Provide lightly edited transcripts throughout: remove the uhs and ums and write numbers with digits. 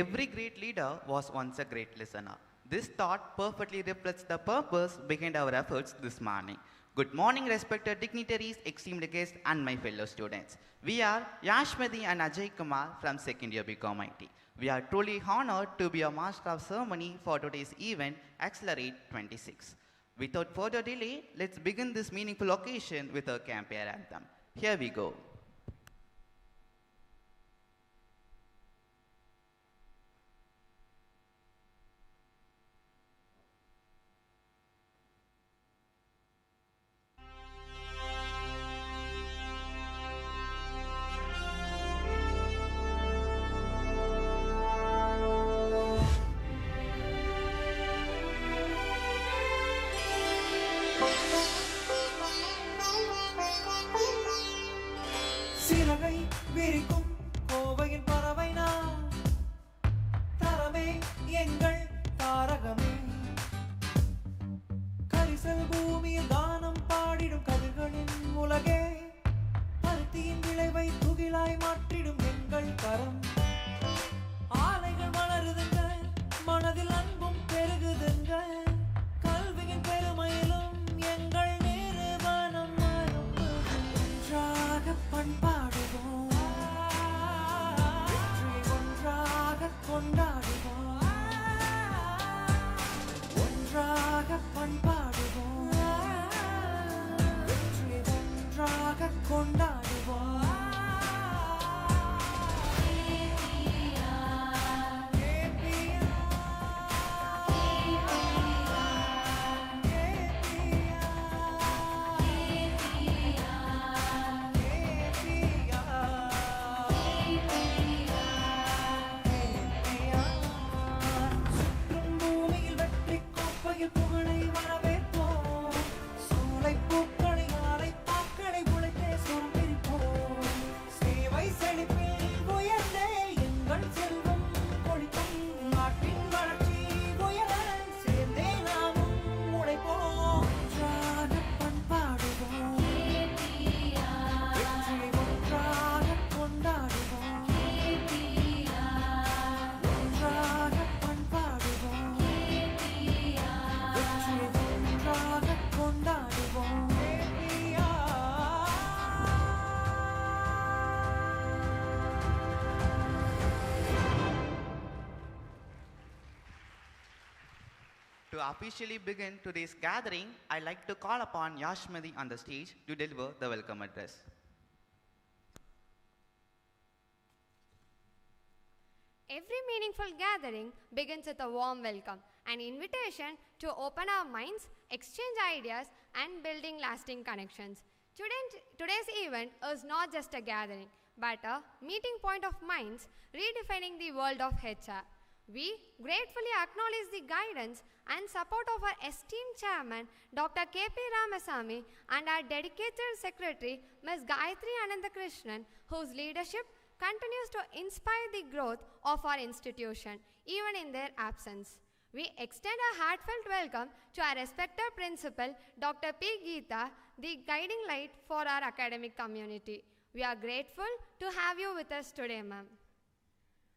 Every great leader was once a great listener. This thought perfectly reflects the purpose behind our efforts this morning. Good morning, respected dignitaries, esteemed guests, and my fellow students. We are Yashmati and Ajay Kumar from second year BCom IT. We are truly honored to be a master of ceremony for today's event, Accelerate 26. Without further delay, let's begin this meaningful occasion with our campaign anthem. Here we go. To officially begin today's gathering, I'd like to call upon Yashmati on the stage to deliver the welcome address. Every meaningful gathering begins with a warm welcome, an invitation to open our minds, exchange ideas, and building lasting connections. Today's event is not just a gathering, but a meeting point of minds redefining the world of HR. We gratefully acknowledge the guidance and support of our esteemed chairman, Dr. KP Ramasamy, and our dedicated secretary, Ms. Gayatri Krishnan, whose leadership continues to inspire the growth of our institution, even in their absence. We extend a heartfelt welcome to our respected principal, Dr. P. Geeta, the guiding light for our academic community. We are grateful to have you with us today, ma'am.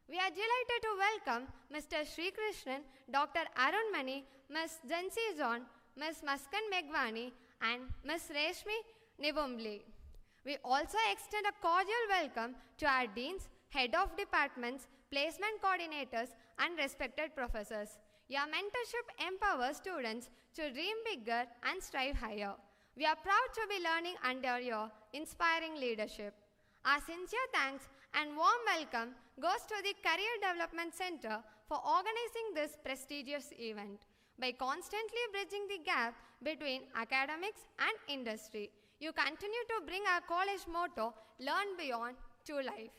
We are delighted to welcome Mr. Sri Krishnan, Dr. Aron Money, Ms. Jansi John, Ms. Maskan Megwani, and Ms. Reshmi Nivumbli. We also extend a cordial welcome to our deans, head of departments, placement coordinators, and respected professors. Your mentorship empowers students to dream bigger and strive higher. We are proud to be learning under your inspiring leadership. Our sincere thanks and warm welcome goes to the Career Development Center for organizing this prestigious event. By constantly bridging the gap between academics and industry, you continue to bring our college motto, Learn Beyond, to life.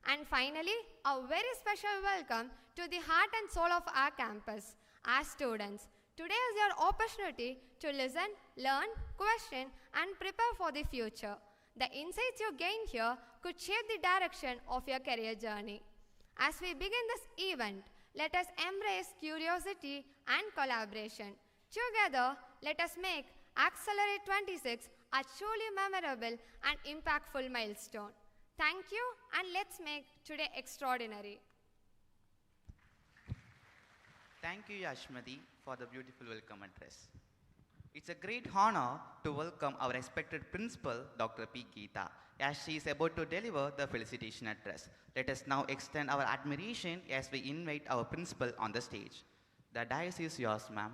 And finally, a very special welcome to the heart and soul of our campus, our students. Today is your opportunity to listen, learn, question, and prepare for the future. The insights you gain here could shape the direction of your career journey. As we begin this event, let us embrace curiosity and collaboration. Together, let us make Accelerate 26 a truly memorable and impactful milestone. Thank you, and let's make today extraordinary. Thank you, Yashmati, for the beautiful welcome address. It's a great honor to welcome our respected principal, Dr. P. Geeta, as she is about to deliver the felicitation address. Let us now extend our admiration as we invite our principal on the stage. The dais is yours, ma'am.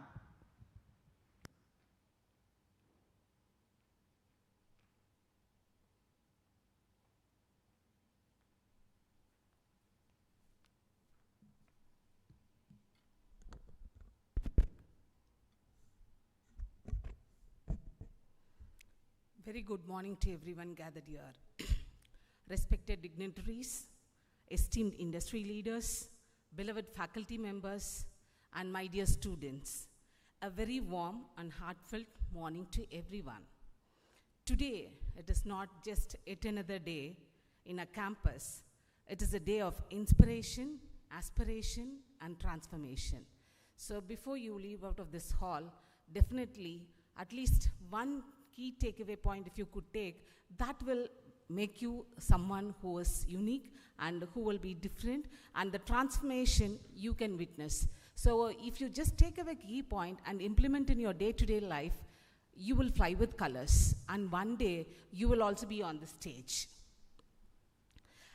Very good morning to everyone gathered here. Respected dignitaries, esteemed industry leaders, beloved faculty members, and my dear students, a very warm and heartfelt morning to everyone. Today, it is not just yet another day in a campus. It is a day of inspiration, aspiration, and transformation. So before you leave out of this hall, definitely at least one key takeaway point if you could take, that will make you someone who is unique and who will be different, and the transformation you can witness. So if you just take away key point and implement in your day-to-day life, you will fly with colors, and one day you will also be on the stage.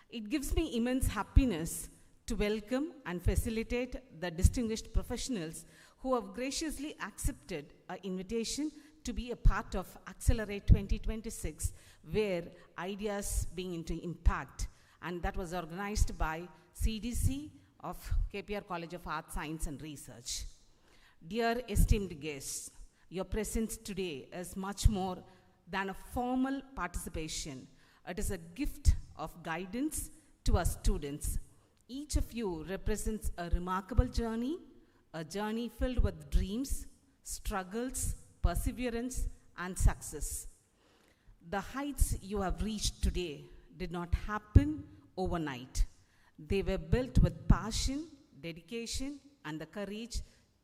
It gives me immense happiness to welcome and facilitate the distinguished professionals who have graciously accepted our invitation to be a part of Accelerate 2026, where ideas being into impact, and that was organized by CDC of KPR College of Arts, Science and Research. Dear esteemed guests, your presence today is much more than a formal participation. It is a gift of guidance to our students. Each of you represents a remarkable journey, a journey filled with dreams, struggles, perseverance, and success. The heights you have reached today did not happen overnight. They were built with passion, dedication, and the courage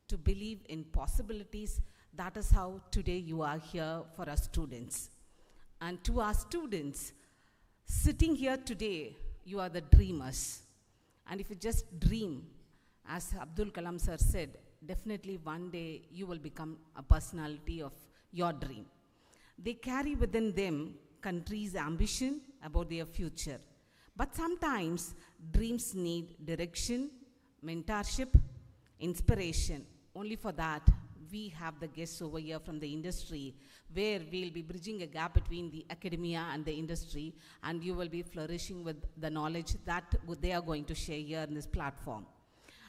to believe in possibilities. That is how today you are here for our students. And to our students, sitting here today, you are the dreamers. And if you just dream, as Abdul Kalam sir said, definitely one day you will become a personality of your dream. They carry within them country's ambition about their future. But sometimes dreams need direction, mentorship, inspiration. Only for that, we have the guests over here from the industry, where we'll be bridging a gap between the academia and the industry, and you will be flourishing with the knowledge that they are going to share here in this platform.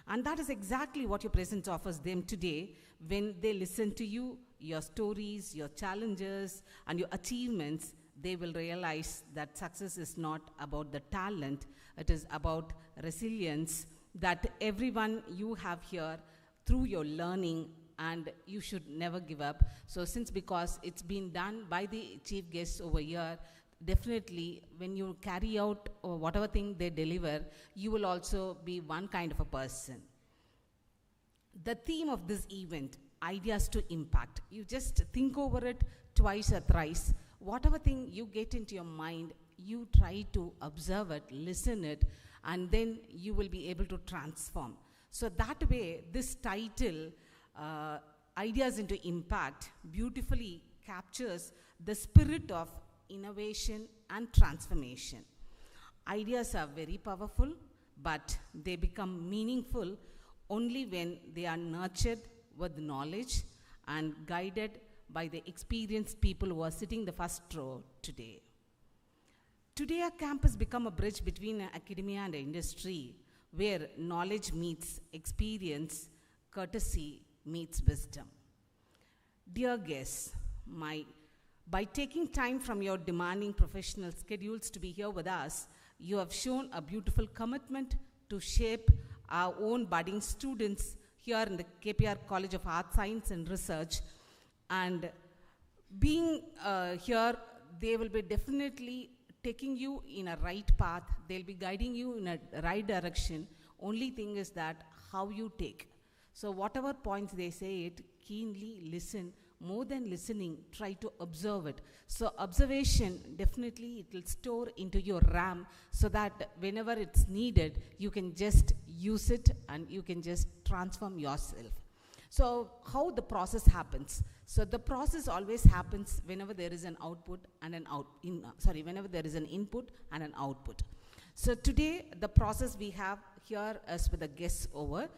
And that is exactly what your presence offers them today. When they listen to you, your stories, your challenges, and your achievements, they will realize that success is not about the talent, it is about resilience that everyone you have here through your learning, and you should never give up. So because it's been done by the chief guests over here, definitely when you carry out whatever thing they deliver, you will also be one kind of a person. The theme of this event, ideas to impact. You just think over it twice or thrice. Whatever thing you get into your mind, you try to observe it, listen it, and then you will be able to transform. So that way, this title, Ideas into Impact, beautifully captures the spirit of innovation and transformation. Ideas are very powerful, but they become meaningful only when they are nurtured with knowledge and guided by the experienced people who are sitting the first row today. Today, our campus become a bridge between academia and industry, where knowledge meets experience, courtesy meets wisdom. Dear guests, by taking time from your demanding professional schedules to be here with us, you have shown a beautiful commitment to shape our own budding students here in the KPR College of Arts, Science and Research. And being here, they will be definitely taking you in a right path. They'll be guiding you in a right direction. Only thing is that how you take. So whatever points they say it, keenly listen. More than listening, try to observe it. So observation, definitely it will store into your RAM so that whenever it's needed, you can just use it and you can just transform yourself. So how the process happens? So the process always happens whenever there is an output and an whenever there is an input and an output. So today the process we have here is with the guests over,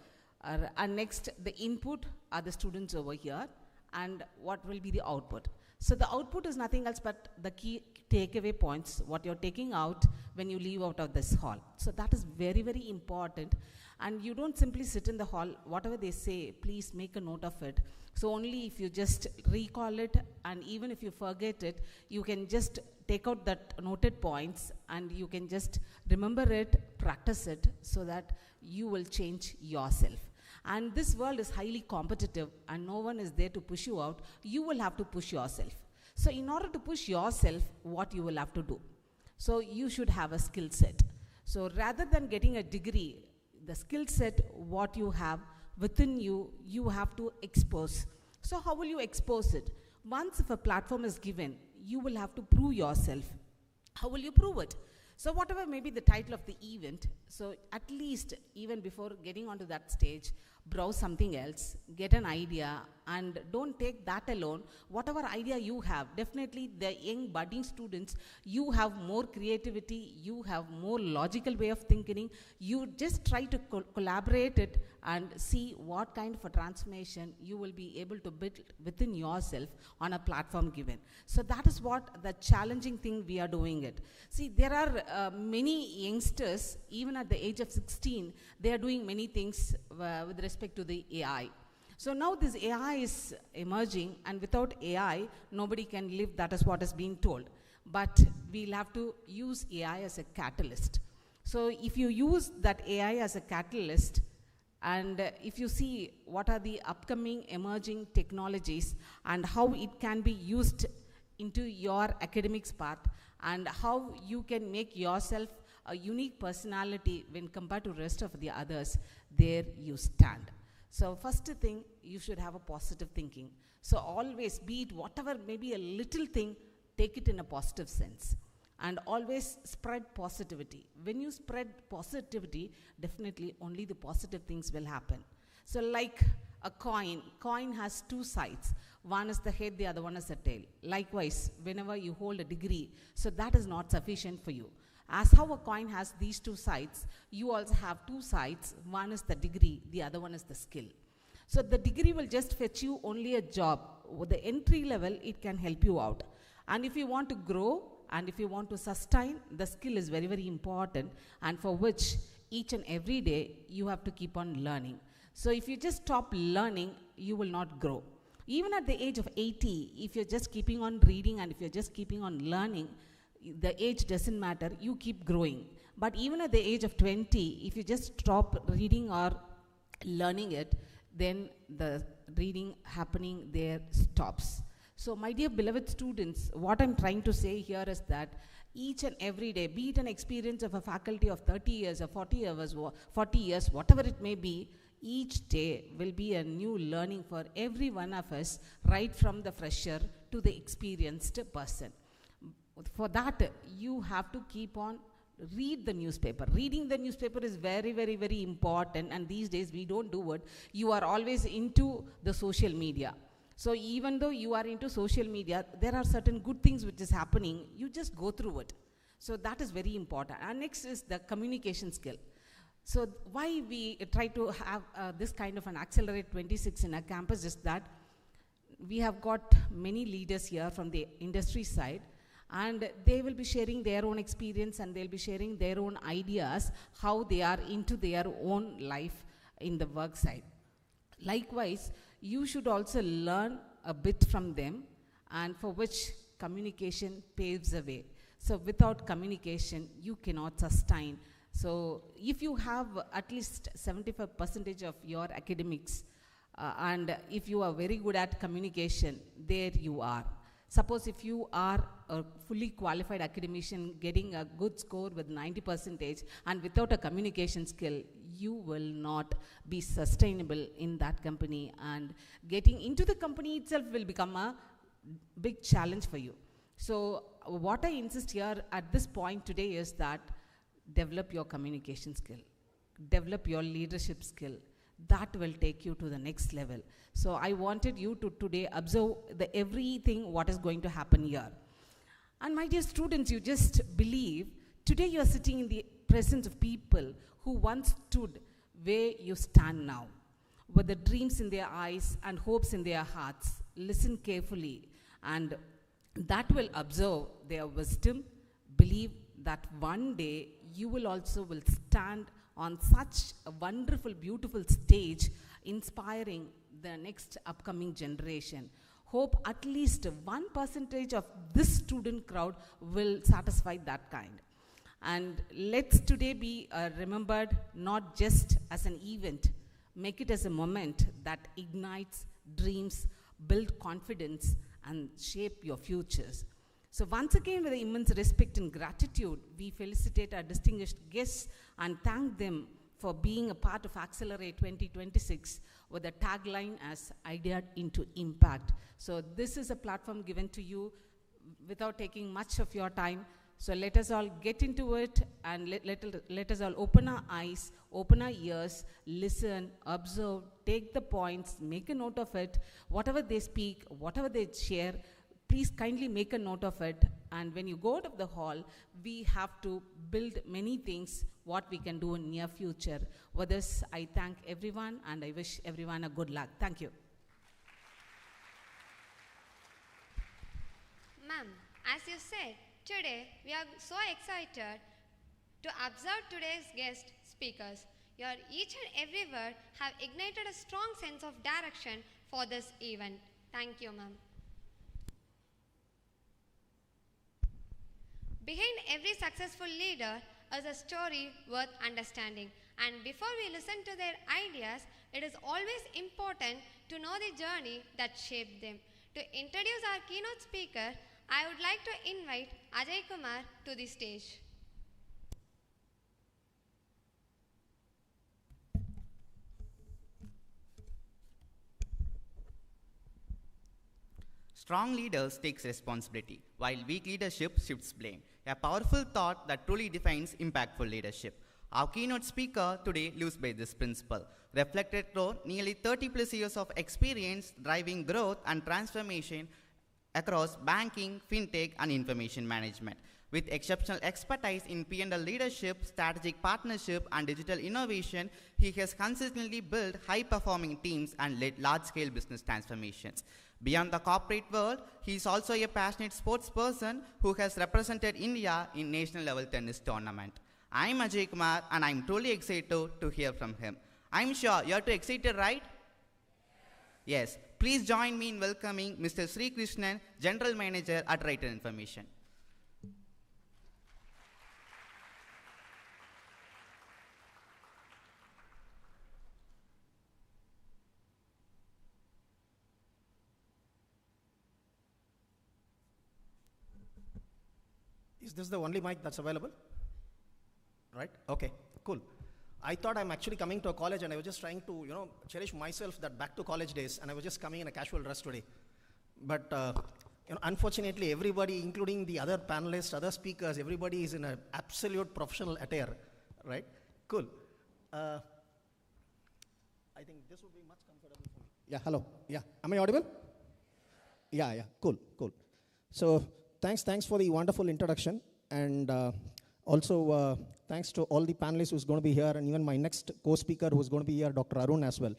and next the input are the students over here, and what will be the output. So the output is nothing else but the key takeaway points, what you're taking out when you leave out of this hall. So that is very, very important. And you don't simply sit in the hall, whatever they say, please make a note of it. So only if you just recall it, and even if you forget it, you can just take out that noted points and you can just remember it, practice it, so that you will change yourself. And this world is highly competitive and no one is there to push you out. You will have to push yourself. So in order to push yourself, what you will have to do? So you should have a skill set. So rather than getting a degree, the skill set, what you have within you, you have to expose. So how will you expose it? Once if a platform is given, you will have to prove yourself. How will you prove it? So whatever may be the title of the event, so at least even before getting onto that stage, browse something else, get an idea, and don't take that alone. Whatever idea you have, definitely the young budding students, you have more creativity, you have more logical way of thinking. You just try to collaborate it and see what kind of a transformation you will be able to build within yourself on a platform given. So that is what the challenging thing we are doing it. See, there are many youngsters, even at the age of 16, they are doing many things with respect to the AI. So now this AI is emerging, and without AI, nobody can live. That is what is being told. But we'll have to use AI as a catalyst. So if you use that AI as a catalyst, and if you see what are the upcoming emerging technologies and how it can be used into your academics path, and how you can make yourself a unique personality when compared to rest of the others, there you stand. So first thing, you should have a positive thinking. So always, be it whatever, maybe a little thing, take it in a positive sense. And always spread positivity. When you spread positivity, definitely only the positive things will happen. So like a coin has two sides. One is the head, the other one is the tail. Likewise, whenever you hold a degree, so that is not sufficient for you. As how a coin has these two sides, you also have two sides. One is the degree, the other one is the skill. So the degree will just fetch you only a job. With the entry level, it can help you out. And if you want to grow, and if you want to sustain, the skill is very, very important, and for which each and every day you have to keep on learning. So if you just stop learning, you will not grow. Even at the age of 80, if you're just keeping on reading and if you're just keeping on learning, the age doesn't matter, you keep growing. But even at the age of 20, if you just stop reading or learning it, then the reading happening there stops. So my dear beloved students, what I'm trying to say here is that each and every day, be it an experience of a faculty of 30 years or 40 years, whatever it may be, each day will be a new learning for every one of us, right from the fresher to the experienced person. For that, you have to keep on read the newspaper. Reading the newspaper is very, very, very important, and these days we don't do it. You are always into the social media. So even though you are into social media, there are certain good things which is happening. You just go through it. So that is very important. And next is the communication skill. So why we try to have this kind of an Accelerate 26 in our campus is that we have got many leaders here from the industry side, and they will be sharing their own experience and they'll be sharing their own ideas, how they are into their own life in the work side. Likewise, you should also learn a bit from them, and for which communication paves the way. So without communication, you cannot sustain. So if you have at least 75% of your academics, and if you are very good at communication, there you are. Suppose if you are a fully qualified academician getting a good score with 90% and without a communication skill, you will not be sustainable in that company, and getting into the company itself will become a big challenge for you. So what I insist here at this point today is that develop your communication skill. develop your leadership skill. That will take you to the next level. So I wanted you to today observe everything what is going to happen here. And my dear students, you just believe, today you are sitting in the presence of people who once stood where you stand now, with the dreams in their eyes and hopes in their hearts. Listen carefully, and that will observe their wisdom. Believe that one day you will also stand on such a wonderful, beautiful stage, inspiring the next upcoming generation. Hope at least 1% of this student crowd will satisfy that kind. And let's today be remembered not just as an event, make it as a moment that ignites dreams, build confidence, and shape your futures. So once again, with immense respect and gratitude, we felicitate our distinguished guests and thank them for being a part of Accelerate 2026 with a tagline as Idea into Impact. So this is a platform given to you without taking much of your time. So let us all get into it, and let us all open our eyes, open our ears, listen, observe, take the points, make a note of it. Whatever they speak, whatever they share, please kindly make a note of it. And when you go out of the hall, we have to build many things what we can do in near future. With this, I thank everyone, and I wish everyone a good luck. Thank you. Ma'am, as you said, today we are so excited to observe today's guest speakers. Your each and every word have ignited a strong sense of direction for this event. Thank you, ma'am. Behind every successful leader is a story worth understanding. And before we listen to their ideas, it is always important to know the journey that shaped them. To introduce our keynote speaker, I would like to invite Ajay Kumar to the stage. Strong leaders takes responsibility, while weak leadership shifts blame. A powerful thought that truly defines impactful leadership. Our keynote speaker today lives by this principle, reflected through nearly 30 plus years of experience driving growth and transformation across banking, fintech, and information management. With exceptional expertise in P&L leadership, strategic partnership, and digital innovation, he has consistently built high-performing teams and led large-scale business transformations. Beyond the corporate world, he is also a passionate sports person who has represented India in national-level tennis tournament. I'm Ajay Kumar, and I'm truly excited to hear from him. I'm sure you're too excited, right? Yes. Please join me in welcoming Mr. Sri Krishnan, General Manager at Writer Information. Is this the only mic that's available? Right? Okay, cool. I thought I'm actually coming to a college, and I was just trying to, cherish myself that back to college days, and I was just coming in a casual dress today. But, unfortunately, everybody, including the other panelists, other speakers, everybody is in an absolute professional attire, right? Cool. I think this would be much comfortable for me. Yeah, hello. Yeah, am I audible? Yeah, cool. So, thanks for the wonderful introduction, and also thanks to all the panelists who's going to be here, and even my next co-speaker who's going to be here, Dr. Arun as well.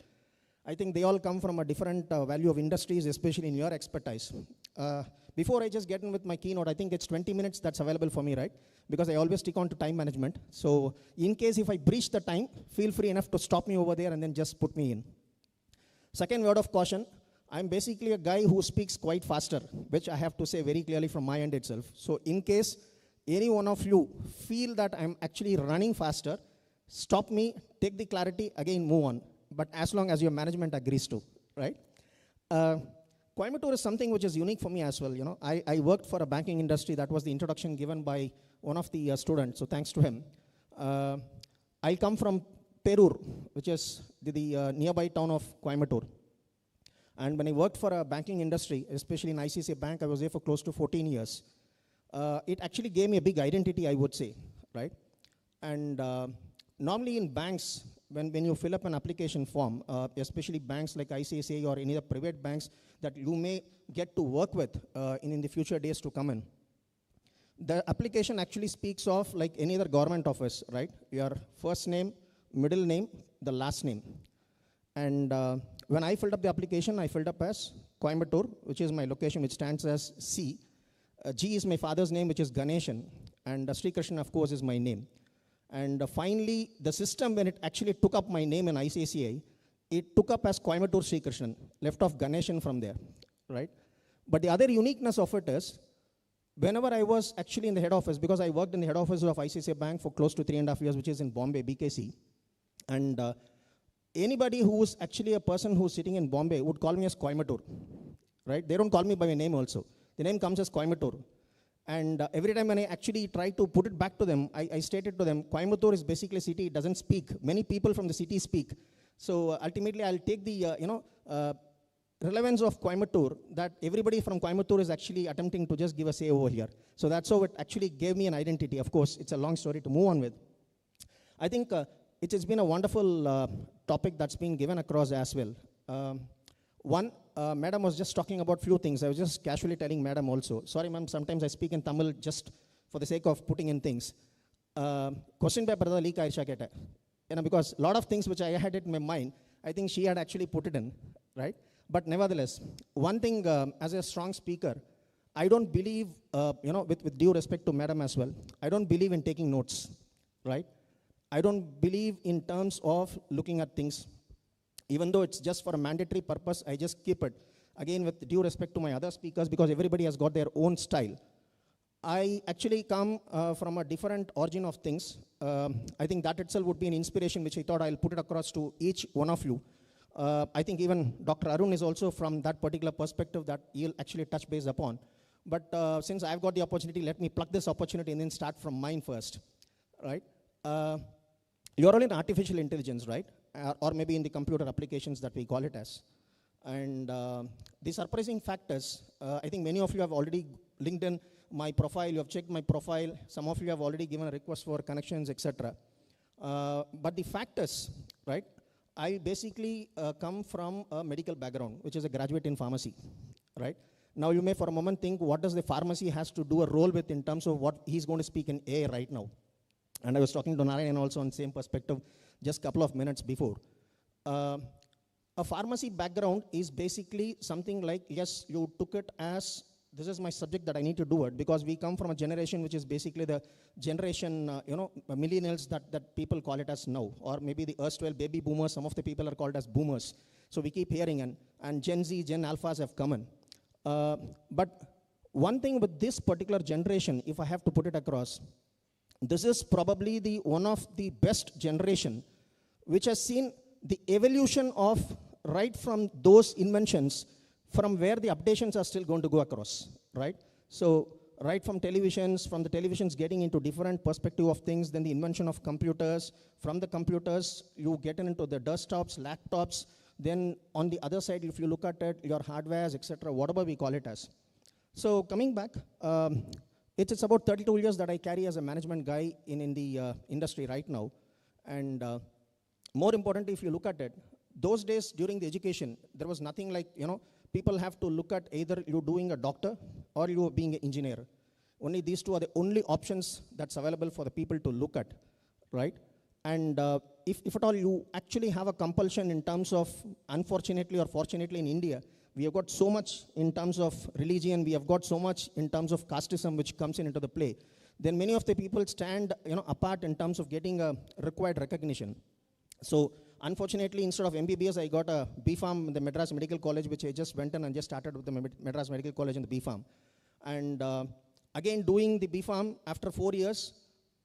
I think they all come from a different value of industries, especially in your expertise. Before I just get in with my keynote, I think it's 20 minutes that's available for me, right? Because I always stick on to time management. So in case if I breach the time, feel free enough to stop me over there and then just put me in. Second word of caution, I'm basically a guy who speaks quite faster, which I have to say very clearly from my end itself. So in case any one of you feel that I'm actually running faster, stop me, take the clarity, again move on. But as long as your management agrees to, right? Coimbatore is something which is unique for me as well. I worked for a banking industry. That was the introduction given by one of the students, so thanks to him. I come from Perur, which is the nearby town of Coimbatore. And when I worked for a banking industry, especially in ICICI Bank, I was there for close to 14 years. It actually gave me a big identity, I would say, right? And Normally in banks, when you fill up an application form, especially banks like ICICI or any other private banks that you may get to work with in the future days to come in, the application actually speaks of like any other government office, right? Your first name, middle name, the last name. And when I filled up the application, I filled up as Coimbatore, which is my location, which stands as C. G is my father's name, which is Ganeshan. And Sri Krishnan, of course, is my name. And finally, the system, when it actually took up my name in ICICI, it took up as Coimbatore Sri Krishnan, left off Ganeshan from there, right? But the other uniqueness of it is, whenever I was actually in the head office, because I worked in the head office of ICICI Bank for close to 3.5 years, which is in Bombay, BKC, and anybody who is actually a person who's sitting in Bombay would call me as Coimbatore, right? They don't call me by my name also. The name comes as Coimbatore. And every time when I actually try to put it back to them, I stated to them, Coimbatore is basically a city, it doesn't speak. Many people from the city speak. So ultimately, I'll take the relevance of Coimbatore, that everybody from Coimbatore is actually attempting to just give a say over here. So that's how it actually gave me an identity. Of course, it's a long story to move on with. I think it's been a wonderful topic that's been given across as well. Madam was just talking about few things. I was just casually telling Madam also. Sorry, ma'am, sometimes I speak in Tamil just for the sake of putting in things. Question paper leak aayircha, because a lot of things which I had in my mind, I think she had actually put it in, right? But nevertheless, one thing as a strong speaker, I don't believe, with due respect to Madam as well, I don't believe in taking notes, right? I don't believe in terms of looking at things. Even though it's just for a mandatory purpose, I just keep it. Again, with due respect to my other speakers, because everybody has got their own style. I actually come from a different origin of things. I think that itself would be an inspiration, which I thought I'll put it across to each one of you. I think even Dr. Arun is also from that particular perspective that he'll actually touch base upon. But since I've got the opportunity, let me pluck this opportunity and then start from mine first, right? You're all in artificial intelligence, right? Or maybe in the computer applications that we call it as. And the surprising fact is, I think many of you have already linked in my profile, you have checked my profile, some of you have already given a request for connections, etc. But the fact is, right, I basically come from a medical background, which is a graduate in pharmacy, right? Now you may for a moment think, what does the pharmacy has to do a role with in terms of what he's going to speak in AI right now? And I was talking to Narayan also on the same perspective just a couple of minutes before. A pharmacy background is basically something like, yes, you took it as, this is my subject that I need to do it, because we come from a generation which is basically the generation, millennials that people call it as now, or maybe the erstwhile baby boomers, some of the people are called as boomers. So we keep hearing, and Gen Z, Gen Alphas have come in. But one thing with this particular generation, if I have to put it across, this is probably the one of the best generation which has seen the evolution of right from those inventions from where the updations are still going to go across, right? So right from televisions, from the televisions getting into different perspective of things, then the invention of computers, from the computers you get into the desktops, laptops, then on the other side, if you look at it, your hardwares, etc., whatever we call it as. So coming back, it's about 32 years that I carry as a management guy in the industry right now. And more importantly, if you look at it, those days during the education, there was nothing like, people have to look at either you doing a doctor or you being an engineer. Only these two are the only options that's available for the people to look at, right? And if at all you actually have a compulsion in terms of, unfortunately or fortunately in India, we have got so much in terms of religion, we have got so much in terms of casteism which comes into the play, then many of the people stand apart in terms of getting a required recognition. So unfortunately, instead of MBBS, I got a B.Pharm in the Madras Medical College, which I just went in and just started with the Madras Medical College in the B.Pharm. And again, doing the B.Pharm after 4 years,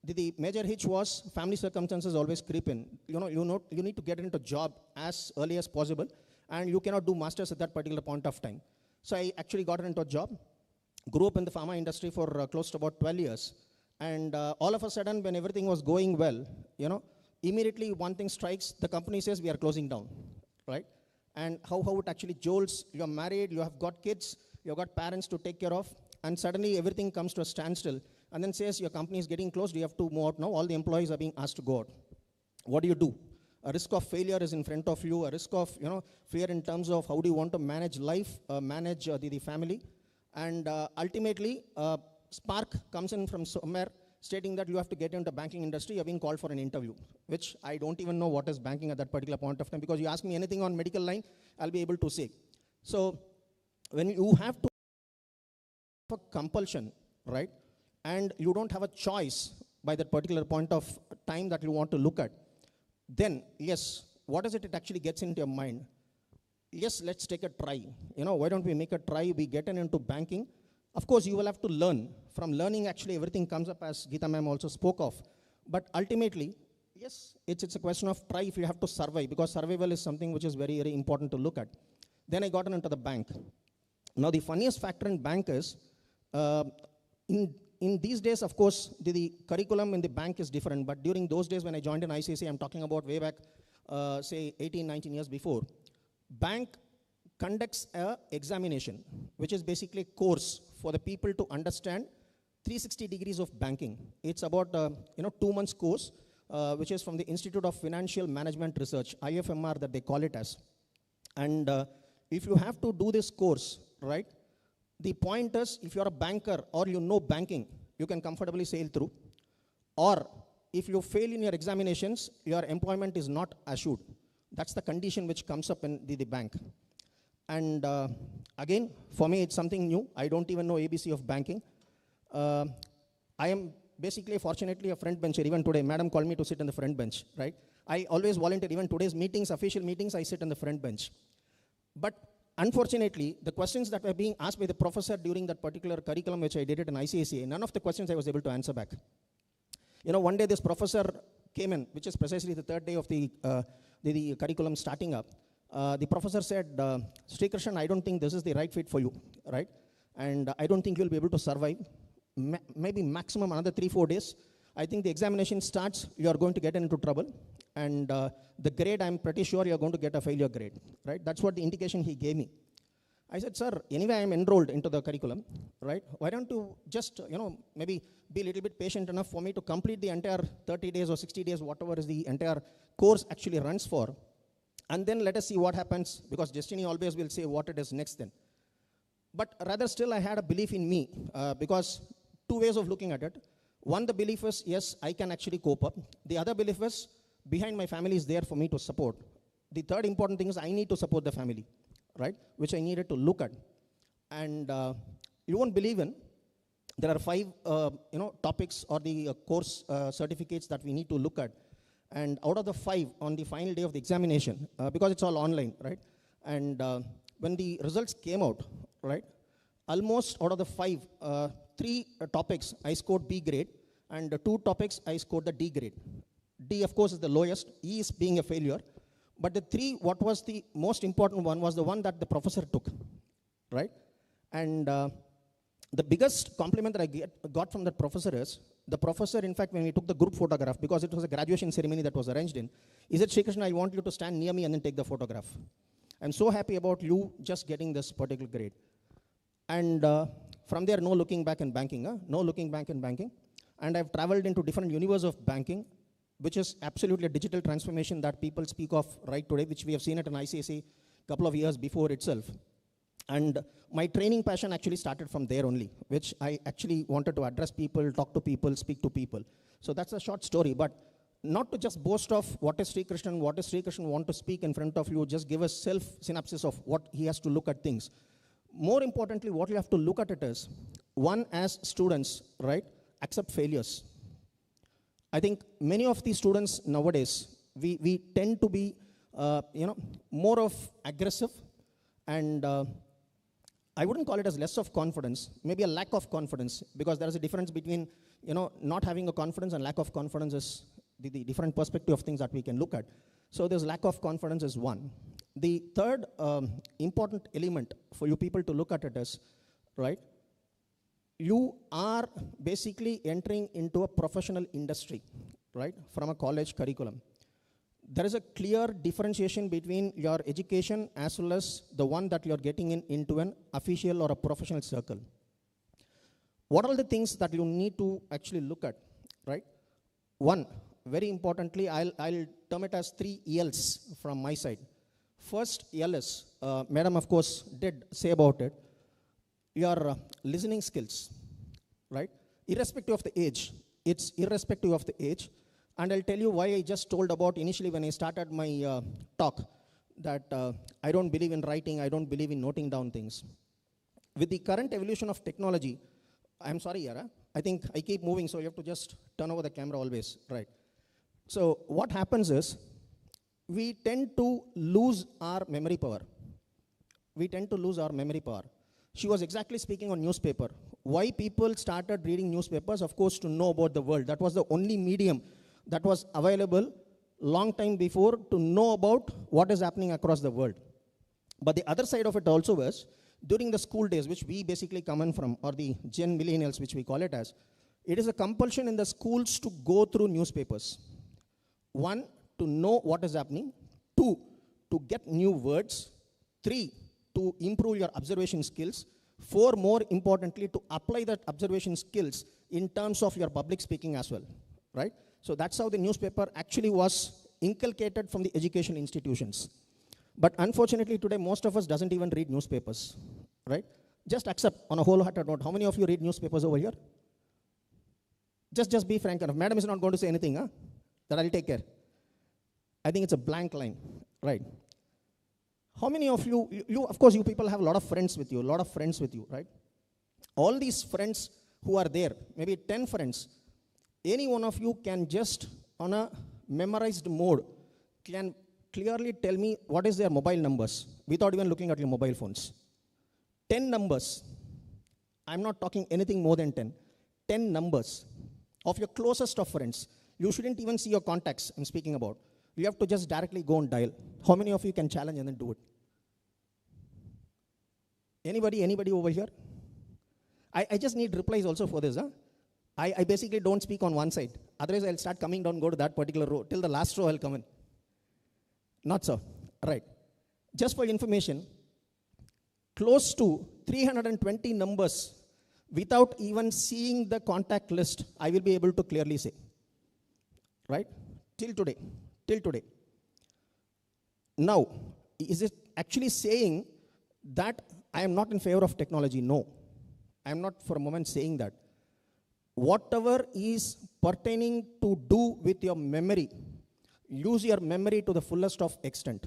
the major hitch was family circumstances always creep in. You need to get into a job as early as possible, and you cannot do masters at that particular point of time. So I actually got into a job, grew up in the pharma industry for close to about 12 years. And all of a sudden, when everything was going well, immediately one thing strikes, the company says we are closing down, right? And how it actually jolts, you're married, you have got kids, you've got parents to take care of, and suddenly everything comes to a standstill, and then says your company is getting closed, you have to move out now, all the employees are being asked to go out. what do you do? A risk of failure is in front of you, a risk of, fear in terms of how do you want to manage life, manage the family. And ultimately, spark comes in from somewhere stating that you have to get into banking industry. You're being called for an interview, which I don't even know what is banking at that particular point of time, because you ask me anything on medical line, I'll be able to say. So when you have to have a compulsion, right, and you don't have a choice by that particular point of time that you want to look at, then yes, what is it actually gets into your mind? Yes, let's take a try. Why don't we make a try? We get into banking. Of course, you will have to learn. From learning, actually, everything comes up, as Geeta ma'am also spoke of. But ultimately, yes, it's a question of try if you have to survive, because survival is something which is very, very important to look at. Then I got into the bank. Now, the funniest factor in bank is, in these days, of course, the curriculum in the bank is different. But during those days when I joined in ICICI, I'm talking about way back, say, 18, 19 years before, bank conducts a examination, which is basically a course for the people to understand 360 degrees of banking. It's about 2 months course, which is from the Institute of Financial Management Research, IFMR that they call it as. And if you have to do this course, right, the point is, if you're a banker or you know banking, you can comfortably sail through. Or if you fail in your examinations, your employment is not assured. That's the condition which comes up in the bank. And again, for me, it's something new. I don't even know ABC of banking. I am basically, fortunately, a front bencher. Even today, madam called me to sit on the front bench, right? I always volunteer. Even today's meetings, official meetings, I sit on the front bench. But unfortunately, the questions that were being asked by the professor during that particular curriculum, which I did it in ICICI, none of the questions I was able to answer back. One day this professor came in, which is precisely the third day of the curriculum starting up. The professor said, Sri Krishnan, I don't think this is the right fit for you, right? And I don't think you'll be able to survive. Maybe maximum another 3-4 days. I think the examination starts, you're going to get into trouble. And the grade, I'm pretty sure you're going to get a failure grade, right? That's what the indication he gave me. I said, sir, anyway, I'm enrolled into the curriculum, right? Why don't you just, maybe be a little bit patient enough for me to complete the entire 30 days or 60 days, whatever is the entire course actually runs for. And then let us see what happens, because destiny always will say what it is next then. But rather still, I had a belief in me, because 2 ways of looking at it. One, the belief is, yes, I can actually cope up. The other belief is, behind my family is there for me to support. The third important thing is I need to support the family, right? Which I needed to look at. And you won't believe in, there are 5 topics or the course certificates that we need to look at. And out of the 5, on the final day of the examination, because it's all online, right? And when the results came out, right, almost out of the 5, 3 topics I scored B grade, and 2 topics I scored the D grade. D, of course, is the lowest. E is being a failure. But the 3, what was the most important one was the one that the professor took, right? And the biggest compliment that I got from that professor is, the professor, in fact, when we took the group photograph, because it was a graduation ceremony that was arranged in, he said, Sri Krishnan, I want you to stand near me and then take the photograph. I'm so happy about you just getting this particular grade. And from there, no looking back in banking, no looking back in banking. And I've traveled into different universe of banking, which is absolutely a digital transformation that people speak of right today, which we have seen it in ICICI a couple of years before itself. And my training passion actually started from there only, which I actually wanted to address people, talk to people, speak to people. So that's a short story, but not to just boast of what is Sri Krishnan want to speak in front of you, just give a self-synopsis of what he has to look at things. More importantly, what you have to look at it is, one, as students, right, accept failures. I think many of these students nowadays, we tend to be, more of aggressive, and I wouldn't call it as less of confidence, maybe a lack of confidence, because there is a difference between, not having a confidence and lack of confidence is the different perspective of things that we can look at. So this lack of confidence is one. The third important element for you people to look at it is, right, you are basically entering into a professional industry, right, from a college curriculum. There is a clear differentiation between your education as well as the one that you're getting into an official or a professional circle. What are the things that you need to actually look at, right? One, very importantly, I'll term it as 3 L's from my side. First L is, Madam of course did say about it, your listening skills, right? Irrespective of the age, it's irrespective of the age. And I'll tell you why I just told about initially when I started my talk that I don't believe in writing, I don't believe in noting down things. With the current evolution of technology, I'm sorry, Yara, I think I keep moving, so you have to just turn over the camera always, right? So what happens is, we tend to lose our memory power. We tend to lose our memory power. She was exactly speaking on newspaper. Why people started reading newspapers? Of course, to know about the world. That was the only medium that was available long time before to know about what is happening across the world. But the other side of it also was, during the school days, which we basically come in from, or the Gen Millennials, which we call it as, it is a compulsion in the schools to go through newspapers. 1, to know what is happening. 2, to get new words. 3, to improve your observation skills. 4, more importantly, to apply that observation skills in terms of your public speaking as well, right? So that's how the newspaper actually was inculcated from the education institutions. But unfortunately today, most of us doesn't even read newspapers, right? Just accept on a wholehearted note, how many of you read newspapers over here? Just be frank enough. Madam is not going to say anything, huh? That I'll take care. I think it's a blank line, right? How many of you, of course, you people have a lot of friends with you, right? All these friends who are there, maybe 10 friends, any one of you can just, on a memorized mode, can clearly tell me what is their mobile numbers without even looking at your mobile phones. 10 numbers. I'm not talking anything more than 10. 10 numbers of your closest of friends. You shouldn't even see your contacts I'm speaking about. You have to just directly go and dial. How many of you can challenge and then do it? Anybody over here? I just need replies also for this, huh? I basically don't speak on one side. Otherwise, I'll start coming down, go to that particular row. Till the last row, I'll come in. Not so. Right. Just for information, close to 320 numbers without even seeing the contact list, I will be able to clearly say. Right? Till today. Now, is it actually saying that I am not in favor of technology? No. I am not for a moment saying that. Whatever is pertaining to do with your memory, use your memory to the fullest of extent.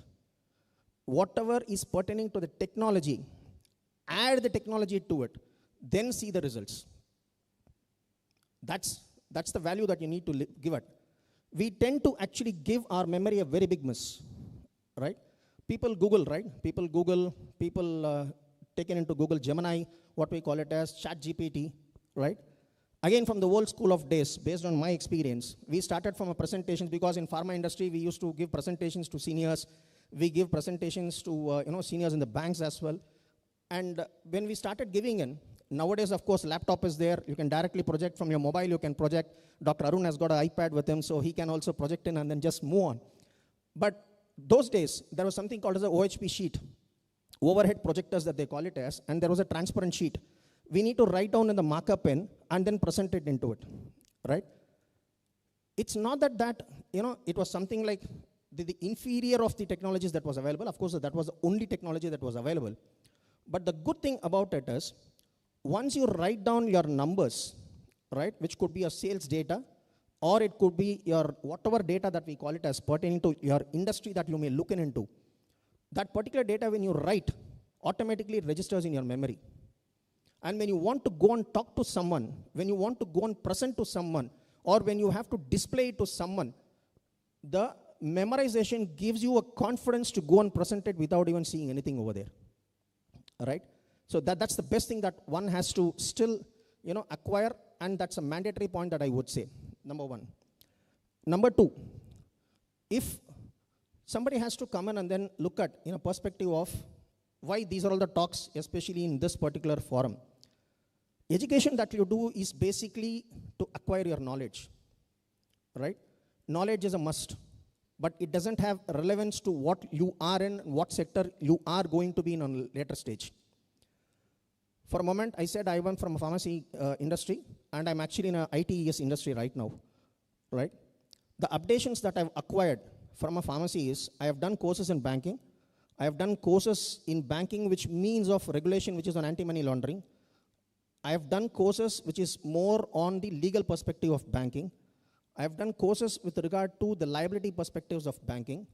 Whatever is pertaining to the technology, add the technology to it, then see the results. That's the value that you need to give it. We tend to actually give our memory a very big miss, right? People Google, right? People taken into Google Gemini, what we call it as ChatGPT, right? Again, from the old school of days, based on my experience, we started from a presentation because in pharma industry, we used to give presentations to seniors. We give presentations to seniors in the banks as well. And when we started giving in, nowadays, of course, laptop is there. You can directly project from your mobile. You can project. Dr. Arun has got an iPad with him, so he can also project in and then just move on. But those days, there was something called as an OHP sheet, overhead projectors that they call it as, and there was a transparent sheet. We need to write down in the marker pen and then present it into it, right? It's not that it was something like the inferior of the technologies that was available. Of course, that was the only technology that was available. But the good thing about it is, once you write down your numbers, right, which could be your sales data, or it could be your whatever data that we call it as pertaining to your industry that you may look into, that particular data when you write, automatically registers in your memory. And when you want to go and talk to someone, when you want to go and present to someone, or when you have to display it to someone, the memorization gives you a confidence to go and present it without even seeing anything over there. All right? So that's the best thing that one has to still, acquire, and that's a mandatory point that I would say, number one. Number two, if somebody has to come in and then look at, perspective of why these are all the talks, especially in this particular forum. Education that you do is basically to acquire your knowledge, right? Knowledge is a must, but it doesn't have relevance to what you are in, what sector you are going to be in on a later stage. For a moment, I said I went from a pharmacy industry, and I'm actually in a ITES industry right now, right? The updations that I've acquired from a pharmacy is, I have done courses in banking. I have done courses in banking, which means of regulation, which is on anti-money laundering. I have done courses which is more on the legal perspective of banking. I have done courses with regard to the liability perspectives of banking.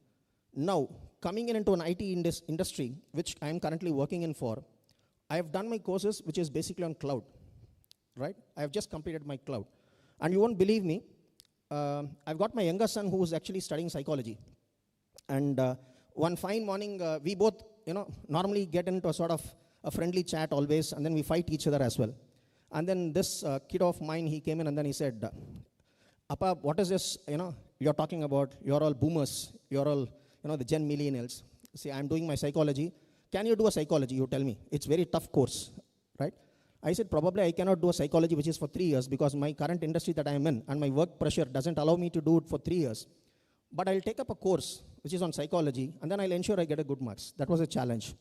Now, coming into an IT industry, which I am currently working in for, I have done my courses, which is basically on cloud, right? I have just completed my cloud. And you won't believe me, I've got my younger son who is actually studying psychology. And one fine morning, we both, normally get into a sort of a friendly chat always, and then we fight each other as well. And then this kid of mine, he came in and then he said, Appa, what is this, you're talking about? You're all boomers. You're all, the Gen millennials. See, I'm doing my psychology. Can you do a psychology? You tell me. It's very tough course, right? I said, probably I cannot do a psychology which is for 3 years because my current industry that I am in and my work pressure doesn't allow me to do it for 3 years. But I'll take up a course which is on psychology, and then I'll ensure I get a good marks. That was a challenge.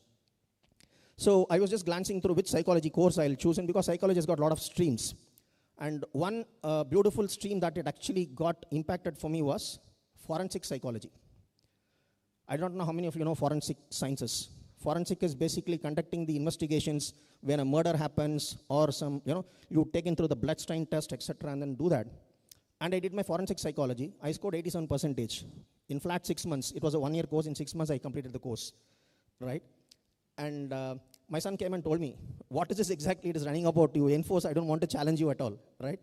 So I was just glancing through which psychology course I'll choose, and because psychology has got a lot of streams. And one beautiful stream that it actually got impacted for me was forensic psychology. I don't know how many of you know forensic sciences. Forensic is basically conducting the investigations when a murder happens or some, you take in through the blood stain test, etc., and then do that. And I did my forensic psychology. I scored 87%. In flat 6 months, it was a 1-year course. In 6 months, I completed the course, right? And my son came and told me, what is this exactly it is running about? You enforce, I don't want to challenge you at all, right?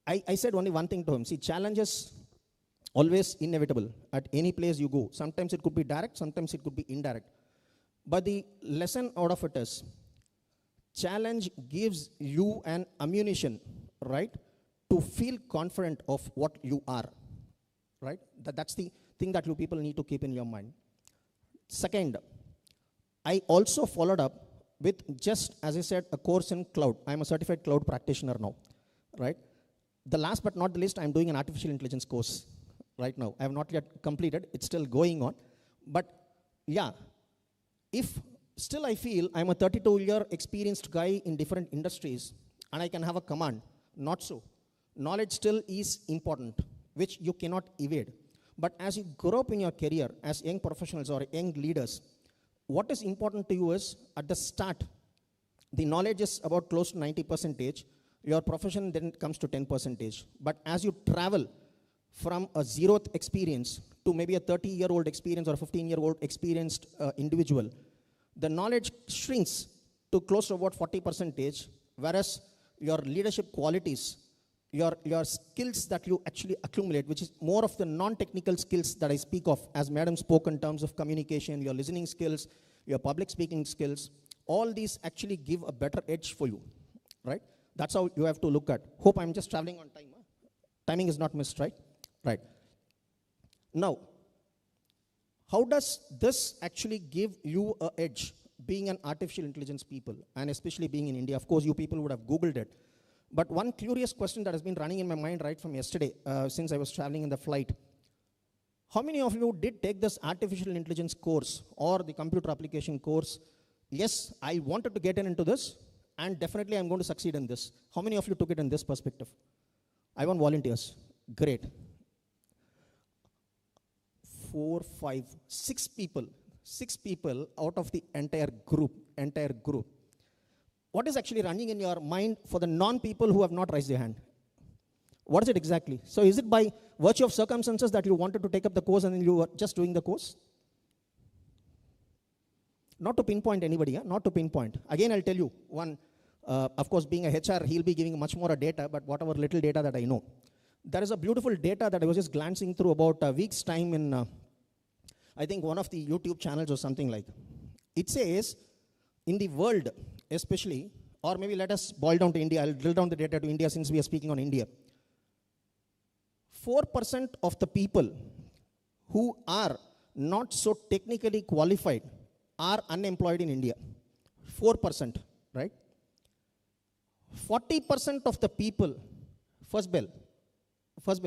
I said only one thing to him. See, challenges always inevitable at any place you go. Sometimes it could be direct, sometimes it could be indirect. But the lesson out of it is, challenge gives you an ammunition, right, to feel confident of what you are, right? That's the thing that you people need to keep in your mind. Second, I also followed up with just, as I said, a course in cloud. I'm a certified cloud practitioner now, right? The last but not the least, I'm doing an artificial intelligence course right now. I have not yet completed. It's still going on. But yeah, if still I feel I'm a 32-year experienced guy in different industries and I can have a command, not so. Knowledge still is important, which you cannot evade. But as you grow up in your career as young professionals or young leaders, what is important to you is, at the start, the knowledge is about close to 90%. Your profession then comes to 10%. But as you travel from a zeroth experience to maybe a 30-year-old experience or a 15-year-old experienced individual, the knowledge shrinks to close to about 40%, whereas your leadership qualities, your skills that you actually accumulate, which is more of the non-technical skills that I speak of, as Madam spoke in terms of communication, your listening skills, your public speaking skills, all these actually give a better edge for you, right? That's how you have to look at. Hope I'm just traveling on time. Huh? Timing is not missed, right? Right. Now, how does this actually give you an edge, being an artificial intelligence people, and especially being in India? Of course, you people would have Googled it. But one curious question that has been running in my mind right from yesterday, since I was traveling in the flight. How many of you did take this artificial intelligence course or the computer application course? Yes, I wanted to get into this, and definitely I'm going to succeed in this. How many of you took it in this perspective? I want volunteers. Great. 4, 5, 6 people. 6 people out of the entire group. What is actually running in your mind for the non-people who have not raised their hand? What is it exactly? So is it by virtue of circumstances that you wanted to take up the course and then you were just doing the course? Not to pinpoint anybody, not to pinpoint. Again, I'll tell you one, of course, being a HR, he'll be giving much more data, but whatever little data that I know. There is a beautiful data that I was just glancing through about a week's time in, I think, one of the YouTube channels or something like. It says, in the world, especially, or maybe let us boil down to India. I'll drill down the data to India since we are speaking on India. 4% of the people who are not so technically qualified are unemployed in India. 4%, right? 40% of the people, first bell,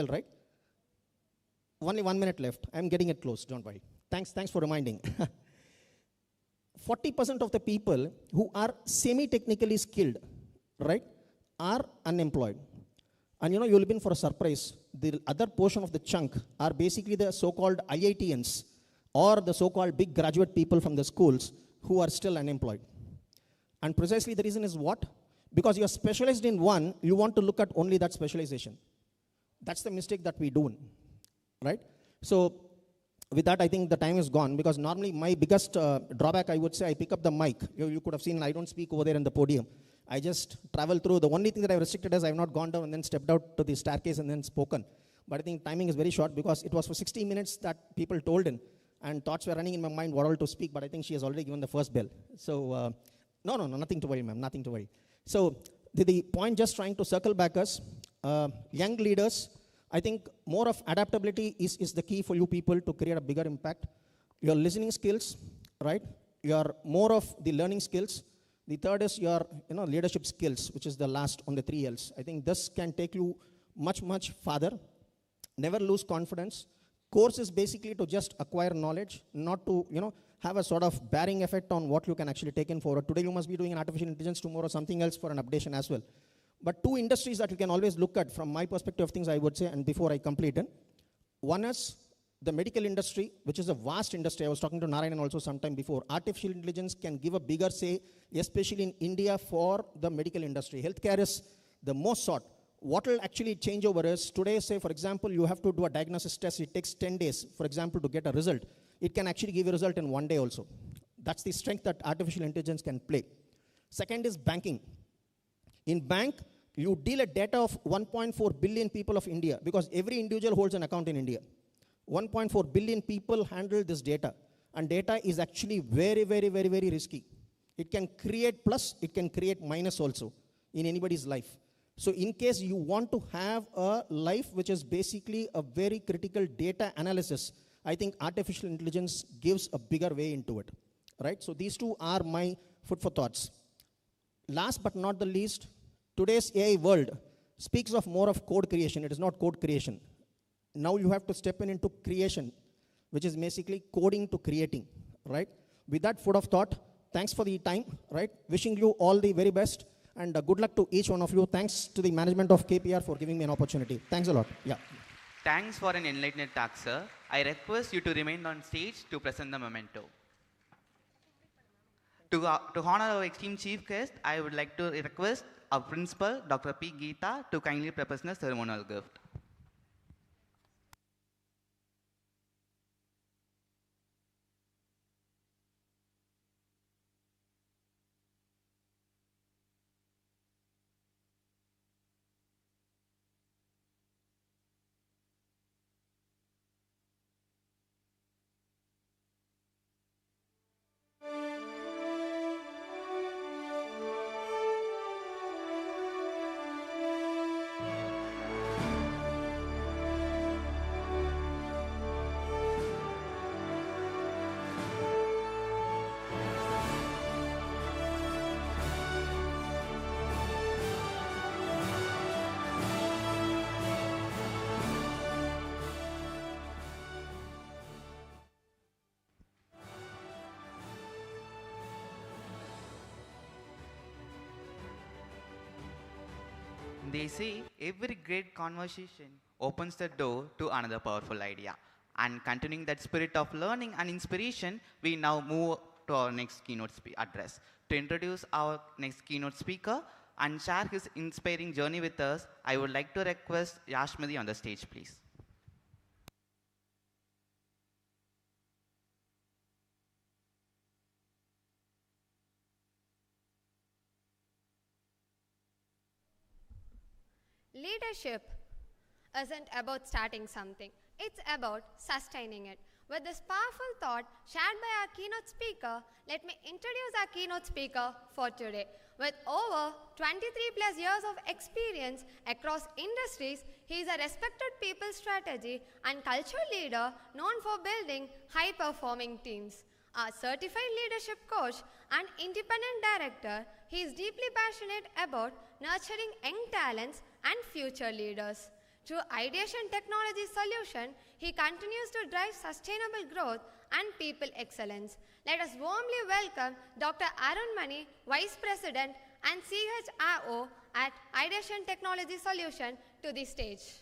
right? Only 1 minute left. I'm getting it close, don't worry. Thanks for reminding. 40% of the people who are semi-technically skilled, right, are unemployed. And you'll be in for a surprise. the other portion of the chunk are basically the so-called IITians or the so-called big graduate people from the schools who are still unemployed. And precisely the reason is what? Because you're specialized in one, you want to look at only that specialization. That's the mistake that we do, right? So with that, I think the time is gone, because normally my biggest drawback, I would say, I pick up the mic. You could have seen I don't speak over there in the podium. I just travel through. The only thing that I've restricted is I've not gone down and then stepped out to the staircase and then spoken. But I think timing is very short, because it was for 60 minutes that people told in, and thoughts were running in my mind what all to speak, but I think she has already given the first bell. So, no, nothing to worry, ma'am, nothing to worry. So, the point just trying to circle back us, young leaders, I think more of adaptability is the key for you people to create a bigger impact. Your listening skills, right? Your more of the learning skills. The third is your leadership skills, which is the last on the 3 Ls. I think this can take you much, much farther. Never lose confidence. Course is basically to just acquire knowledge, not to have a sort of bearing effect on what you can actually take in forward. Today you must be doing an artificial intelligence, tomorrow something else for an updation as well. But 2 industries that you can always look at from my perspective of things, I would say, and before I complete it. One is the medical industry, which is a vast industry. I was talking to Narayanan also sometime before. Artificial intelligence can give a bigger say, especially in India, for the medical industry. Healthcare is the most sought. What will actually change over is, today, say, for example, you have to do a diagnosis test. It takes 10 days, for example, to get a result. It can actually give a result in 1 day also. That's the strength that artificial intelligence can play. Second is banking. In bank, you deal a data of 1.4 billion people of India, because every individual holds an account in India. 1.4 billion people handle this data. And data is actually very, very, very, very risky. It can create plus, it can create minus also in anybody's life. So in case you want to have a life which is basically a very critical data analysis, I think artificial intelligence gives a bigger way into it, right? So these 2 are my food for thoughts. Last but not the least, today's AI world speaks of more of code creation. It is not code creation. Now you have to step into creation, which is basically coding to creating, right? With that food of thought, thanks for the time, right? Wishing you all the very best, and good luck to each one of you. Thanks to the management of KPR for giving me an opportunity. Thanks a lot. Yeah. Thanks for an enlightened talk, sir. I request you to remain on stage to present the memento. To honor our esteemed chief guest, I would like to request our principal, Dr. P. Geeta, to kindly present the ceremonial gift. They say every great conversation opens the door to another powerful idea. And continuing that spirit of learning and inspiration, we now move to our next keynote address. To introduce our next keynote speaker and share his inspiring journey with us, I would like to request Yashmati on the stage, please. Leadership isn't about starting something, it's about sustaining it. With this powerful thought shared by our keynote speaker, let me introduce our keynote speaker for today. With over 23 plus years of experience across industries, he is a respected people strategy and culture leader known for building high-performing teams. A certified leadership coach and independent director, he is deeply passionate about nurturing young talents and future leaders. Through ideation technology solution, he continues to drive sustainable growth and people excellence. Let us warmly welcome Dr. Aron Money, Vice President and CHRO at Ideation Technology Solution, to the stage.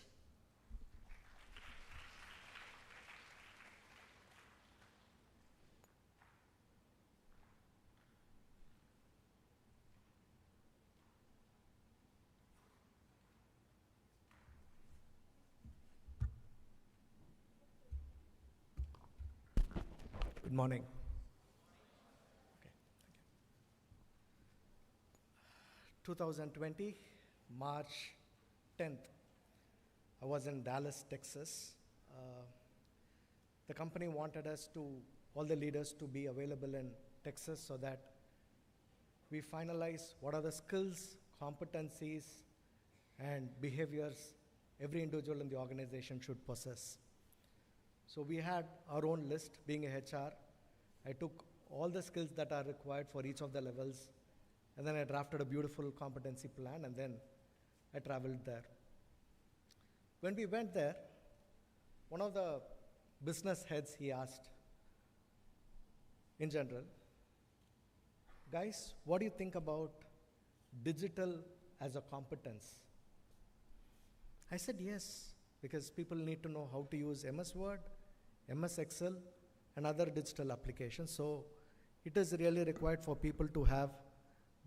Good morning. Okay, thank you. 2020, March 10th, I was in Dallas, Texas. The company wanted us to, all the leaders, to be available in Texas so that we finalize what are the skills, competencies, and behaviors every individual in the organization should possess. So we had our own list. Being a HR, I took all the skills that are required for each of the levels, and then I drafted a beautiful competency plan, and then I traveled there. When we went there, one of the business heads, he asked, in general, guys, what do you think about digital as a competence? I said yes, because people need to know how to use MS Word, MS Excel, and other digital applications. So it is really required for people to have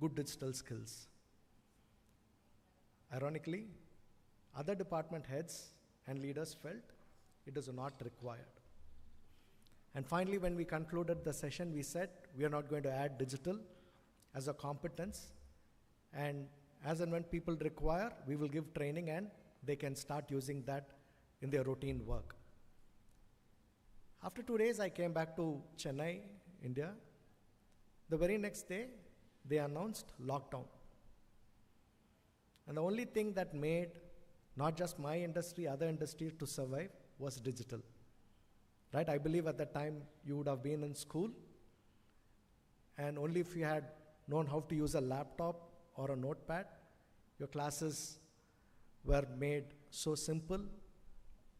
good digital skills. Ironically, other department heads and leaders felt it is not required. And finally, when we concluded the session, we said we are not going to add digital as a competence, and as and when people require, we will give training and they can start using that in their routine work. After 2 days, I came back to Chennai, India. The very next day, they announced lockdown. And the only thing that made not just my industry, other industries to survive was digital. Right? I believe at that time you would have been in school, and only if you had known how to use a laptop or a notepad, your classes were made so simple.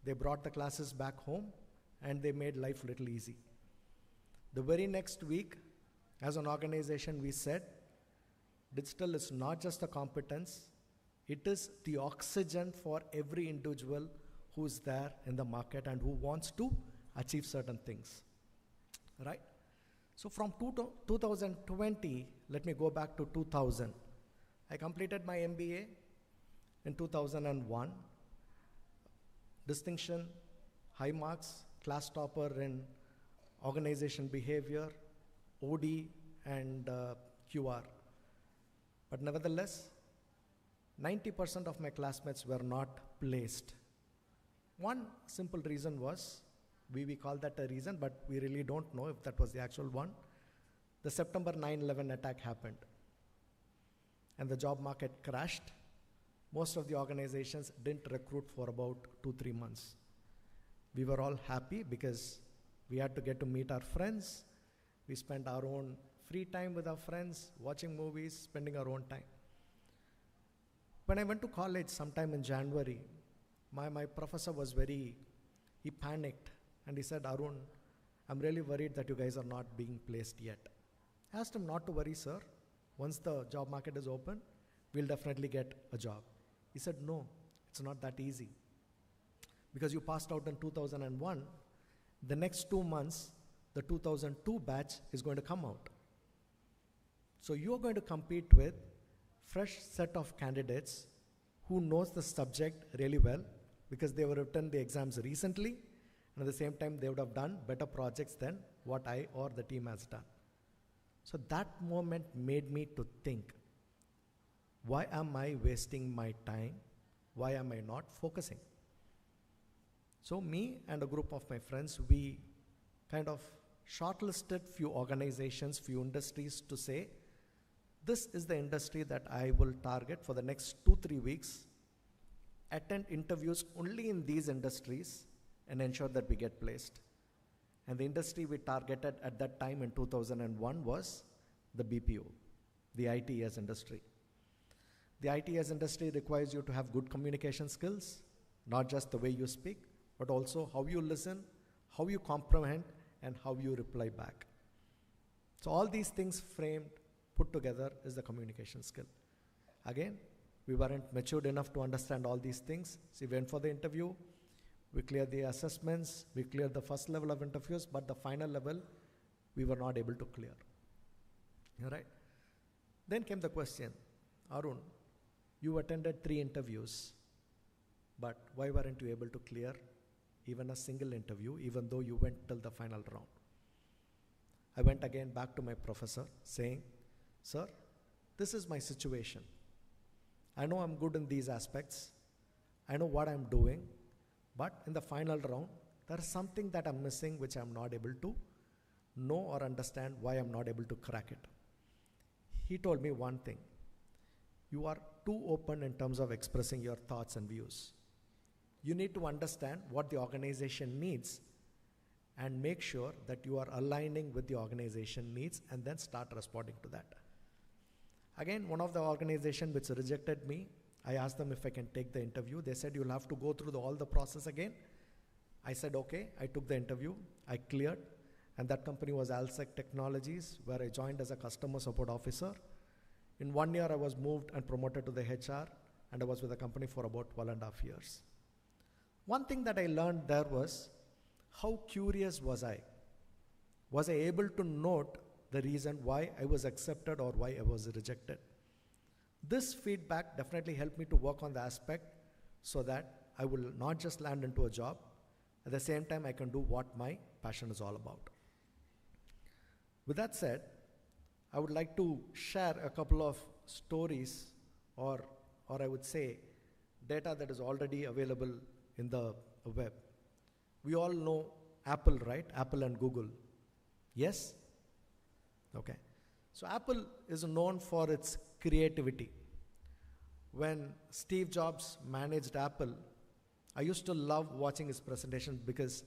They brought the classes back home, and they made life a little easy. The very next week, as an organization, we said, digital is not just a competence, it is the oxygen for every individual who is there in the market and who wants to achieve certain things, right? So from 2020, let me go back to 2000. I completed my MBA in 2001. Distinction, high marks, class topper in organization behavior, OD, and QR. But nevertheless, 90% of my classmates were not placed. One simple reason was, we call that a reason, but we really don't know if that was the actual one. The September 9/11 attack happened, and the job market crashed. Most of the organizations didn't recruit for about 2-3 months. We were all happy because we had to get to meet our friends. We spent our own free time with our friends, watching movies, spending our own time. When I went to college sometime in January, my professor was he panicked, and he said, Arun, I'm really worried that you guys are not being placed yet. I asked him not to worry, sir. Once the job market is open, we'll definitely get a job. He said, no, it's not that easy. Because you passed out in 2001, the next 2 months, the 2002 batch is going to come out. So you're going to compete with fresh set of candidates who knows the subject really well because they have written the exams recently, and at the same time they would have done better projects than what I or the team has done. So that moment made me to think, why am I wasting my time? Why am I not focusing? So me and a group of my friends, we kind of shortlisted few organizations, few industries to say, this is the industry that I will target for the next 2-3 weeks, attend interviews only in these industries, and ensure that we get placed. And the industry we targeted at that time in 2001 was the BPO, the ITES industry. The ITES industry requires you to have good communication skills, not just the way you speak, but also how you listen, how you comprehend, and how you reply back. So all these things framed, put together is the communication skill. Again, we weren't matured enough to understand all these things. So we went for the interview, we cleared the assessments, we cleared the first level of interviews, but the final level, we were not able to clear. All right? Then came the question, Arun, you attended 3 interviews, but why weren't you able to clear even a single interview, even though you went till the final round? I went again back to my professor saying, sir, this is my situation. I know I'm good in these aspects. I know what I'm doing. But in the final round, there is something that I'm missing which I'm not able to know or understand why I'm not able to crack it. He told me one thing. You are too open in terms of expressing your thoughts and views. You need to understand what the organization needs and make sure that you are aligning with the organization needs and then start responding to that. Again, one of the organizations which rejected me, I asked them if I can take the interview. They said, you'll have to go through all the process again. I said, okay. I took the interview. I cleared. And that company was Alsec Technologies, where I joined as a customer support officer. In 1 year, I was moved and promoted to the HR, and I was with the company for about 12.5 years. One thing that I learned there was, how curious was I? Was I able to note the reason why I was accepted or why I was rejected? This feedback definitely helped me to work on the aspect so that I will not just land into a job, at the same time I can do what my passion is all about. With that said, I would like to share a couple of stories or I would say data that is already available in the web. We all know Apple, right? Apple and Google. Yes? Okay. So Apple is known for its creativity. When Steve Jobs managed Apple, I used to love watching his presentation because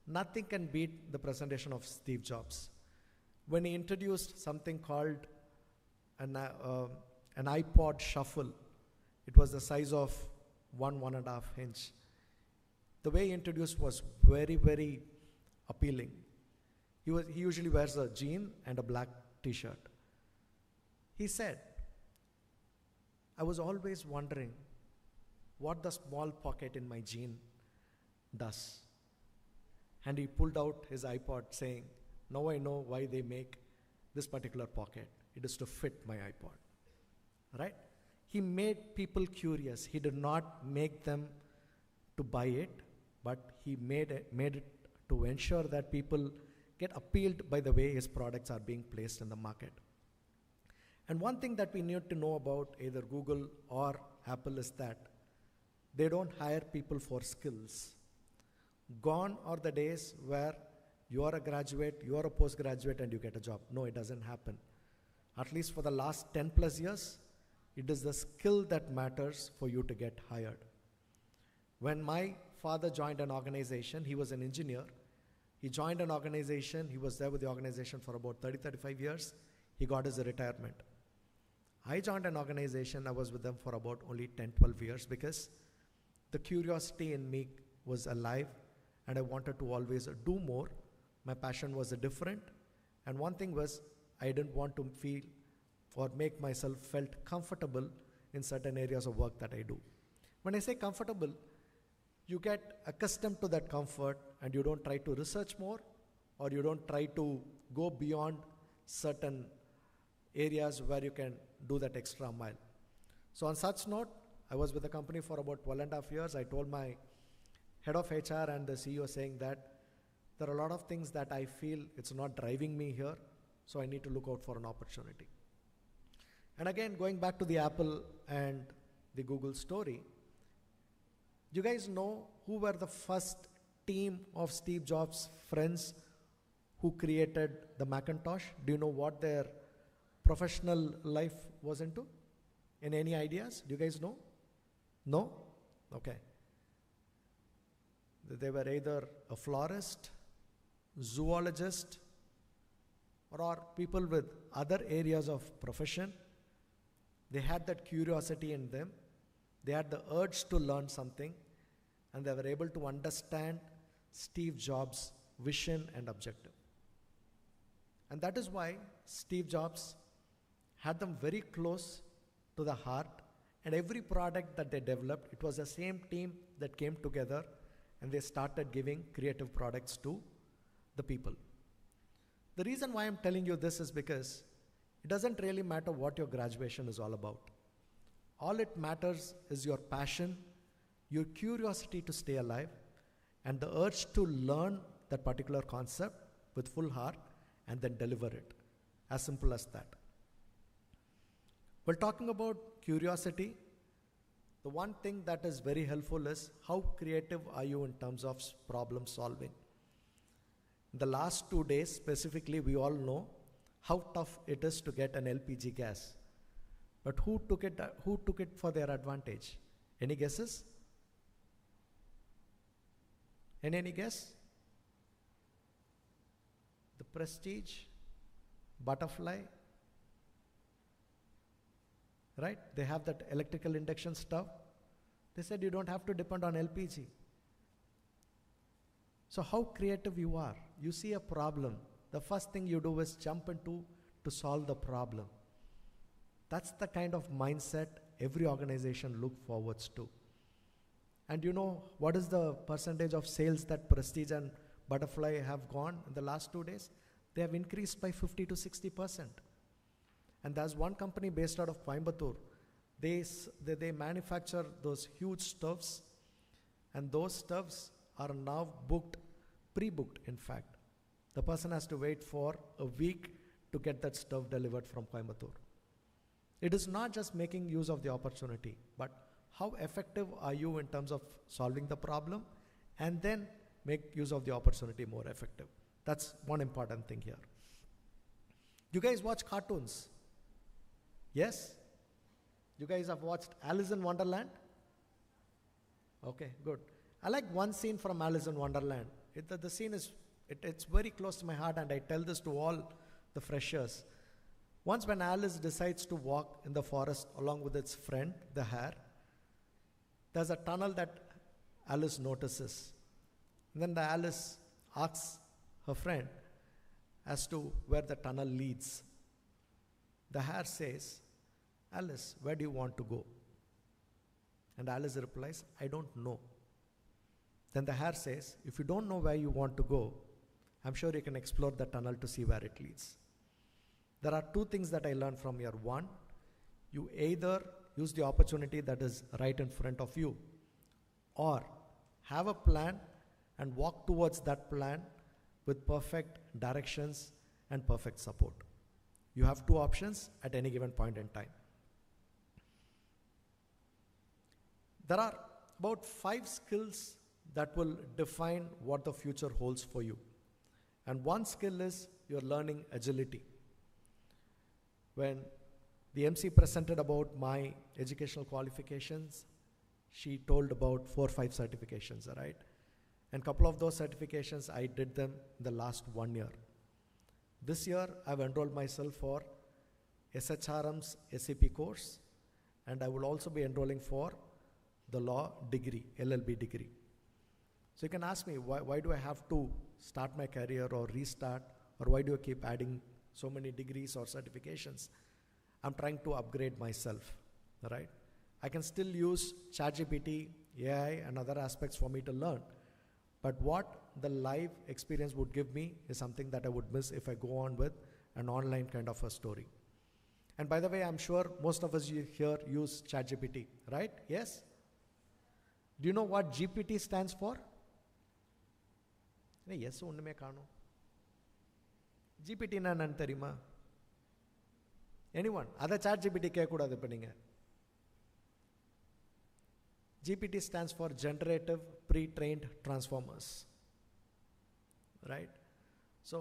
nothing can beat the presentation of Steve Jobs. When he introduced something called an iPod Shuffle, it was the size of 1.5 inch. The way he introduced was very, very appealing. He usually wears a jean and a black t-shirt. He said, I was always wondering what the small pocket in my jean does. And he pulled out his iPod saying, now I know why they make this particular pocket. It is to fit my iPod, right? He made people curious. He did not make them to buy it, but he made it to ensure that people get appealed by the way his products are being placed in the market. And one thing that we need to know about either Google or Apple is that they don't hire people for skills. Gone are the days where you are a graduate, you are a postgraduate, and you get a job. No, it doesn't happen. At least for the last 10 plus years, it is the skill that matters for you to get hired. When my father joined an organization, he was an engineer. He joined an organization, he was there with the organization for about 30-35 years. He got his retirement. I joined an organization, I was with them for about only 10-12 years because the curiosity in me was alive and I wanted to always do more. My passion was different. And one thing was, I didn't want to feel or make myself felt comfortable in certain areas of work that I do. When I say comfortable, you get accustomed to that comfort and you don't try to research more or you don't try to go beyond certain areas where you can do that extra mile. So on such note, I was with the company for about 12.5 years. I told my head of HR and the CEO saying that there are a lot of things that I feel it's not driving me here, so I need to look out for an opportunity. And again, going back to the Apple and the Google story, do you guys know who were the first team of Steve Jobs' friends who created the Macintosh? Do you know what their professional life was into? Any ideas? Do you guys know? No? Okay. They were either a florist, zoologist, or people with other areas of profession. They had that curiosity in them. They had the urge to learn something, and they were able to understand Steve Jobs' vision and objective. And that is why Steve Jobs had them very close to the heart, and every product that they developed, it was the same team that came together and they started giving creative products to the people. The reason why I'm telling you this is because it doesn't really matter what your graduation is all about. All it matters is your passion, your curiosity to stay alive, and the urge to learn that particular concept with full heart and then deliver it. As simple as that. Well, talking about curiosity, the one thing that is very helpful is how creative are you in terms of problem solving. In the last 2 days specifically, we all know how tough it is to get an LPG gas. But who took it for their advantage? Any guesses? Any guess? The Prestige, Butterfly, right? They have that electrical induction stove. They said you don't have to depend on LPG. So how creative you are. You see a problem. The first thing you do is jump into to solve the problem. That's the kind of mindset every organization looks forwards to. And you know what is the percentage of sales that Prestige and Butterfly have gone in the last 2 days? They have increased by 50 to 60%. And there's one company based out of Coimbatore. They manufacture those huge stoves, and those stoves are now booked, pre-booked in fact. The person has to wait for a week to get that stove delivered from Coimbatore. It is not just making use of the opportunity, but how effective are you in terms of solving the problem, and then make use of the opportunity more effective. That's one important thing here. You guys watch cartoons? Yes? You guys have watched Alice in Wonderland? Okay, good. I like one scene from Alice in Wonderland. The scene is, it's very close to my heart, and I tell this to all the freshers. Once when Alice decides to walk in the forest along with its friend, the hare, there's a tunnel that Alice notices. And then Alice asks her friend as to where the tunnel leads. The hare says, Alice, where do you want to go? And Alice replies, I don't know. Then the hare says, if you don't know where you want to go, I'm sure you can explore the tunnel to see where it leads. There are two things that I learned from here. One, you either use the opportunity that is right in front of you, or have a plan and walk towards that plan with perfect directions and perfect support. You have two options at any given point in time. There are about 5 skills that will define what the future holds for you. And one skill is your learning agility. When the MC presented about my educational qualifications, she told about 4 or 5 certifications, right? And a couple of those certifications, I did them in the last 1 year. This year, I've enrolled myself for SHRM's SAP course, and I will also be enrolling for the law degree, LLB degree. So you can ask me, why do I have to start my career or restart, or why do I keep adding so many degrees or certifications? I'm trying to upgrade myself, right? I can still use ChatGPT, AI, and other aspects for me to learn. But what the live experience would give me is something that I would miss if I go on with an online kind of a story. And by the way, I'm sure most of us here use ChatGPT, right? Yes? Do you know what GPT stands for? Yes, onnume kaano. GPT na enna theriyuma? Anyone? Adha ChatGPT kekudadu ipo neenga. GPT stands for Generative Pre-trained Transformers, right? So,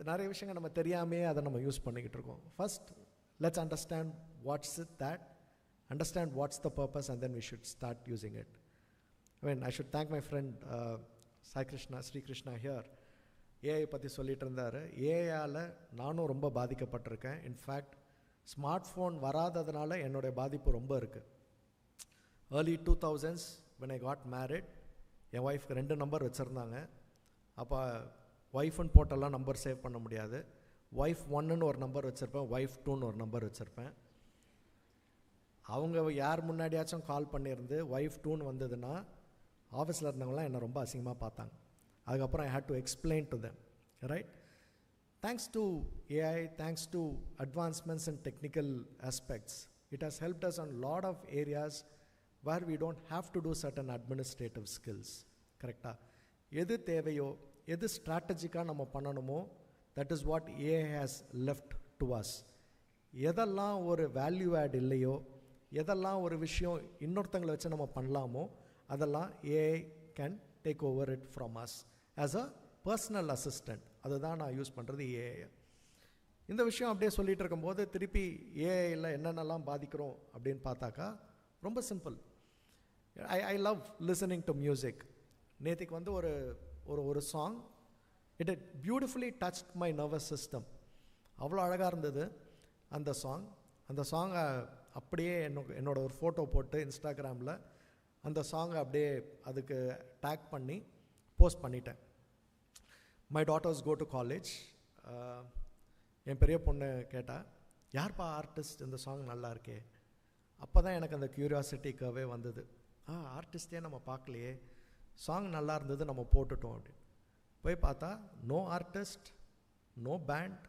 நிறைய விஷயங்கள் நம்ம தெரியாமே அதை நம்ம use பண்ணிக்கிட்டு இருக்கோம். First, let's understand what's the purpose, and then we should start using it. I should thank my friend Sri Krishna here. AI பற்றி சொல்லிட்டு இருந்தார். ஏஐயால் நானும் ரொம்ப பாதிக்கப்பட்டிருக்கேன். இன்ஃபேக்ட் ஸ்மார்ட் ஃபோன் வராததுனால என்னுடைய பாதிப்பு ரொம்ப இருக்குது. Early 2000s, when I got married, என் ஒய்ஃப்க்கு 2 நம்பர் வச்சுருந்தாங்க. அப்போ ஒய்ஃப்னு போட்டெல்லாம் நம்பர் சேவ் பண்ண முடியாது. ஒய்ஃப் 1ன்னு ஒரு நம்பர் வச்சுருப்பேன், ஒய்ஃப் 2ன்னு ஒரு நம்பர் வச்சுருப்பேன். அவங்க யார் முன்னாடியாச்சும் கால் பண்ணியிருந்து ஒய்ஃப் 2ன்னு வந்ததுன்னா ஆஃபீஸில் இருந்தவங்களாம் என்னை ரொம்ப அசிங்கமாக பார்த்தாங்க. அதுக்கப்புறம் I had to explain to them, right? Thanks to AI, thanks to advancements in technical aspects, it has helped us on a lot of areas where we don't have to do certain administrative skills. Correct? எது தேவையோ, எது ஸ்ட்ராட்டஜிக்காக நம்ம பண்ணணுமோ, That is what AI has left to us. எதெல்லாம் ஒரு value add இல்லையோ, எதெல்லாம் ஒரு விஷயம் இன்னொருத்தங்களை வச்சு நம்ம பண்ணலாமோ, அதெல்லாம் AI can take over it from us as a personal assistant. அதுதான் நான் யூஸ் பண்ணுறது AI. இந்த விஷயம் அப்படியே சொல்லிகிட்டு இருக்கும்போது திருப்பி ஏஐயில் என்னென்னலாம் பாதிக்கிறோம் அப்படின்னு பார்த்தாக்கா ரொம்ப simple. I love listening to music. நேற்றுக்கு வந்து ஒரு song, it beautifully touched my nervous system. அவ்வளோ அழகாக இருந்தது அந்த சாங்கை அப்படியே என்னோட ஒரு ஃபோட்டோ போட்டு இன்ஸ்டாகிராமில் அந்த சாங்கை அப்படியே அதுக்கு டேக் பண்ணி போஸ்ட் பண்ணிட்டேன். My daughters go to college. என் பெரிய பொண்ணு கேட்டால், யார்ப்பா ஆர்டிஸ்ட், இந்த சாங் நல்லா இருக்கே. அப்போ தான் எனக்கு அந்த க்யூரியாசிட்டிக்காகவே வந்தது. ஆர்டிஸ்டே நம்ம பார்க்கலையே, சாங் நல்லா இருந்தது, நம்ம போட்டுட்டோம் அப்படின்னு. போய் பார்த்தா no artist, no band,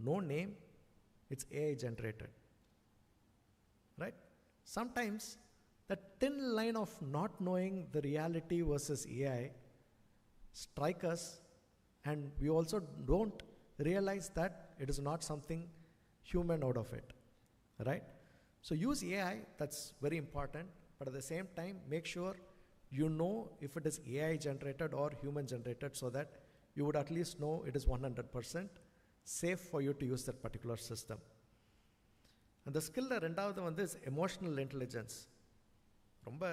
no name, it's AI generated. Right? Sometimes the thin line of not knowing the reality versus AI strike us, and we also don't realize that it is not something human out of it. Right? So use AI, that's very important, but at the same time make sure you know if it is AI generated or human generated, so that you would at least know it is 100% safe for you to use that particular system. அந்த ஸ்கில்ல ரெண்டாவது வந்து emotional intelligence. ரொம்ப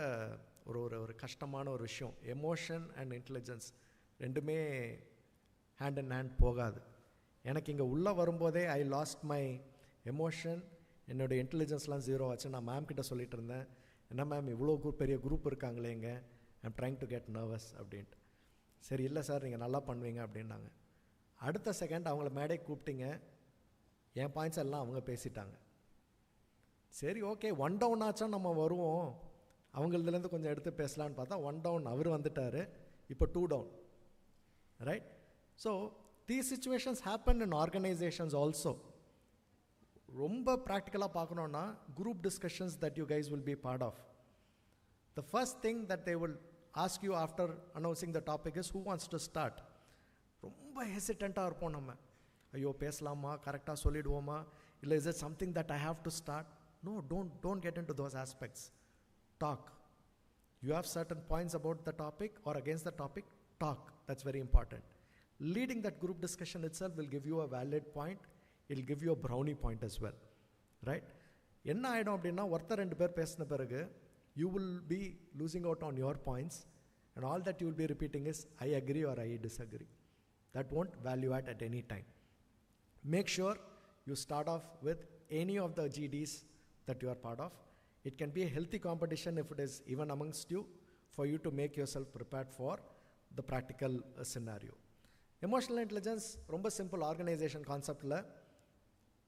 ஒரு கஷ்டமான ஒரு விஷயம். Emotion and intelligence ரெண்டுமே hand in hand போகாது. எனக்கு இங்கே உள்ளே வரும்போதே ஐ லாஸ்ட் மை எமோஷன், என்னோடய இன்டெலிஜென்ஸ்லாம் ஜீரோ ஆச்சு. நான் மேம் கிட்ட சொல்லிட்டு இருந்தேன், என்ன மேம் இவ்வளோ பெரிய குரூப் இருக்காங்களே இங்கே, I'm trying to get nervous அப்படின்ட்டு. சரி இல்லை சார் நீங்கள் நல்லா பண்ணுவீங்க அப்படின்னாங்க. அடுத்த செகண்ட் அவங்கள மேடை கூப்பிட்டீங்க, என் பாயிண்ட்ஸ் எல்லாம் அவங்க பேசிட்டாங்க. சரி ஓகே, 1 டவுன் ஆச்சா நம்ம வருவோம், அவங்களதுலேருந்து கொஞ்சம் எடுத்து பேசலான்னு பார்த்தா 1 டவுன் அவர் வந்துட்டார், இப்போ 2 down. Right? So these situations happen in organisations also. ரொம்ப ப்ராக்டிக்கலாக பார்க்கணுன்னா group discussions that you guys will be part of. The first thing that they will ask you after announcing the topic is, who wants to start? ரொம்ப ஹெசிடெண்ட்டாக இருப்போம் நம்ம. ஐயோ பேசலாமா, கரெக்டாக சொல்லிடுவோமா, இல்லை is it something that I have to start? No, don't get into those aspects. Talk. You have certain points about the topic or against the topic, talk. That's very important. Leading that group discussion itself will give you a valid point. It will give you a brownie point as well. Right? என்ன ஆகிடும் அப்படின்னா, ஒருத்தர் 2 பேர் பேசின பிறகு you will be losing out on your points, and all that you will be repeating is I agree or I disagree. That won't value add at any time. Make sure you start off with any of the GDs that you are part of. It can be a healthy competition if it is even amongst you, for you to make yourself prepared for the practical scenario. Emotional intelligence ரொம்ப simple. Organisation கான்செப்டில்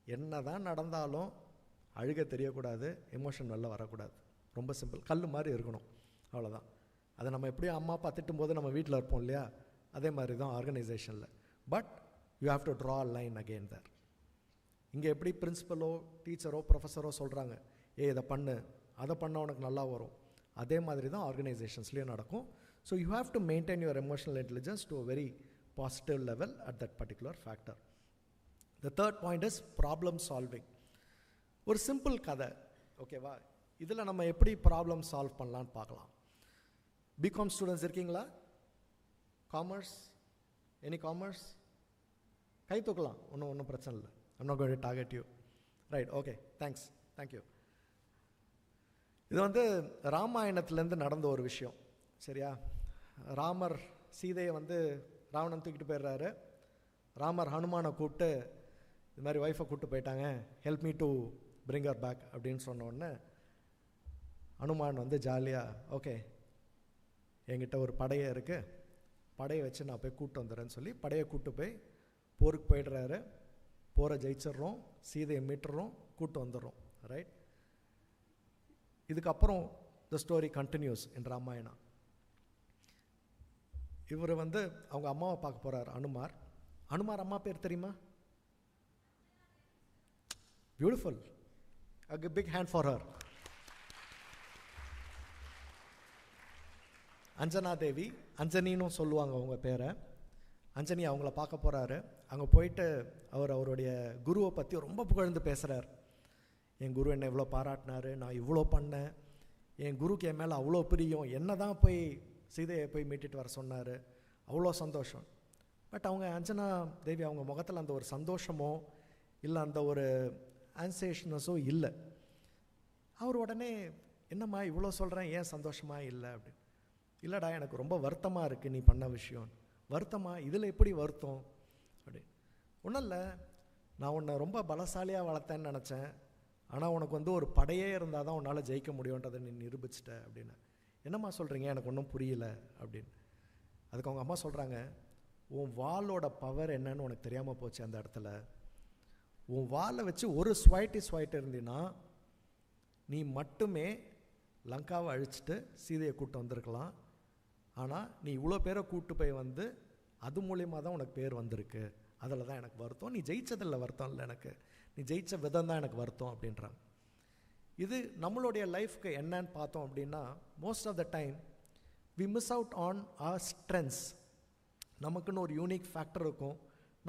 என்ன தான் நடந்தாலும் அழுக தெரியக்கூடாது, emotion வெளில வரக்கூடாது. ரொம்ப சிம்பிள். கல் மாதிரி இருக்கணும், அவ்வளோதான். அதை நம்ம எப்படியும் அம்மா அப்பா திட்டும் போது நம்ம வீட்டில் இருப்போம் இல்லையா, அதே மாதிரி தான் ஆர்கனைசேஷனில். But you have to draw a line again there. இங்கே எப்படி பிரின்சிபலோ டீச்சரோ ப்ரொஃபஸரோ சொல்கிறாங்க, இதை பண்ணு, அதை பண்ண உனக்கு நல்லா வரும், அதே மாதிரி தான் ஆர்கனைசேஷன்ஸ்லேயும் நடக்கும். So you have to maintain your emotional intelligence to a very positive level at that particular factor. The third point is problem solving. ஒரு சிம்பிள் கதை, ஓகேவா? இதில் நம்ம எப்படி ப்ராப்ளம் சால்வ் பண்ணலான்னு பார்க்கலாம். பிகாம் ஸ்டூடெண்ட்ஸ் இருக்கீங்களா? காமர்ஸ்? Any commerce? கை தூக்கலாம், ஒன்றும் பிரச்சனை இல்லை. I'm not going to target you. Right, okay, thanks, thank you. இது வந்து ராமாயணத்துலேருந்து நடந்த ஒரு விஷயம், சரியா? ராமர் சீதையை வந்து ராவணன் தூக்கிட்டு போயிடுறாரு. ராமர் ஹனுமானை கூப்பிட்டு இது மாதிரி ஒய்ஃபை கூப்பிட்டு போயிட்டாங்க, help me to bring her back அப்படின்னு சொன்ன உடனே ஹனுமான் வந்து ஜாலியாக, ஓகே என்கிட்ட ஒரு படையை இருக்குது, படையை வச்சு நான் போய் கூப்பிட்டு வந்துடுறேன்னு சொல்லி படையை கூப்பிட்டு போய் போருக்கு போயிடுறாரு. போரை ஜெயிச்சிட்றோம், சீதையை மீட்டுறோம், கூப்பிட்டு வந்துடுறோம். ரைட்? இதுக்கப்புறம் த ஸ்டோரி கண்டினியூஸ் இன் ராமாயணா. இவர் வந்து அவங்க அம்மாவை பார்க்க போகிறார் அனுமார். அனுமார் அம்மா பேர் தெரியுமா? Beautiful, a big hand for her. Anjana Devi, அஞ்சனின்னு சொல்லுவாங்க அவங்க பேரை. அஞ்சனி அவங்கள பார்க்க போகிறாரு. அங்கே போயிட்டு அவருடைய குருவை பற்றி ரொம்ப புகழ்ந்து பேசுகிறார். என் குரு என்னை இவ்வளோ பாராட்டினார், நான் இவ்வளோ பண்ணேன், என் குருக்கு என் மேலே அவ்வளோ பிரியம், என்ன தான் போய் சீதையை போய் மீட்டிட்டு வர சொன்னார், அவ்வளோ சந்தோஷம். பட் அவங்க அஞ்சனா தேவி அவங்க முகத்தில் அந்த ஒரு சந்தோஷமோ இல்லை அந்த ஒரு ஆன்சேஷனஸோ இல்லை. அவர் உடனே என்னம்மா இவ்வளோ சொல்கிறேன், ஏன் சந்தோஷமாக இல்லை அப்படின்னு. இல்லைடா எனக்கு ரொம்ப வருத்தமாக இருக்குது நீ பண்ண விஷயம். வருத்தமா? இதில் எப்படி வருத்தம் அப்படின்னு. ஒன்றும் இல்லை, நான் உன்னை ரொம்ப பலசாலியாக வளர்த்தேன்னு நினச்சேன், ஆனால் உனக்கு ஒரு படையே இருந்தால் தான் உன்னால் ஜெயிக்க முடியுன்றதை நீ நிரூபிச்சிட்ட அப்படின்னு. என்னம்மா சொல்கிறீங்க, எனக்கு ஒன்றும் புரியல அப்படின்னு. அதுக்கு அவங்க அம்மா சொல்கிறாங்க, உன் வாளோட பவர் என்னன்னு உனக்கு தெரியாமல் போச்சு. அந்த இடத்துல உன் வாளை வச்சு ஒரு ஸ்வைட்டு இருந்தீன்னா நீ மட்டுமே லங்காவை அழிச்சிட்டு சீதையை கூப்பிட்டு வந்திருக்கலாம். ஆனால் நீ இவ்வளோ பேரை கூப்பிட்டு போய் அது மூலியமாக தான் உனக்கு பேர் வந்திருக்கு. அதில் தான் எனக்கு வருத்தம். நீ ஜெயிச்சதில்லை வருத்தம் இல்லை எனக்கு, நீ ஜெயித்த விதம் தான் எனக்கு வருத்தம் அப்படின்றாங்க. இது நம்மளுடைய லைஃப்க்கு என்னன்னு பார்த்தோம் அப்படின்னா, most of the time we miss out on our strengths. நமக்குன்னு ஒரு யூனிக் ஃபேக்டர் இருக்கும்,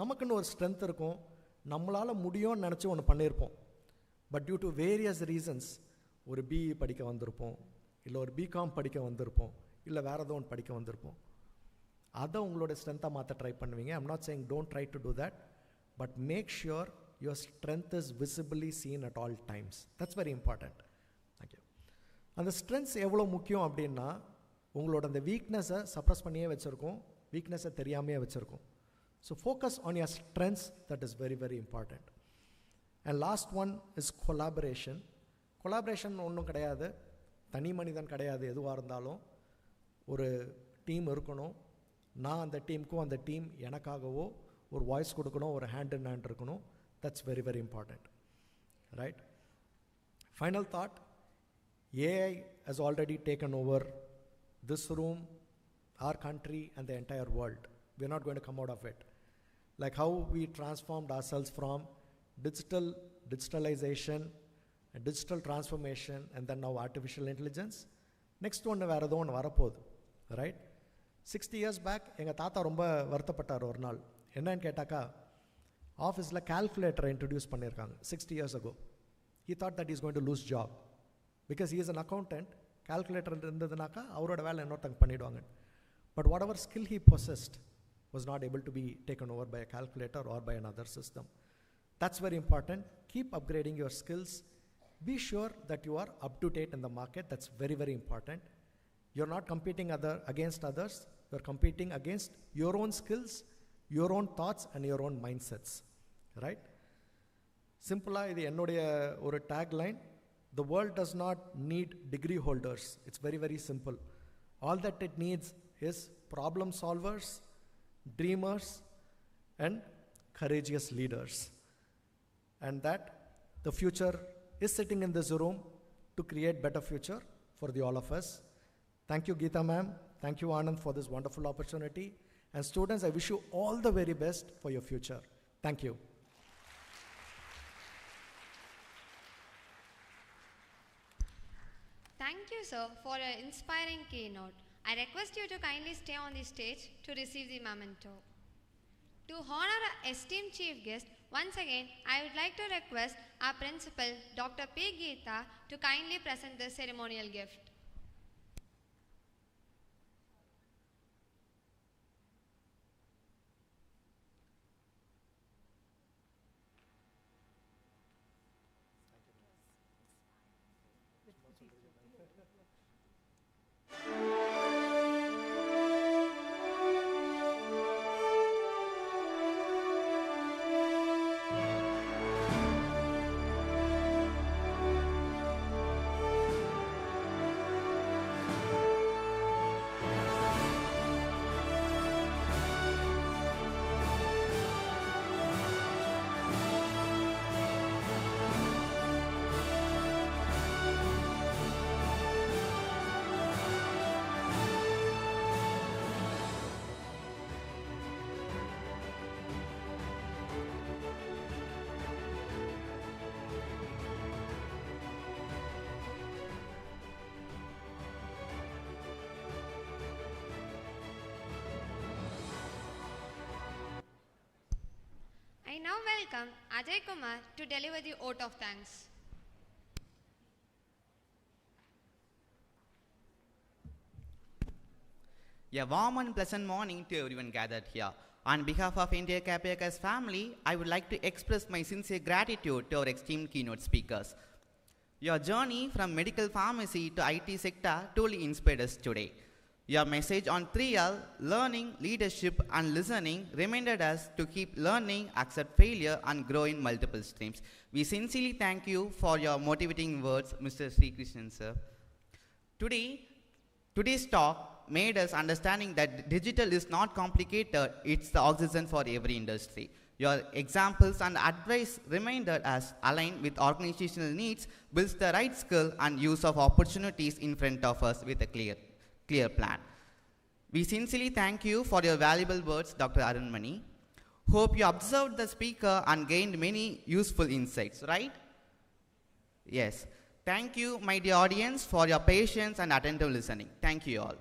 நமக்குன்னு ஒரு ஸ்ட்ரென்த் இருக்கும், நம்மளால் முடியும்னு நினச்சி ஒன்று பண்ணியிருப்போம். But due to various reasons ஒரு பிஇ படிக்க வந்திருப்போம், இல்லை ஒரு பிகாம் படிக்க வந்திருப்போம், இல்லை வேறு ஏதோ ஒன்று படிக்க வந்திருப்போம். அதை உங்களோட ஸ்ட்ரென்த்தாக மாற்ற ட்ரை பண்ணுவீங்க. I'm not saying don't try to do that, but make sure your strength is visibly seen at all times. That's very important. Okay, அந்த ஸ்ட்ரென்த்ஸ் எவ்வளோ முக்கியம் அப்படின்னா, உங்களோட அந்த வீக்னஸை சப்ரஸ் பண்ணியே வச்சுருக்கோம், வீக்னஸை தெரியாமையே வச்சுருக்கோம். So focus on your strengths, that is very very important. And last one is collaboration. Collaboration ஒன்றும் கிடையாது, தனி மனிதன் கிடையாது. எதுவாக இருந்தாலும் ஒரு டீம் இருக்கணும். நான் அந்த டீமுக்கும் அந்த டீம் எனக்காகவோ ஒரு வாய்ஸ் கொடுக்கணும், ஒரு ஹேண்ட் இன் ஹேண்ட் இருக்கணும். That's very very important, right? Final thought, AI has already taken over this room, our country and the entire world. We are not going to come out of it. Like how we transformed ourselves from digitalization and digital transformation and then now artificial intelligence. Next one வேறு ஏதோ ஒன்று வரப்போகுது, right? 60 years back எங்கள் தாத்தா ரொம்ப வருத்தப்பட்டார் ஒரு நாள். என்னன்னு கேட்டாக்கா, ஆஃபீஸில் கால்குலேட்டரை இன்ட்ரடியூஸ் பண்ணியிருக்காங்க 60 years ago. He thought that he is going to lose job because he is an accountant. Calculator இருந்ததுனாக்கா அவரோட வேலை இன்னொருத்தங்க பண்ணிவிடுவாங்க. But whatever skill he possessed was not able to be taken over by a calculator or by another system. That's very important. Keep upgrading your skills. Be sure that you are up to date in the market. That's very very important. You're not competing against others. You're competing against your own skills, your own thoughts and your own mindsets, right? Simply, இது என்னுடைய ஒரு tagline. The world does not need degree holders. It's very very simple. All that it needs is problem solvers, dreamers and courageous leaders. And that the future is sitting in this room to create better future for all of us. Thank you Geeta ma'am, thank you Anand for this wonderful opportunity, and students, I wish you all the very best for your future. Thank you. Thank you, sir, for an inspiring keynote. I request you to kindly stay on the stage to receive the memento. To honor our esteemed chief guest, once again, I would like to request our principal, Dr. P. Geeta, to kindly present the ceremonial gift. now welcome Ajay Kumar to deliver the vote of thanks. A warm and pleasant morning to everyone gathered here. On behalf of India KPRCAS family, I would like to express my sincere gratitude to our esteemed keynote speakers. Your journey from medical pharmacy to IT sector truly inspired us today. Your message on 3L, learning, leadership and listening, reminded us to keep learning, accept failure and grow in multiple streams. We sincerely thank you for your motivating words, Mr. Sri Krishnan sir. Today's talk made us understanding that digital is not complicated, it's the oxygen for every industry. Your examples and advice reminded us aligned with organizational needs, builds the right skill and use of opportunities in front of us with a clear plan. We sincerely thank you for your valuable words, Dr. Aron Money. Hope you observed the speaker and gained many useful insights, right? Yes. Thank you, my dear audience, for your patience and attentive listening. Thank you all.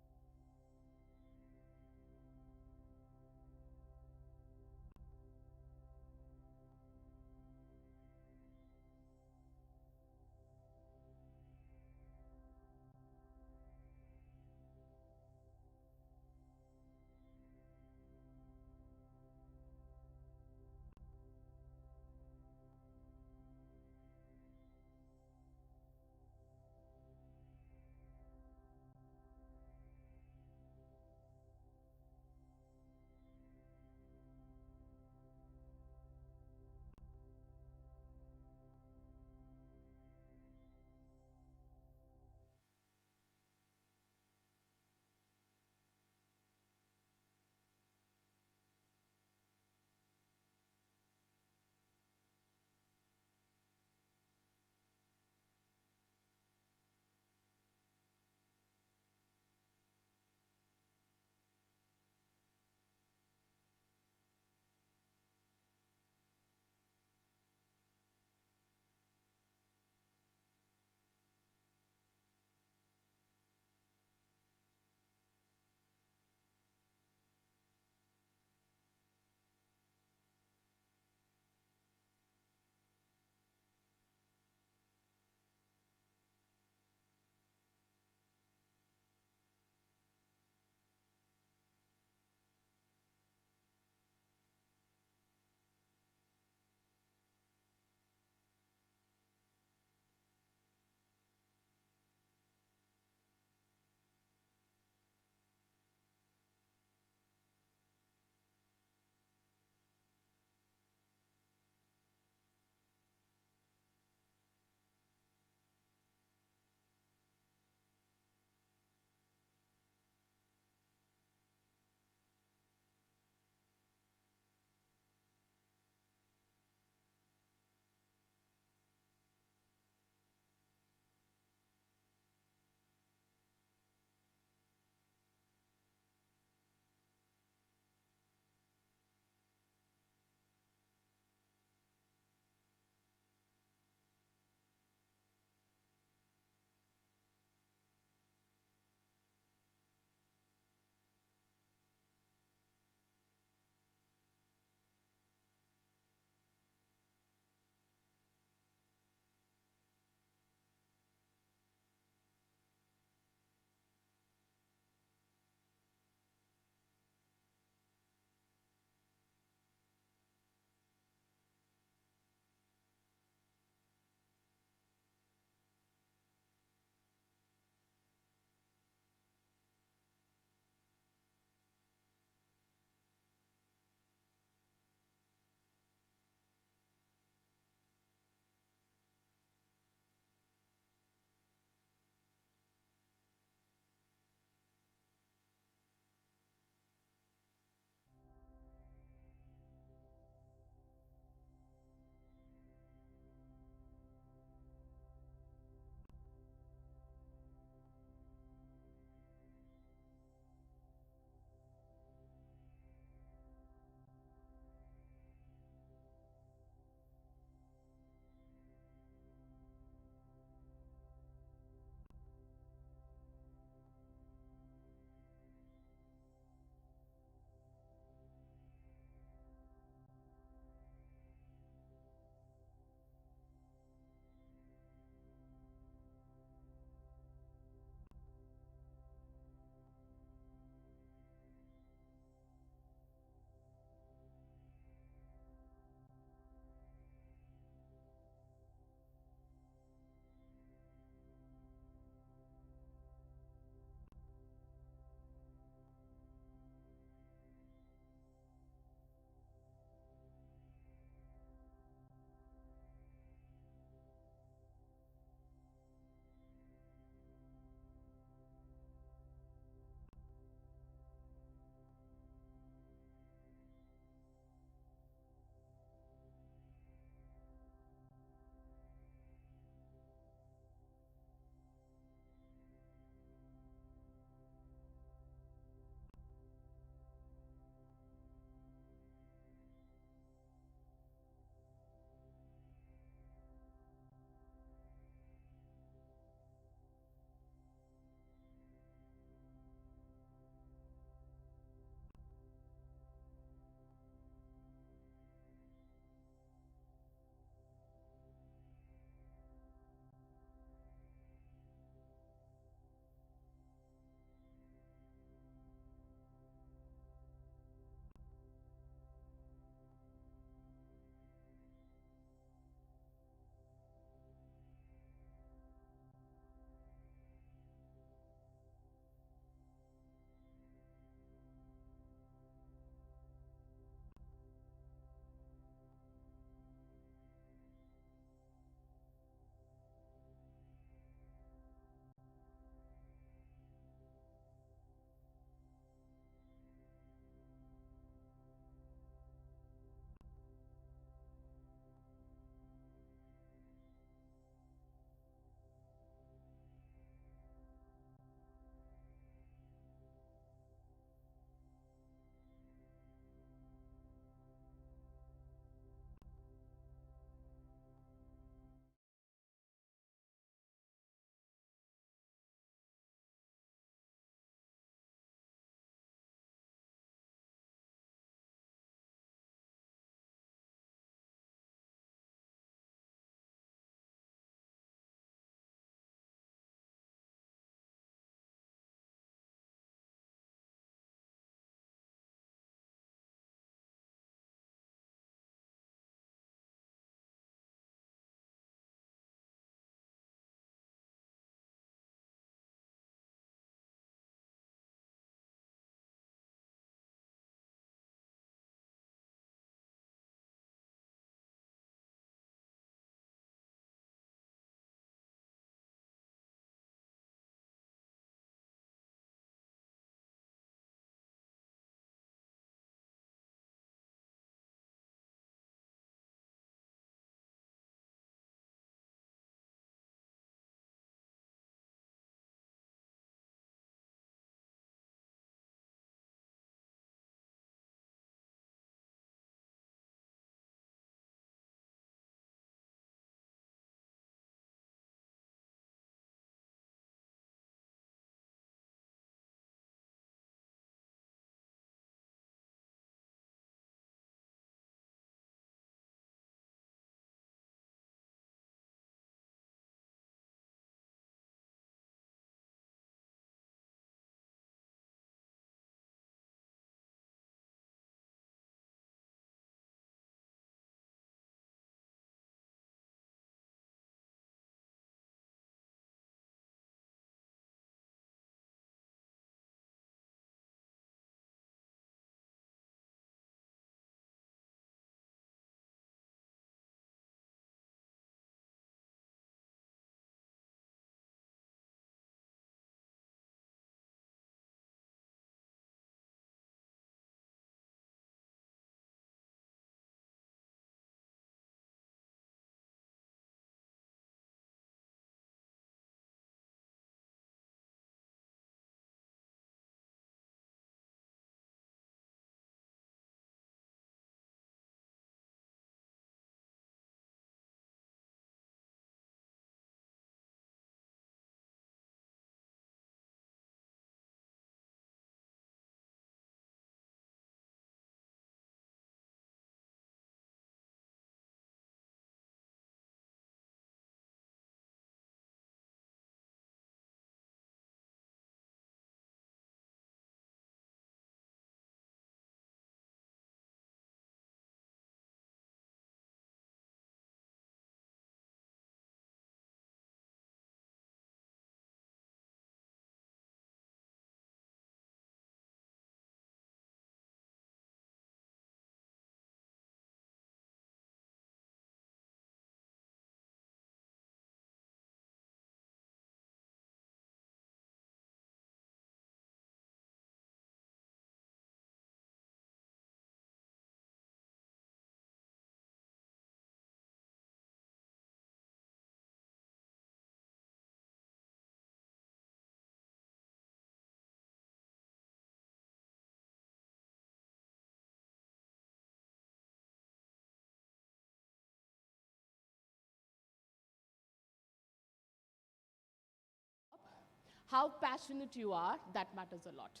How passionate you are, that matters a lot.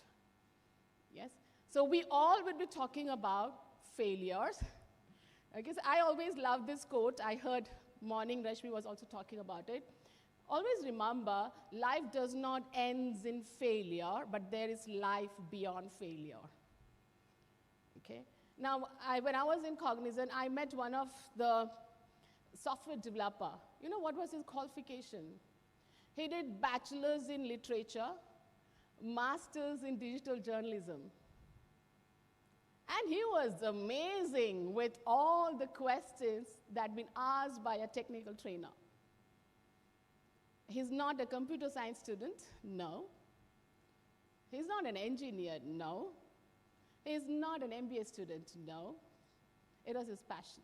Yes? So we all will be talking about failures. Okay, so I always love this quote. I heard morning Rashmi was also talking about it. Always remember, life does not end in failure, but there is life beyond failure. Okay? Now, when I was in Cognizant, I met one of the software developer. You know what was his qualification? He did bachelor's in literature, master's in digital journalism. And he was amazing with all the questions that had been asked by a technical trainer. He's not a computer science student, no. He's not an engineer, no. He's not an MBA student, no. It was his passion.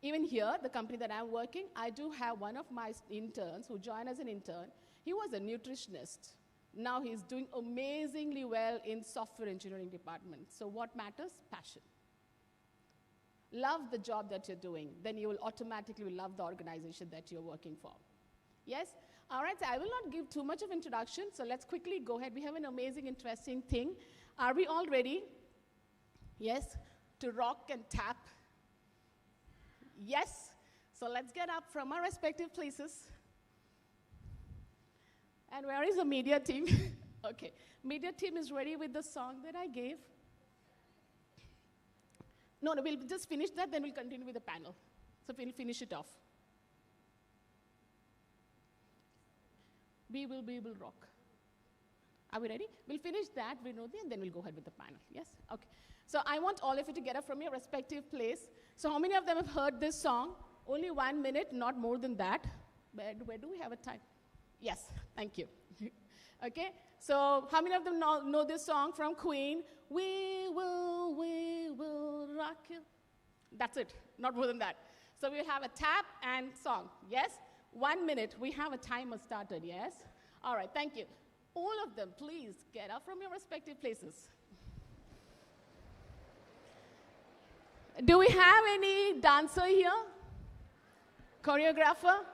Even here, the company that I'm working, I do have one of my interns who joined as an intern. He was a nutritionist. Now he's doing amazingly well in software engineering department. So what matters? Passion. Love the job that you're doing. Then you will automatically love the organization that you're working for. Yes? All right, so I will not give too much of introduction. So let's quickly go ahead. We have an amazing, interesting thing. Are we all ready? Yes? To rock and tap? Yes? So let's get up from our respective places. And where is the media team? Okay, media team is ready with the song that I gave. No, we'll just finish that, then we'll continue with the panel. So we'll finish it off. We will rock. Are we ready? We'll finish that, Vinodhi, and then we'll go ahead with the panel. Yes? Okay. So I want all of you to get up from your respective place. So how many of them have heard this song? Only 1 minute, not more than that. Where do we have a time? Yes, thank you. Okay, so how many of them know this song from Queen? We will rock you. That's it, not more than that. So we'll have a tap and song, yes? 1 minute, we have a timer started, yes? All right, thank you. All of them, please get up from your respective places. Do we have any dancer here? Choreographer?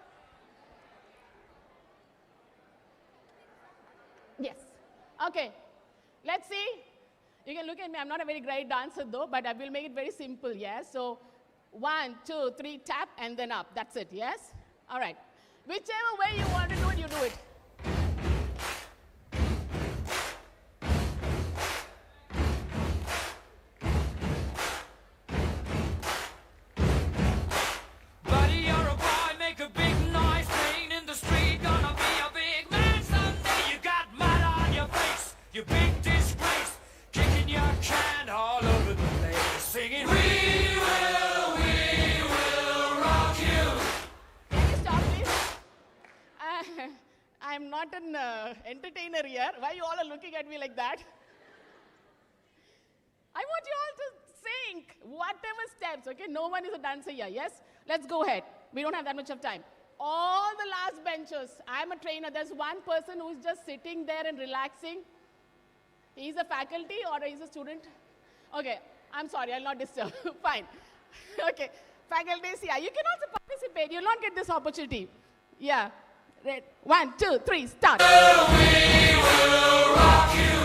Yes. Okay. Let's see. You can look at me. I'm not a very great dancer, though, but I will make it very simple, yes? So 1, 2, 3, tap, and then up. That's it, yes? All right. Whichever way you want to do it, you do it. I'm not an entertainer here. Why you all are looking at me like that? I want you all to think whatever steps, okay? No one is a dancer here, yes? Let's go ahead. We don't have that much of time. All the last benchers, I'm a trainer. There's one person who's just sitting there and relaxing. He's a faculty or he's a student? Okay, I'm sorry, I'll not disturb. Fine. Okay, faculties, yeah, you can also participate. You'll not get this opportunity. Yeah. Right. 1, 2, 3, start. We will rock you.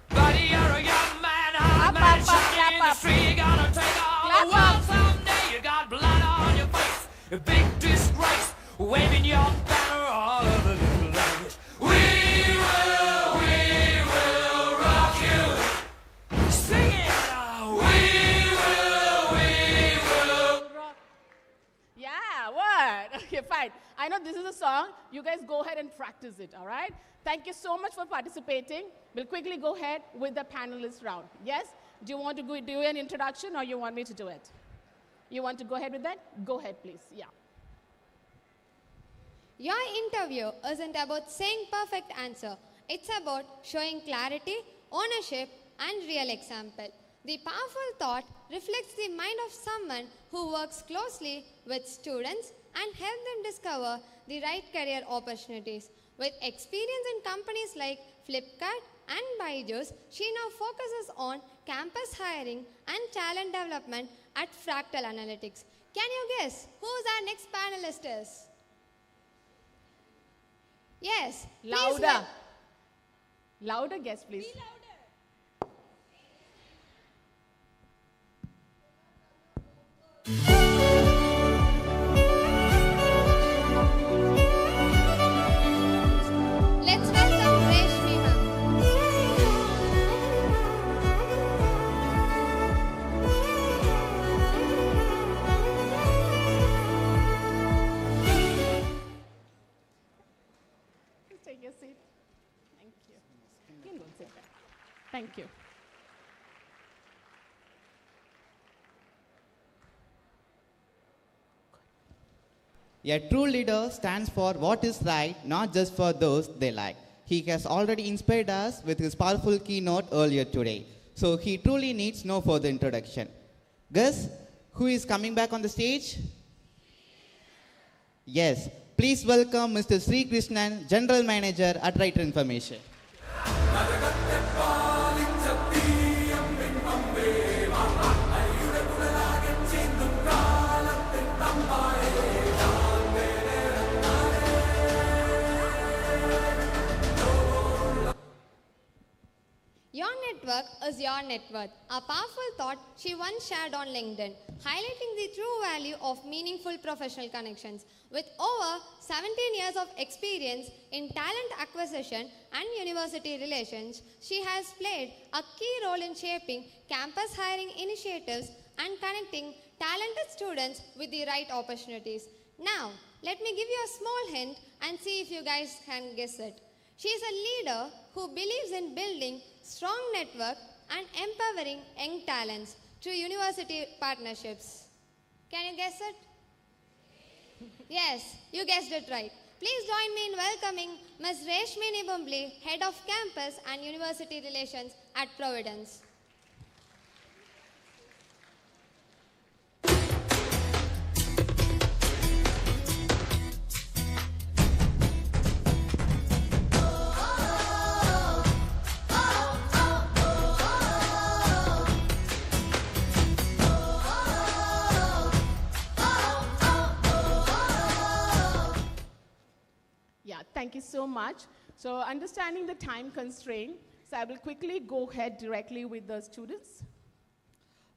Buddy, you're a young man, hot man, shining in the street. You're gonna take all the world someday. You got blood on your face, a big disgrace, waving your banner all over the place. We will rock you. Sing it now. We will rock. Yeah, what? Okay, fine. I know this is a song. You guys go ahead and practice it, all right? Thank you so much for participating. We'll quickly go ahead with the panelist round. Yes? Do you want to do an introduction or you want me to do it? You want to go ahead with that? Go ahead, please. Yeah. Your interview isn't about saying perfect answer. It's about showing clarity, ownership, and real example. The powerful thought reflects the mind of someone who works closely with students and help them discover the right career opportunities. With experience in companies like Flipkart and Byju's, she now focuses on campus hiring and talent development at Fractal Analytics. Can you guess who our next panelist is? Yes. please Louder. Louder guests, please. Let's welcome Reshmi ma'am. Please take your seat. Thank you. You can go and sit there. Thank you. A true leader stands for what is right, not just for those they like. He has already inspired us with his powerful keynote earlier today, so he truly needs no further introduction. Guess who is coming back on the stage? Yes, please welcome Mr. Sri Krishnan, General Manager at Writer Information. Your network is your net worth. A powerful thought she once shared on LinkedIn, highlighting the true value of meaningful professional connections. With over 17 years of experience in talent acquisition and university relations, she has played a key role in shaping campus hiring initiatives and connecting talented students with the right opportunities. Now, let me give you a small hint and see if you guys can guess it. She is a leader who believes in building strong network and empowering young talents through university partnerships. Can you guess it? Yes, you guessed it right. Please join me in welcoming Ms. Reshmi Nibumbli, Head of Campus and University Relations at Providence. Yeah, thank you so much. So understanding the time constraint, so I will quickly go ahead directly with the students.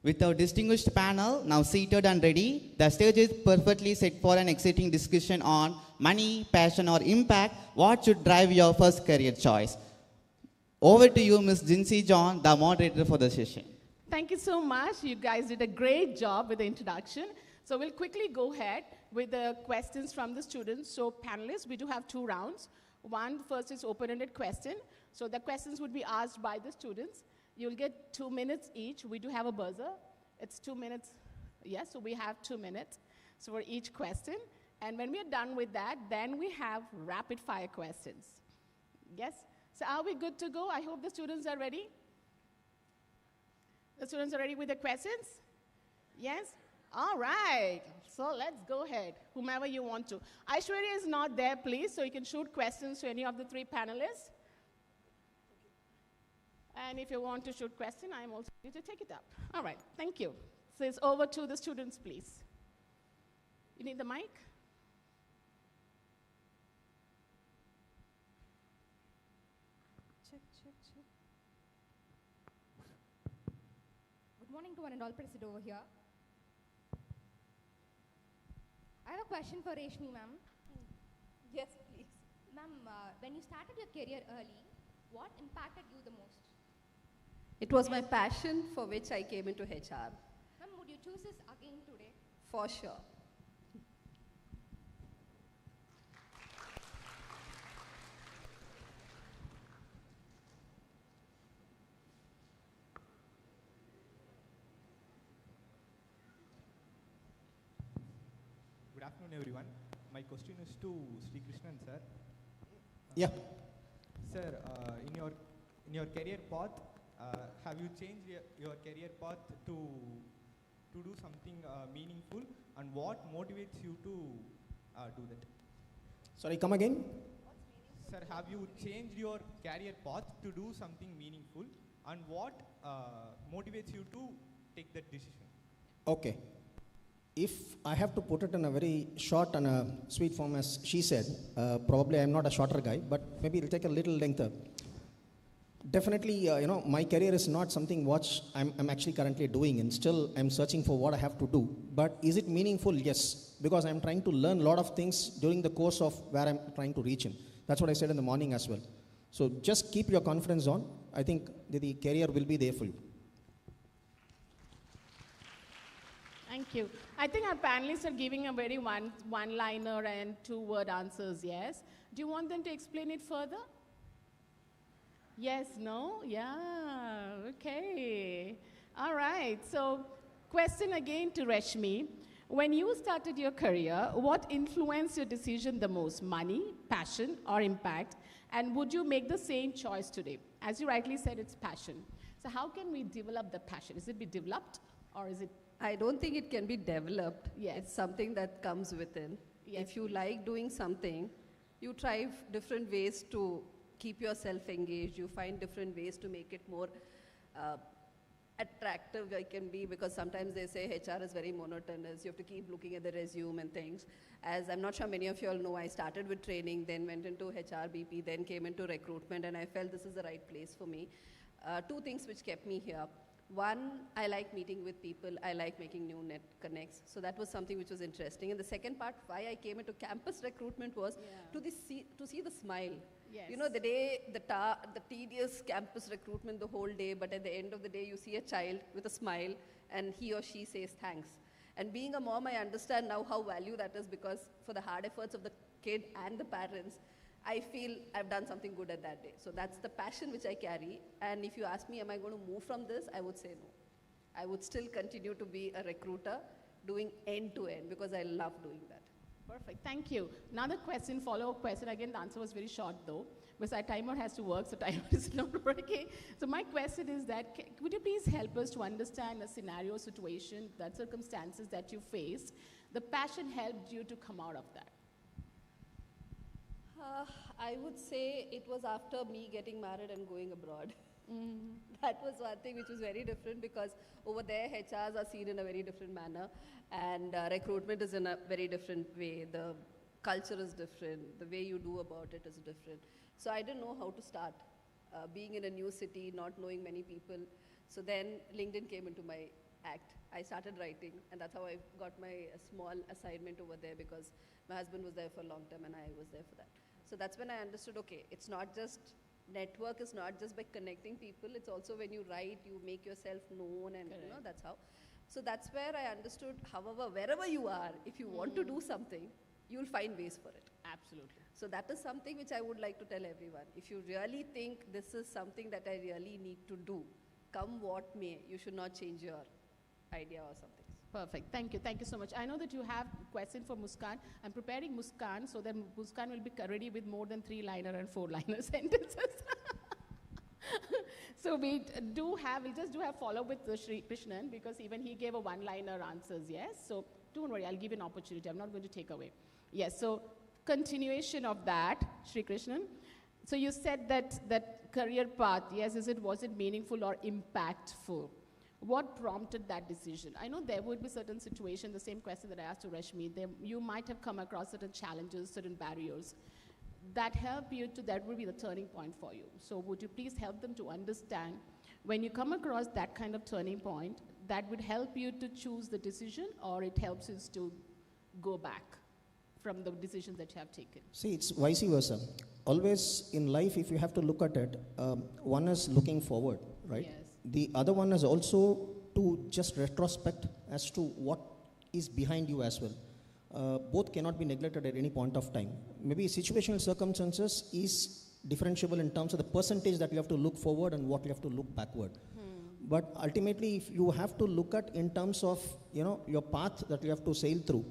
With our distinguished panel now seated and ready, the stage is perfectly set for an exciting discussion on money, passion, or impact. What should drive your first career choice? Over to you, Ms. Jinsey John, the moderator for the session. Thank you so much. You guys did a great job with the introduction. So we'll quickly go ahead with the questions from the students. So panelists, we do have 2 rounds. One, first is open-ended question. So the questions would be asked by the students. You'll get 2 minutes each. We do have a buzzer. It's 2 minutes. Yes, so we have 2 minutes so for each question. And when we are done with that, then we have rapid-fire questions. Yes? So are we good to go? I hope the students are ready. The students are ready with the questions? Yes? All right. So let's go ahead, whomever you want to. Aishwarya is not there, please, so you can shoot questions to any of the 3 panelists. And if you want to shoot question, I'm also ready to take it up. All right, thank you. So it's over to the students, please. You need the mic? Check. Good morning to one and all present over here. I have a question for Reshmi, ma'am. Yes, please. Ma'am, when you started your career early, what impacted you the most? It was my passion for which I came into HR. Ma'am, would you choose this again today? For sure. Good afternoon, everyone. My question is to Sri Krishnan, sir. Yeah. Sir, in your career path, have you changed your career path to do something meaningful, and what motivates you to do that? Sorry, come again? Sir, have you changed your career path to do something meaningful, and what motivates you to take that decision? Okay. if I have to put it in a very short and a sweet form, as she said, probably I'm not a shorter guy, but maybe it'll take a little lengther. Definitely, my career is not something what I'm actually currently doing, and still I'm searching for what I have to do. But is it meaningful? Yes, because I'm trying to learn a lot of things during the course of where I'm trying to reach in. That's what I said in the morning as well. So just keep your confidence on. I think the career will be there for you. Thank you. I think our panelists are giving a very one-liner and two-word answers, yes. Do you want them to explain it further? Yes, no? Yeah, okay. All right, so question again to Reshmi. When you started your career, what influenced your decision the most? Money, passion, or impact? And would you make the same choice today? As you rightly said, it's passion. So how can we develop the passion? Is it be developed, or is it? I don't think it can be developed. Yes. It's something that comes within. Yes, if you please. like doing something, you try different ways to keep yourself engaged. You find different ways to make it more attractive it can be, because sometimes they say HR is very monotonous. You have to keep looking at the resume and things. As I'm not sure many of you all know, I started with training, then went into HR BP, then came into recruitment, and I felt this is the right place for me. Two things which kept me here. One, I like meeting with people. I like making new net connects. So that was something which was interesting. And the second part, why I came into campus recruitment was to see the smile. Yes. You know, the tedious campus recruitment the whole day, but at the end of the day, you see a child with a smile, and he or she says thanks. And being a mom, I understand now how value that is, because for the hard efforts of the kid and the parents, I feel I've done something good at that day. So that's the passion which I carry. And if you ask me, am I going to move from this? I would say no. I would still continue to be a recruiter doing end-to-end, because I love doing that. Perfect, thank you. Another question, follow-up question. Again, the answer was very short though, because our timer has to work, so timer is not working. So my question is that, would you please help us to understand a scenario, situation, that circumstances that you faced, the passion helped you to come out of that? I would say it was after me getting married and going abroad. That was one thing which was very different, because over there HRs are seen in a very different manner, and recruitment is in a very different way. The culture is different. The way you do about it is different. So I didn't know how to start. Being in a new city, not knowing many people. So then LinkedIn came into my act. I started writing, and that's how I got my small assignment over there, because my husband was there for a long time and I was there for that. So that's when I understood, okay, it's not just, network is not just by connecting people, it's also when you write, you make yourself known, and you know, that's how. So that's where I understood, however, wherever you are, if you want to do something, you'll find ways for it. Absolutely. So that is something which I would like to tell everyone. If you really think this is something that I really need to do, come what may, you should not change your idea or something. Perfect, thank you so much. I know that you have a question for Muskan. I'm preparing Muskan so that Muskan will be ready with more than 3-liner and 4-liner sentences. So we'll just do have follow-up with Krishnan, because even he gave a 1-liner answers, yes? So don't worry, I'll give you an opportunity. I'm not going to take away. Yes, so continuation of that, Sri Krishnan. So you said that career path, yes, was it meaningful or impactful? What prompted that decision? I know there would be certain situations, the same question that I asked to Reshmi, you might have come across certain challenges, certain barriers that help you that would be the turning point for you. So would you please help them to understand, when you come across that kind of turning point, that would help you to choose the decision, or it helps you to go back from the decisions that you have taken? See, it's vice versa. Always in life, if you have to look at it, one is looking forward, right? Yes. The other one is also to just retrospect as to what is behind you as well. Both cannot be neglected at any point of time. Maybe situational circumstances is differentiable in terms of the percentage that you have to look forward and what you have to look backward. But ultimately, if you have to look at in terms of your path that you have to sail through,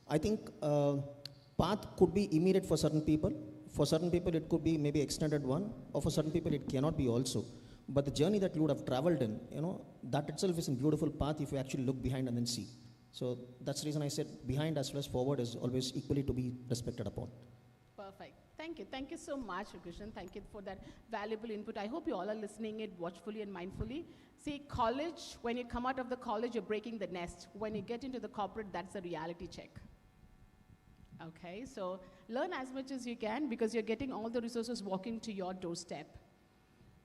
I think path could be immediate for certain people. For certain people, it could be maybe extended one, or for certain people, it cannot be also. But the journey that you would have traveled in, that itself is a beautiful path if you actually look behind and then see. So that's the reason I said behind as well as forward is always equally to be respected upon. Perfect. Thank you so much, Krishnan. Thank you for that valuable input. I hope you all are listening it watchfully and mindfully. See, college, when you come out of the college, you're breaking the nest. When you get into the corporate, that's a reality check. Okay, so learn as much as you can because you're getting all the resources walking to your doorstep,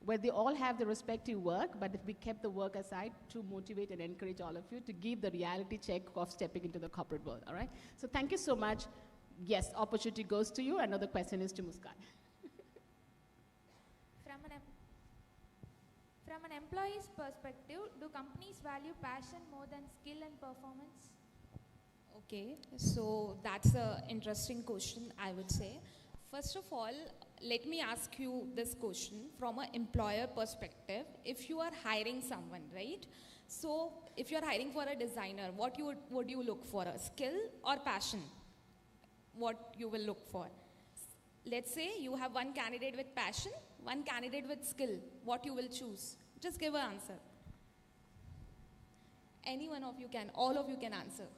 where they all have the respective work, but if we kept the work aside to motivate and encourage all of you to give the reality check of stepping into the corporate world, all right? So thank you so much. Yes, opportunity goes to you. Another question is to Muskan. From an employee's perspective, do companies value passion more than skill and performance? Okay, so that's an interesting question, I would say. First of all, let me ask you this question from an employer perspective. If you are hiring someone, right? So if you're hiring for a designer, what would you look for, a skill or passion? What you will look for? Let's say you have one candidate with passion, one candidate with skill. What you will choose? Just give an answer. Any one of you can, all of you can answer.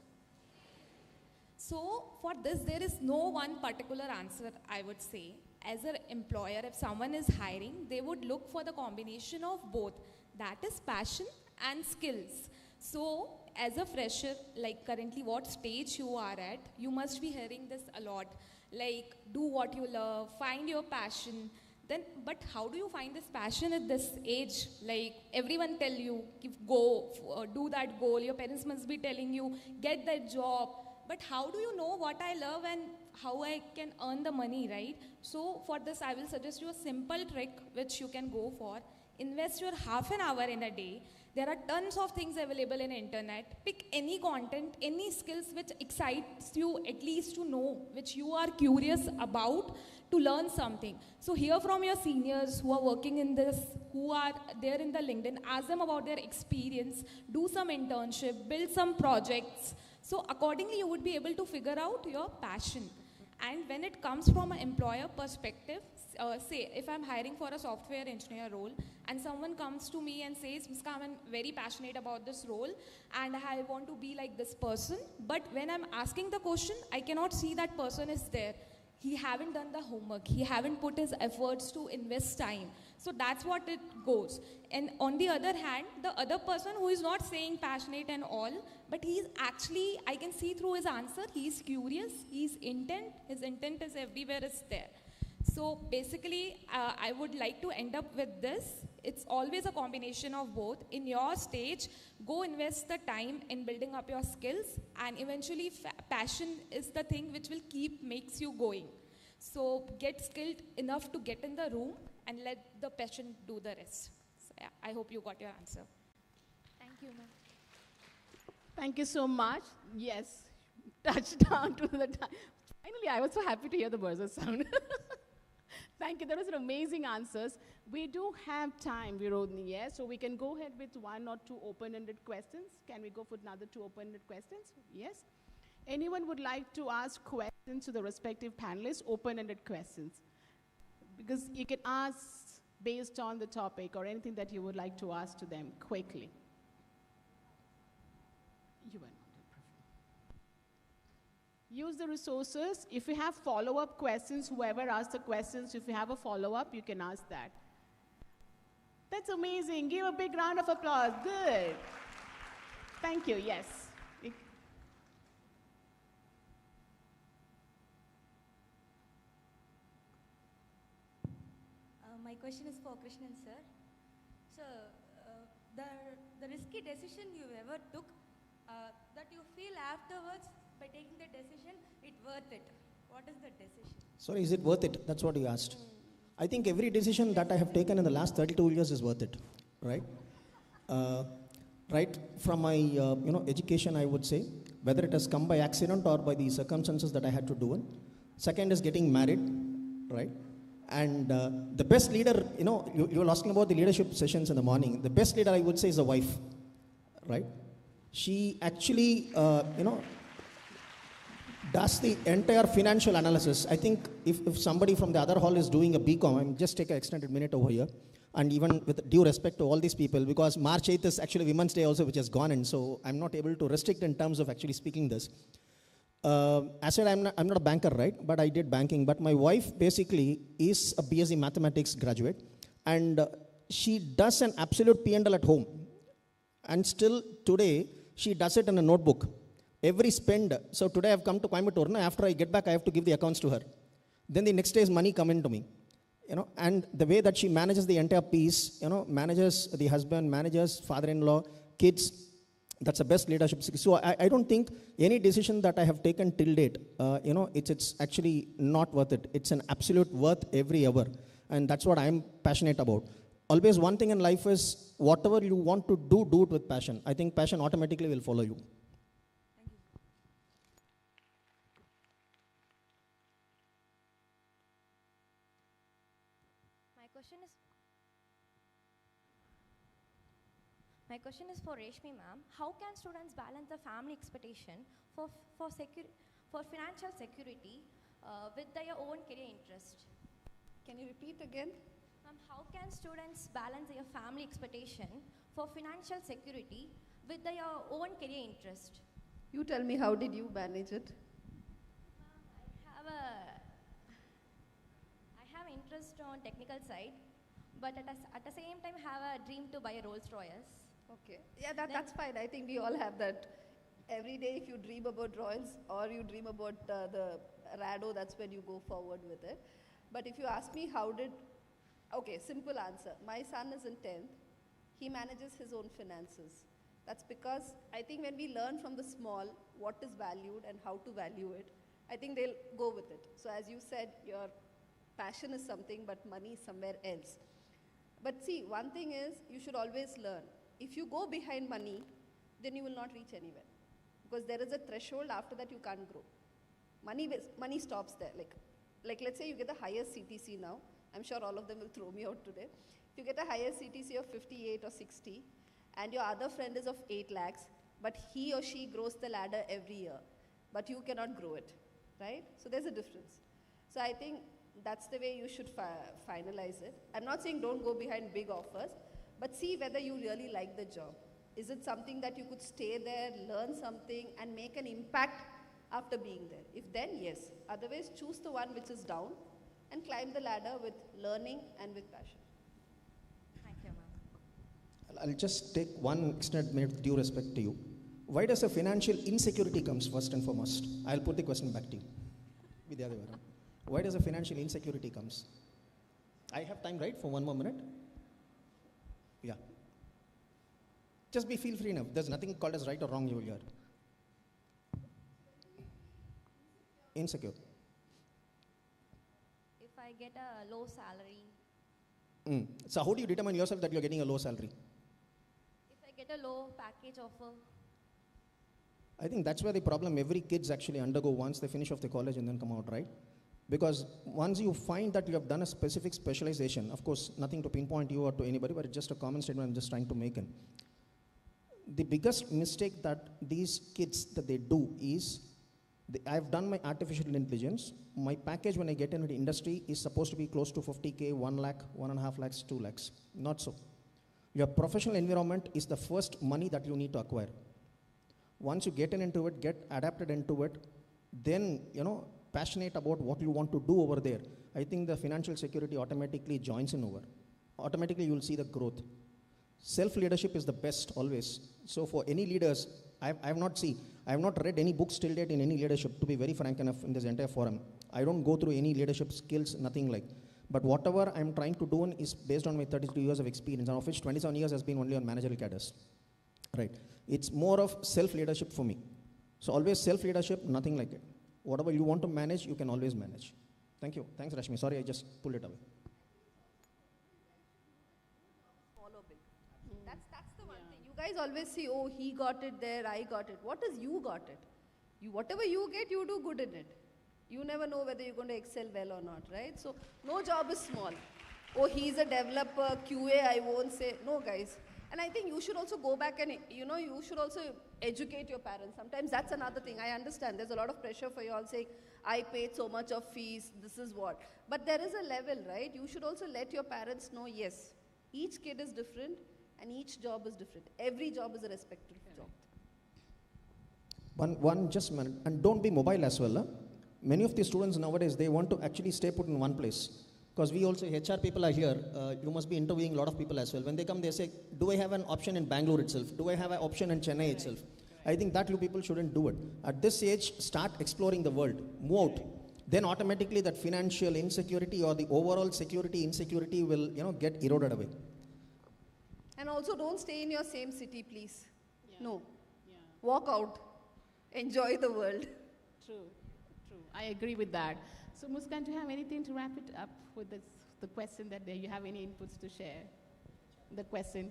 So for this, there is no one particular answer, I would say. As an employer, if someone is hiring, they would look for the combination of both. That is passion and skills. So as a fresher, like currently what stage you are at, you must be hearing this a lot. Like, do what you love, find your passion. Then, but how do you find this passion at this age? Like, everyone tell you, go, do that goal. Your parents must be telling you, get that job. But how do you know what I love and how I can earn the money, right? So for this, I will suggest you a simple trick which you can go for. Invest your half an hour in a day. There are tons of things available in internet. Pick any content, any skills which excites you at least to know, which you are curious about to learn something. So hear from your seniors who are working in this, who are there in the LinkedIn, ask them about their experience, do some internship, build some projects. So accordingly, you would be able to figure out your passion. And when it comes from an employer perspective, say if I'm hiring for a software engineer role and someone comes to me and says, Miska, I'm very passionate about this role and I want to be like this person. But when I'm asking the question, I cannot see that person is there. He haven't done the homework. He haven't put his efforts to invest time. So that's what it goes. And on the other hand, the other person who is not saying passionate and all, but he's actually, I can see through his answer, he's curious, his intent is everywhere is there. So basically, I would like to end up with this. It's always a combination of both. In your stage, go invest the time in building up your skills, and eventually passion is the thing which will makes you going. So get skilled enough to get in the room and let the passion do the rest. So yeah, I hope you got your answer. Thank you, ma'am. Thank you so much. Yes, touchdown to the time. Finally, I was so happy to hear the buzzer sound. Thank you. That was an amazing answers. We do have time, Virodhini, yes? So we can go ahead with one or two open-ended questions. Can we go for another two open-ended questions? Yes? Anyone would like to ask questions to the respective panelists, open-ended questions? Because you can ask based on the topic or anything that you would like to ask to them quickly. You are not use the resources. If you have follow-up questions, whoever asked the questions, if you have a follow-up, you can ask that. That's amazing. Give a big round of applause. Good. Thank you. Yes. My question is for Krishnan, sir. So, the risky decision you ever took, that you feel afterwards, by taking the decision, it's worth it. What is the decision? Sorry, is it worth it? That's what you asked. I think every decision that I have taken in the last 32 years is worth it, right? Right from my education, I would say, whether it has come by accident or by the circumstances that I had to do it. Second is getting married, right? And the best leader, you were asking about the leadership sessions in the morning. The best leader, I would say, is a wife, right? She actually, does the entire financial analysis. I think if somebody from the other hall is doing a BCom, I'm just take an extended minute over here, and even with due respect to all these people, because March 8th is actually Women's Day also, which has gone in, so I'm not able to restrict in terms of actually speaking this. I said I'm not a banker, right? But I did banking. But my wife basically is a BSc mathematics graduate, and she does an absolute P&L at home. And still today, she does it in a notebook. Every spend. So today I've come to Coimbatore. After I get back, I have to give the accounts to her. Then the next day's money come into me. And the way that she manages the entire piece, manages the husband, manages father-in-law, kids, that's the best leadership. So I don't think any decision that I have taken till date, it's actually not worth it. It's an absolute worth every hour. And that's what I'm passionate about. Always one thing in life is whatever you want to do, do it with passion. I think passion automatically will follow you. My question is for Reshmi ma'am. How can students balance the family expectation for financial security with their own career interest? Can you repeat again? How can students balance their family expectation for financial security with their own career interest? You tell me, how did you manage it? I have interest on technical side, but at the same time have a dream to buy a Rolls Royce. Okay. Yeah, that's fine. I think we all have that. Every day if you dream about Royals or you dream about the Rado, that's when you go forward with it. But if you ask me okay, simple answer. My son is in 10th. He manages his own finances. That's because I think when we learn from the small what is valued and how to value it, I think they'll go with it. So as you said, your passion is something, but money is somewhere else. But see, one thing is you should always learn. If you go behind money, then you will not reach anywhere. Because there is a threshold, after that you can't grow. Money stops there. Like let's say you get the highest CTC now. I'm sure all of them will throw me out today. If you get a higher CTC of 58 or 60, and your other friend is of 8 lakhs, but he or she grows the ladder every year, but you cannot grow it, right? So there's a difference. So I think that's the way you should finalize it. I'm not saying don't go behind big offers, but see whether you really like the job. Is it something that you could stay there, learn something, and make an impact after being there? If then, yes. Otherwise, choose the one which is down and climb the ladder with learning and with passion. Thank you, ma'am. I'll just take one extended minute with due respect to you. Why does a financial insecurity comes first and foremost? I'll put the question back to you. With the other way around. Why does a financial insecurity comes? I have time, right, for one more minute? Yeah. Just feel free enough. There's nothing called as right or wrong here. Insecure. If I get a low salary. So how do you determine yourself that you're getting a low salary? If I get a low package offer. I think that's where the problem every kids actually undergo once they finish off the college and then come out, right? Because once you find that you have done a specific specialization, of course, nothing to pinpoint you or to anybody, but it's just a common statement I'm just trying to make. The biggest mistake that these kids that they do is, I've done my artificial intelligence. My package when I get into the industry is supposed to be close to 50K, 1 lakh, 1.5 lakhs, 2 lakhs. Not so. Your professional environment is the first money that you need to acquire. Once you get into it, get adapted into it, then, passionate about what you want to do over there, I think the financial security automatically joins in over. Automatically you will see the growth. Self-leadership is the best always. So for any leaders, I have not read any books till date in any leadership, to be very frank enough in this entire forum. I don't go through any leadership skills, nothing like. But whatever I'm trying to do is based on my 32 years of experience, and of which 27 years has been only on managerial cadres. Right. It's more of self-leadership for me. So always self-leadership, nothing like it. Whatever you want to manage, you can always manage. Thank you. Thanks, Rashmi. Sorry, I just pulled it away. Follow big. That's the one thing. You guys always say, oh, he got it there, I got it. What is you got it? Whatever you get, you do good in it. You never know whether you're going to excel well or not, right? So no job is small. Oh, he's a developer, QA, I won't say. No, guys. And I think you should also go back and, you should also educate your parents. Sometimes that's another thing. I understand there's a lot of pressure for you all saying, I paid so much of fees, this is what. But there is a level, right? You should also let your parents know, yes, each kid is different and each job is different. Every job is a respected job. One just minute, and don't be mobile as well. Huh? Many of the students nowadays, they want to actually stay put in one place. Because we also, HR people are here, you must be interviewing a lot of people as well. When they come, they say, do I have an option in Bangalore itself? Do I have an option in Chennai itself? I think that you people shouldn't do it. At this age, start exploring the world, move out. Then automatically that financial insecurity or the overall security insecurity will, get eroded away. And also don't stay in your same city, please. No. Walk out. Enjoy the world. True. I agree with that. So Muskan, do you have anything to wrap it up with the question that you have any inputs to share? The question.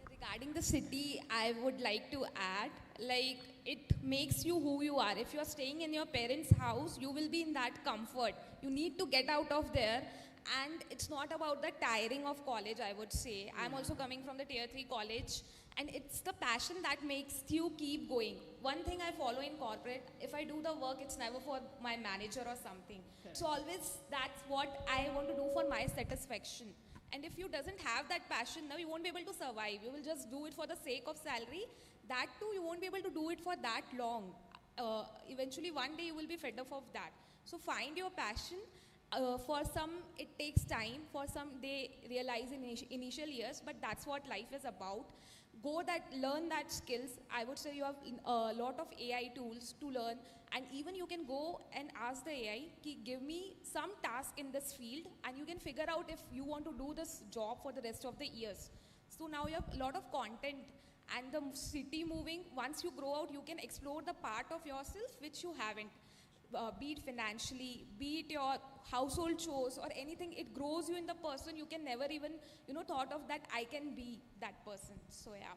Regarding the city, I would like to add, it makes you who you are. If you are staying in your parents' house, you will be in that comfort. You need to get out of there. And it's not about the tiring of college, I would say. I'm also coming from the tier 3 college. And it's the passion that makes you keep going. One thing I follow in corporate, if I do the work, it's never for my manager or something. So always that's what I want to do for my satisfaction. And if you doesn't have that passion, now you won't be able to survive. You will just do it for the sake of salary. That too, you won't be able to do it for that long. Eventually, one day you will be fed up of that. So find your passion. For some, it takes time. For some, they realize in initial years, but that's what life is about. Learn that skills. I would say you have a lot of AI tools to learn, and even you can go and ask the AI, give me some task in this field, and you can figure out if you want to do this job for the rest of the years. So now you have a lot of content, and the city moving, once you grow out, you can explore the part of yourself which you haven't. Be it financially, be it your household chores or anything, it grows you in the person. You can never even, thought of that I can be that person. So yeah.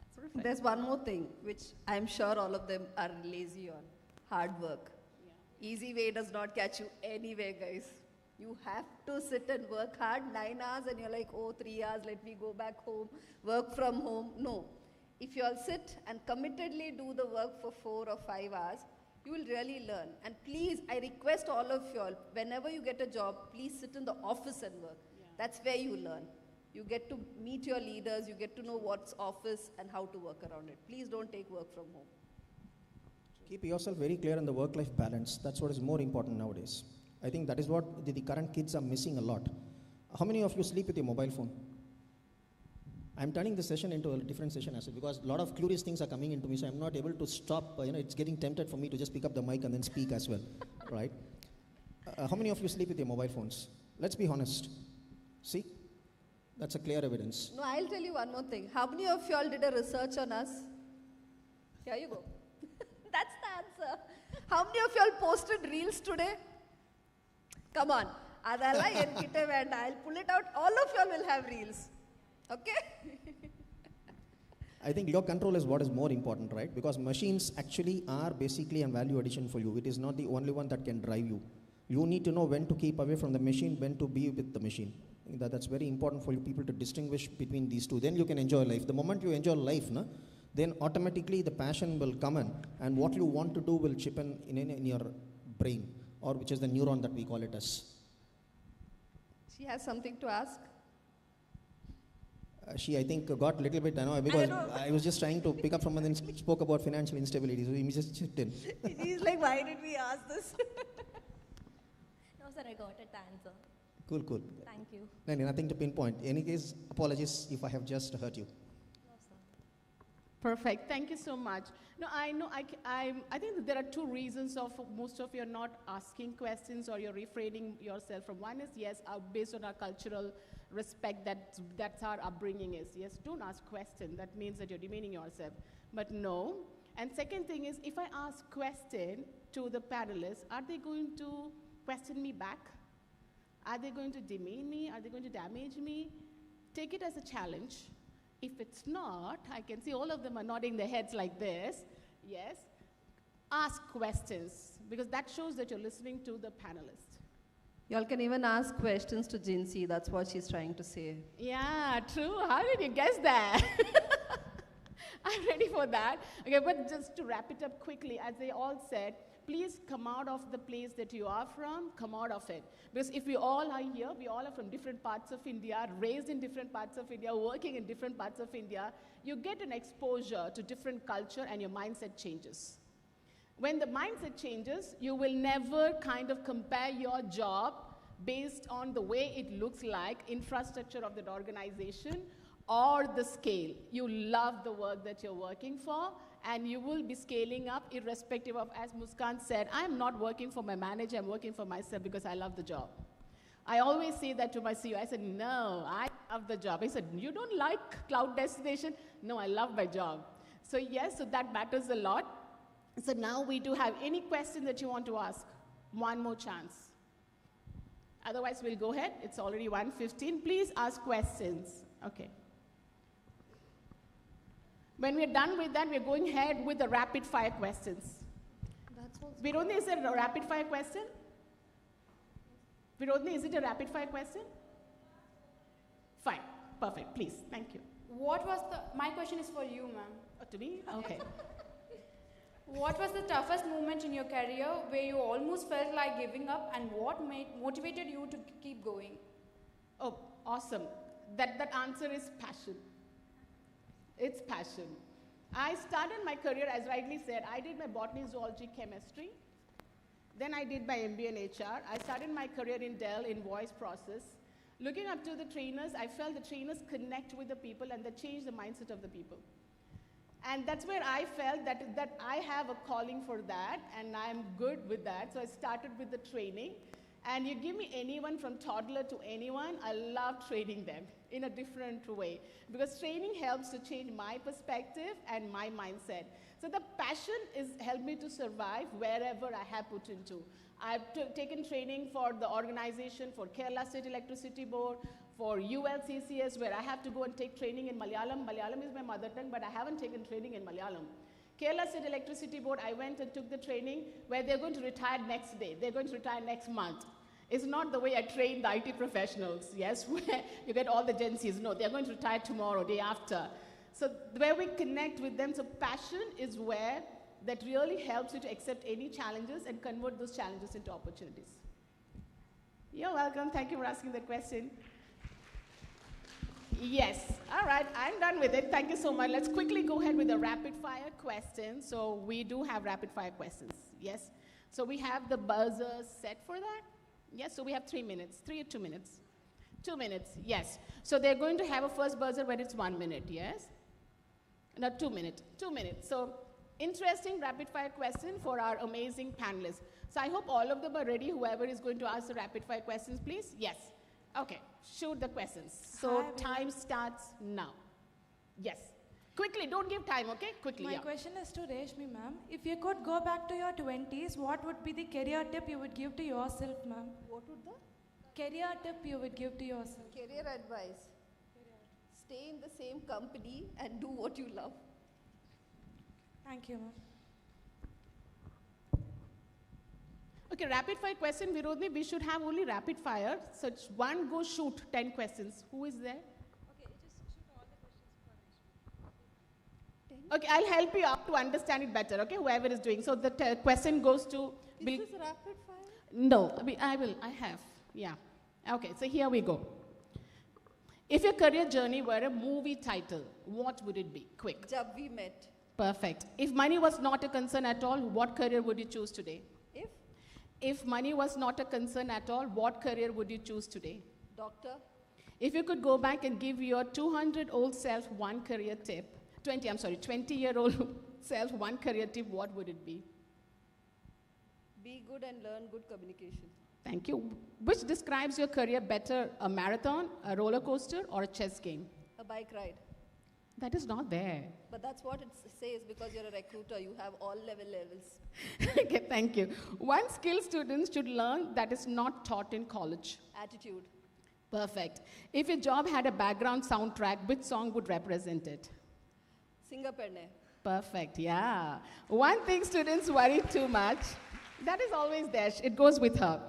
That's perfect. There's one more thing, which I'm sure all of them are lazy on. Hard work. Yeah. Easy way does not catch you anywhere, guys. You have to sit and work hard 9 hours and you're like, 3 hours, let me go back home, work from home. No. If you all sit and committedly do the work for 4 or 5 hours, you will really learn. And please, I request all of you all, whenever you get a job, please sit in the office and work. Yeah. That's where you learn. You get to meet your leaders, you get to know what's office and how to work around it. Please don't take work from home. Keep yourself very clear on the work-life balance. That's what is more important nowadays. I think that is what the current kids are missing a lot. How many of you sleep with your mobile phone? I'm turning this session into a different session as well, because a lot of curious things are coming into me, so I'm not able to stop. It's getting tempted for me to just pick up the mic and then speak as well, right? How many of you sleep with your mobile phones? Let's be honest. See? That's a clear evidence. No, I'll tell you one more thing. How many of you all did a research on us? Here you go. That's the answer. How many of you all posted reels today? Come on. I'll pull it out. All of you all will have reels. Okay? I think your control is what is more important, right? Because machines actually are basically a value addition for you. It is not the only one that can drive you. You need to know when to keep away from the machine, when to be with the machine. That's very important for you people to distinguish between these two. Then you can enjoy life. The moment you enjoy life, then automatically the passion will come in, and what you want to do will chip in your brain, or which is the neuron that we call it as. She has something to ask. She, I think, got a little bit annoyed because I was just trying to pick up from and then spoke about financial instability, so he just chipped in. He's like, why did we ask this? No, sir, I got it, the answer. Cool. Thank you. No, nothing to pinpoint. In any case, apologies if I have just hurt you. No, sir. Perfect. Thank you so much. No, I know. I think that there are two reasons of most of you are not asking questions or you're refraining yourself from. One is, yes, based on our cultural respect, that's our upbringing is. Yes, don't ask questions. That means that you're demeaning yourself. But no. And second thing is, if I ask question to the panelists, are they going to question me back? Are they going to demean me? Are they going to damage me? Take it as a challenge. If it's not, I can see all of them are nodding their heads like this. Yes. Ask questions, because that shows that you're listening to the panelists. Y'all can even ask questions to Jinsi. That's what she's trying to say. Yeah, true. How did you guess that? I'm ready for that. Okay, but just to wrap it up quickly, as they all said, please come out of the place that you are from, come out of it. Because if we all are here, we all are from different parts of India, raised in different parts of India, working in different parts of India, you get an exposure to different culture and your mindset changes. When the mindset changes, you will never kind of compare your job based on the way it looks like, infrastructure of that organization, or the scale. You love the work that you're working for, and you will be scaling up irrespective of, as Muskan said, I'm not working for my manager, I'm working for myself because I love the job. I always say that to my CEO. I said, no, I love the job. He said, you don't like cloud destination? No, I love my job. So yes, so that matters a lot. So now we do have any question that you want to ask. One more chance. Otherwise, we'll go ahead. It's already 1:15. Please ask questions. Okay. When we're done with that, we're going ahead with the rapid fire questions. Virodhini, is it a rapid fire question? Virodhini, is it a rapid fire question? Fine. Perfect. Please. Thank you. What was my question is for you, ma'am. Oh, to me? Okay. What was the toughest moment in your career where you almost felt like giving up, and what motivated you to keep going? Oh, awesome. That answer is passion. It's passion. I started my career, as rightly said, I did my botany, zoology, chemistry. Then I did my MBA in HR. I started my career in Dell in voice process. Looking up to the trainers, I felt the trainers connect with the people and they change the mindset of the people. And that's where I felt that I have a calling for that, and I'm good with that. So I started with the training. And you give me anyone from toddler to anyone, I love training them in a different way. Because training helps to change my perspective and my mindset. So the passion is helped me to survive wherever I have put into. I've taken training for the organization, for Kerala State Electricity Board, for ULCCS, where I have to go and take training in Malayalam. Malayalam is my mother tongue, but I haven't taken training in Malayalam. Kerala State Electricity Board, I went and took the training where they're going to retire next day. They're going to retire next month. It's not the way I train the IT professionals, yes, where you get all the Gen Zs. No, they're going to retire tomorrow, day after. So where we connect with them, so passion is where that really helps you to accept any challenges and convert those challenges into opportunities. You're welcome. Thank you for asking that question. Yes. All right. I'm done with it. Thank you so much. Let's quickly go ahead with the rapid fire questions. So we do have rapid fire questions. Yes. So we have the buzzer set for that. Yes. So we have 3 minutes. 3 or 2 minutes? 2 minutes. Yes. So they're going to have a first buzzer when it's 1 minute. Yes. No, 2 minutes. 2 minutes. So interesting rapid fire question for our amazing panelists. So I hope all of them are ready. Whoever is going to ask the rapid fire questions, please. Yes. Okay. Shoot the questions. So time starts now. Yes. Quickly, don't give time, okay? Quickly, My question is to Reshmi, ma'am. If you could go back to your 20s, what would be the career tip you would give to yourself, ma'am? What would the? Career tip you would give to yourself. Career advice. Stay in the same company and do what you love. Thank you, ma'am. Okay, rapid fire question, Virodhini. We should have only rapid fire. So one go shoot 10 questions. Who is there? Okay, I'll help you out to understand it better, okay, whoever is doing. So the question goes to... Is this rapid fire? No, I have, yeah. Okay, so here we go. If your career journey were a movie title, what would it be? Quick. Jab We Met. Perfect. If money was not a concern at all, what career would you choose today? If money was not a concern at all, what career would you choose today? Doctor. If you could go back and give your 200-year-old self one career tip, 20-year-old self one career tip, what would it be? Be good and learn good communication. Thank you. Which describes your career better, a marathon, a roller coaster, or a chess game? A bike ride. That is not there. But that's what it says because you're a recruiter. You have all levels. Okay, thank you. One skill students should learn that is not taught in college. Attitude. Perfect. If your job had a background soundtrack, which song would represent it? Singapore. Perfect, yeah. One thing students worry too much, that is always there. It goes with her.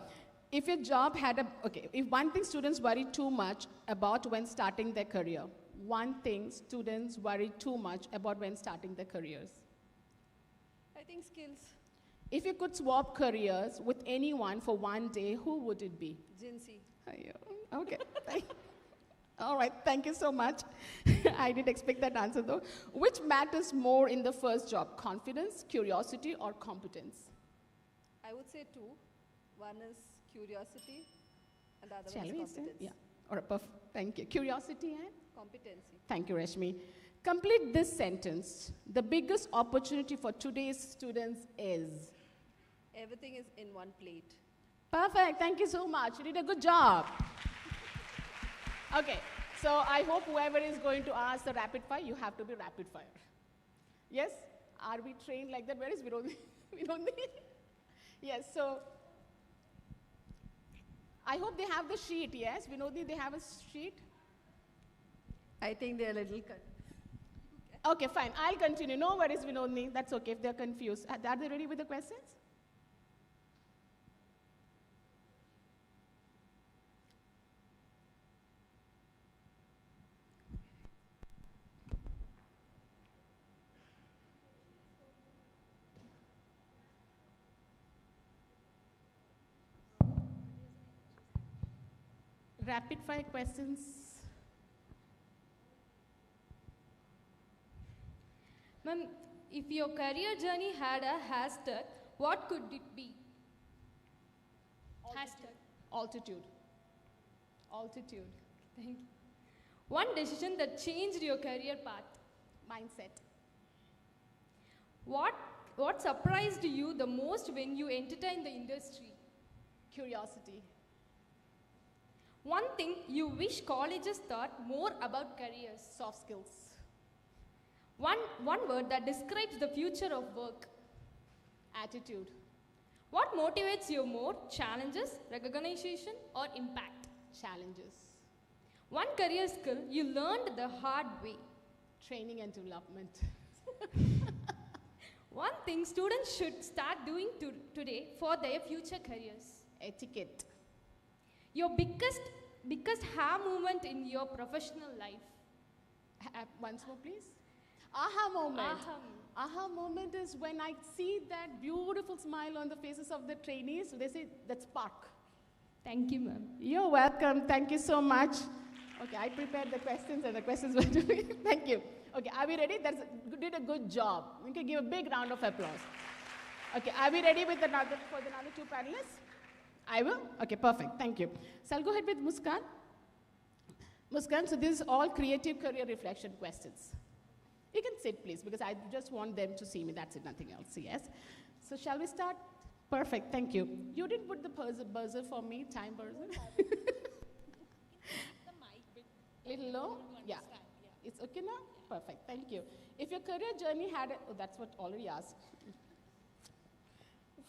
If your job had if one thing students worry too much about when starting their career, one thing students worry too much about when starting their careers? I think skills. If you could swap careers with anyone for one day, who would it be? Jinsey. Okay. All right, thank you so much. I didn't expect that answer though. Which matters more in the first job, confidence, curiosity, or competence? I would say two. One is curiosity, and the other Shall one is we competence. say? Yeah. All right, perfect. Thank you. Curiosity and? Competency. Thank you, Rashmi. Complete this sentence. The biggest opportunity for today's students is? Everything is in one plate. Perfect. Thank you so much. You did a good job. Okay. So I hope whoever is going to ask the rapid fire, you have to be rapid fire. Yes? Are we trained like that? Where is Vinodhi? Vinodhi? Yes. So I hope they have the sheet. Yes, Vinodhi, they have a sheet. I think they're a little Okay, fine. I'll continue. No worries, Vinodhi. That's okay if they're confused. Are they ready with the questions? Rapid fire questions. Ma'am, if your career journey had a hashtag, what could it be? Hashtag. Altitude. Altitude. Thank you. One decision that changed your career path. Mindset. What surprised you the most when you entered the industry? Curiosity. One thing you wish colleges taught more about careers. Soft skills. One word that describes the future of work. Attitude. What motivates you more? Challenges, recognition, or impact? Challenges. One career skill you learned the hard way. Training and development. One thing students should start doing today for their future careers. Etiquette. Your biggest aha moment in your professional life. Once more, please. Aha moment. Aha moment is when I see that beautiful smile on the faces of the trainees. They say, that's spark. Thank you, ma'am. You're welcome. Thank you so much. Okay, I prepared the questions and the questions were to me. Thank you. Okay, are we ready? You did a good job. We can give a big round of applause. Okay, are we ready with for the another two panelists? I will? Okay, perfect. Thank you. So I'll go ahead with Muskan. Muskan, so this is all creative career reflection questions. You can sit, please, because I just want them to see me. That's it, nothing else. Yes? So shall we start? Perfect, thank you. You didn't put the buzzer for me, time buzzer? Little low? Yeah. It's okay now? Yeah. Perfect, thank you. If your career journey had that's what already asked.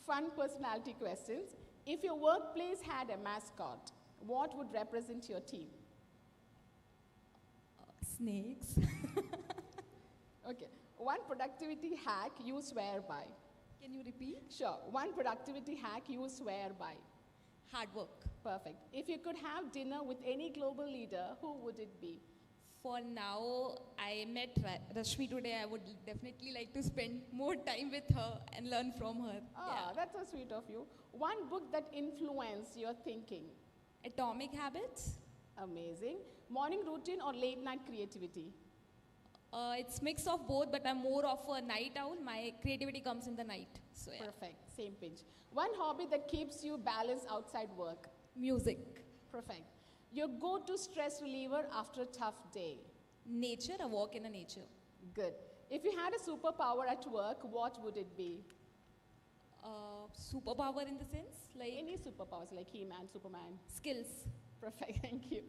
Fun personality questions. If your workplace had a mascot, what would represent your team? Snakes. Okay. One productivity hack you swear by. Can you repeat? Sure. One productivity hack you swear by. Hard work. Perfect. If you could have dinner with any global leader, who would it be? For now, I met Rashmi today. I would definitely like to spend more time with her and learn from her. Ah, that's so sweet of you. One book that influenced your thinking. Atomic Habits. Amazing. Morning routine or late night creativity? It's mix of both, but I'm more of a night owl. My creativity comes in the night. So yeah. Perfect. Same pinch. One hobby that keeps you balanced outside work? Music. Perfect. Your go-to stress reliever after a tough day? Nature, a walk in a nature. Good. If you had a superpower at work, what would it be? Superpower in the sense? Like any superpowers, like He-Man, Superman. Skills. Perfect, thank you.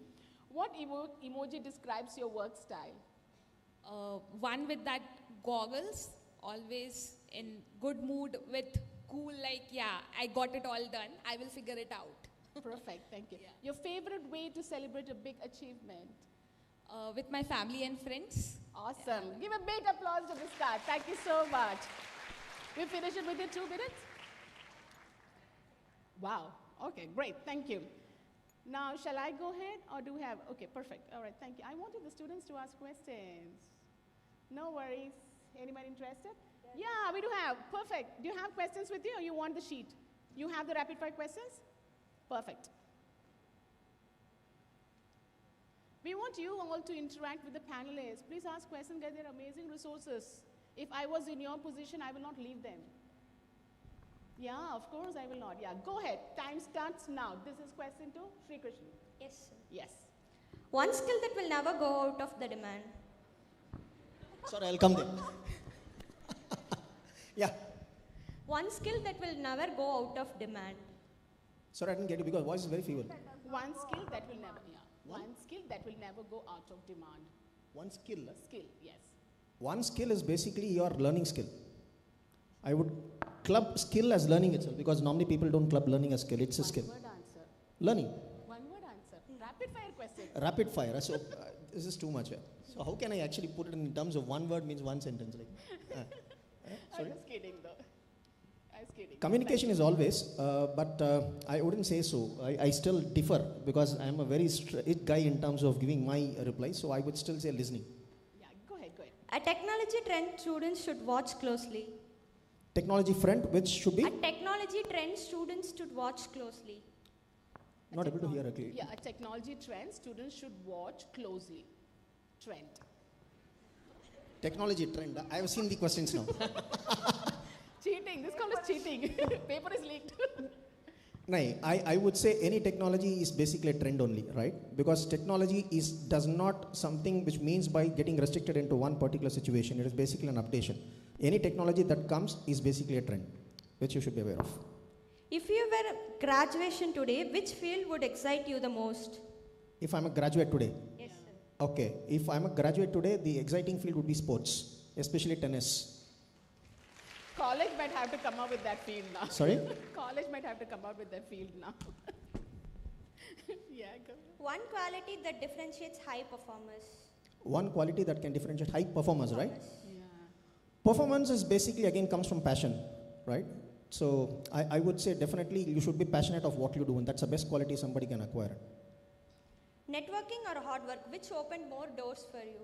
What emoji describes your work style? One with that goggles, always in good mood with cool, like, yeah, I got it all done. I will figure it out. Perfect, thank you. Yeah. Your favorite way to celebrate a big achievement? With my family and friends. Awesome. Yeah. Give a big applause to this guy. Thank you so much. We finish it within 2 minutes? Wow. Okay, great. Thank you. Now, shall I go ahead or do we have? Okay, perfect. All right, thank you. I wanted the students to ask questions. No worries. Anyone interested? Yeah, we do have. Perfect. Do you have questions with you or you want the sheet? You have the rapid fire questions? Perfect. We want you all to interact with the panelists. Please ask questions, guys. They're amazing resources. If I was in your position, I will not leave them. Yeah, of course I will not. Yeah, go ahead. Time starts now. This is question to Sri Krishnan. Yes, sir. Yes. One skill that will never go out of the demand. Sorry, I'll come there. Yeah. One skill that will never go out of demand. Sorry, I didn't get you because voice is very feeble. One skill that will never, one skill that will never go out of demand. One skill? Skill, yes. One skill is basically your learning skill. I would club skill as learning itself because normally people don't club learning as skill. It's a skill. One word answer. Learning. One word answer. Rapid fire question. Rapid fire. So this is too much. So how can I actually put it in terms of one word means one sentence? Like, I'm just kidding though. I was kidding. Communication is always, but I wouldn't say so. I still differ because I'm a very strict guy in terms of giving my reply. So I would still say listening. Yeah, go ahead, go ahead. A technology trend students should watch closely. Technology front, which should be? A technology trend students should watch closely. Not able to hear clearly. Yeah, a technology trend students should watch closely. Trend. Technology trend. I have seen the questions now. Cheating. This call is cheating. Paper is leaked. No, I would say any technology is basically a trend only, right? Because technology does not something which means by getting restricted into one particular situation. It is basically an updation. Any technology that comes is basically a trend, which you should be aware of. If you were graduation today, which field would excite you the most? If I'm a graduate today? Yes, sir. Okay. If I'm a graduate today, the exciting field would be sports, especially tennis. College might have to come up with that field now. Sorry? College might have to come up with that field now. Yeah, go. One quality that differentiates high performers. One quality that can differentiate high performers, right? Yeah. Performance is basically again comes from passion, right? So I would say definitely you should be passionate of what you do, and that's the best quality somebody can acquire. Networking or hard work, which opened more doors for you?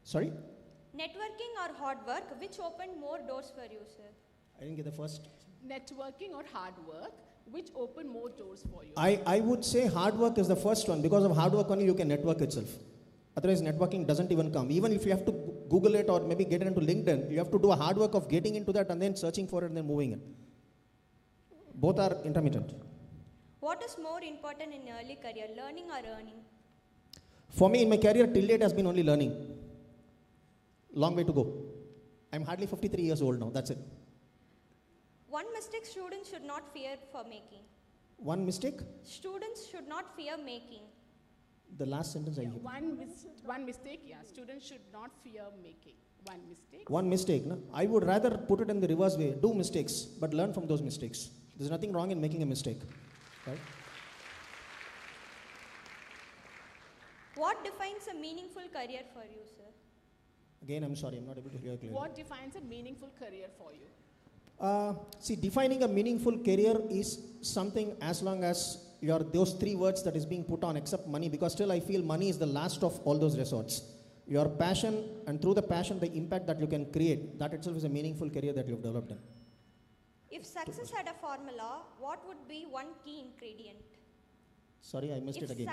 Sorry? Networking or hard work, which opened more doors for you, sir? I didn't get the first. Networking or hard work, which opened more doors for you? I would say hard work is the first one. Because of hard work only you can network itself. Otherwise networking doesn't even come. Even if you have to Google it or maybe get it into LinkedIn, you have to do a hard work of getting into that and then searching for it and then moving it. Both are intermittent. What is more important in early career, learning or earning? For me in my career till date has been only learning. Long way to go. I'm hardly 53 years old now, that's it. One mistake students should not fear for making. One mistake? Students should not fear making. The last sentence I hear. One mistake, yeah. Students should not fear making. One mistake. One mistake, no? I would rather put it in the reverse way. Do mistakes, but learn from those mistakes. There's nothing wrong in making a mistake, right? What defines a meaningful career for you, sir? Again, I'm sorry, I'm not able to hear clearly. What defines a meaningful career for you? See, defining a meaningful career is something as long as you're those three words that is being put on except money, because still I feel money is the last of all those resorts. Your passion, and through the passion, the impact that you can create, that itself is a meaningful career that you've developed in. If success had a formula, what would be one key ingredient? Sorry, I missed it again.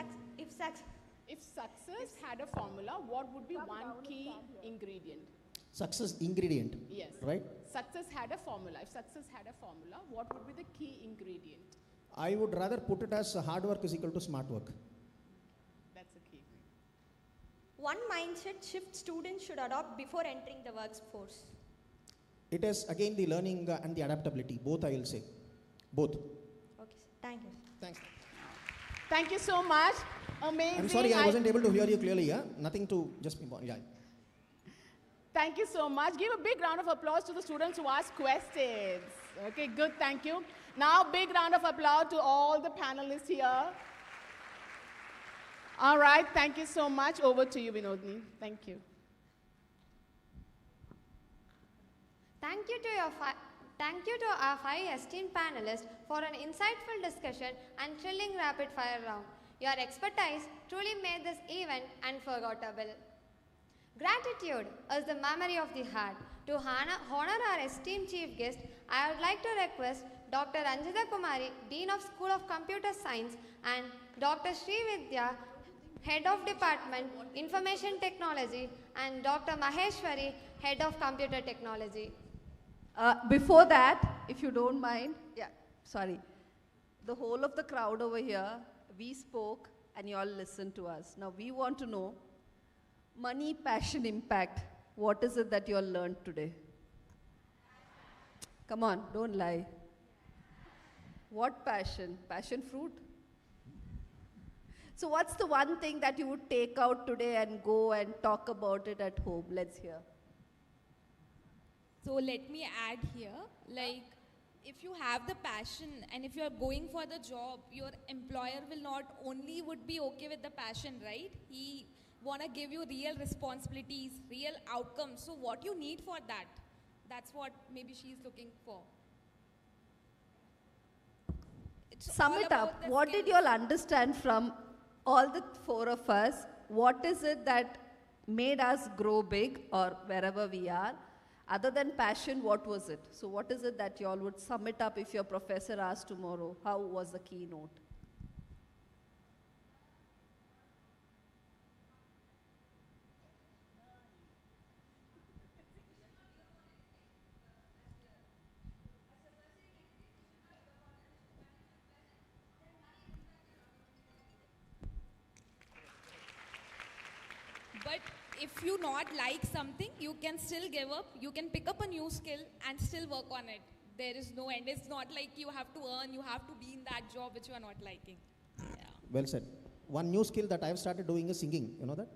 If success had a formula, what would be one key ingredient? Success ingredient. Yes. Right? Success had a formula. If success had a formula, what would be the key ingredient? I would rather put it as hard work is equal to smart work. That's the key. One mindset shift students should adopt before entering the workforce. It is again the learning and the adaptability. Both I will say. Both. Okay, thank you. Thanks. Thank you so much. Amazing. I'm sorry, I wasn't able to hear you clearly. Yeah? Nothing to just be born. Yeah. Thank you so much. Give a big round of applause to the students who asked questions. Okay, good, thank you. Now, big round of applause to all the panelists here. All right, thank you so much. Over to you, Vinodini. Thank you. Thank you to our 5 esteemed panelists for an insightful discussion and thrilling rapid fire round. Your expertise truly made this event unforgettable. Gratitude is the memory of the heart. To honor our esteemed chief guest, I would like to request Dr. Anjita Kumari, Dean of School of Computer Science, and Dr. Sri Vidya, Head of Department, Information Technology, and Dr. Maheshwari, Head of Computer Technology. Before that, if you don't mind, sorry. The whole of the crowd over here, we spoke and you all listened to us. Now we want to know, money, passion, impact. What is it that you all learned today? Come on, don't lie. What passion? Passion fruit? So what's the one thing that you would take out today and go and talk about it at home? Let's hear. So let me add here, like, if you have the passion and if you are going for the job, your employer will not only would be okay with the passion, right? He want to give you real responsibilities, real outcomes. So what you need for that, that's what maybe she's looking for. Sum it up. What did you all understand from all the four of us? What is it that made us grow big or wherever we are? Other than passion, what was it? So what is it that you all would sum it up if your professor asked tomorrow, how was the keynote? But if you not like something, you can still give up. You can pick up a new skill and still work on it. There is no end. It's not like you have to earn, you have to be in that job which you are not liking. Yeah. Well said. One new skill that I've started doing is singing. You know that?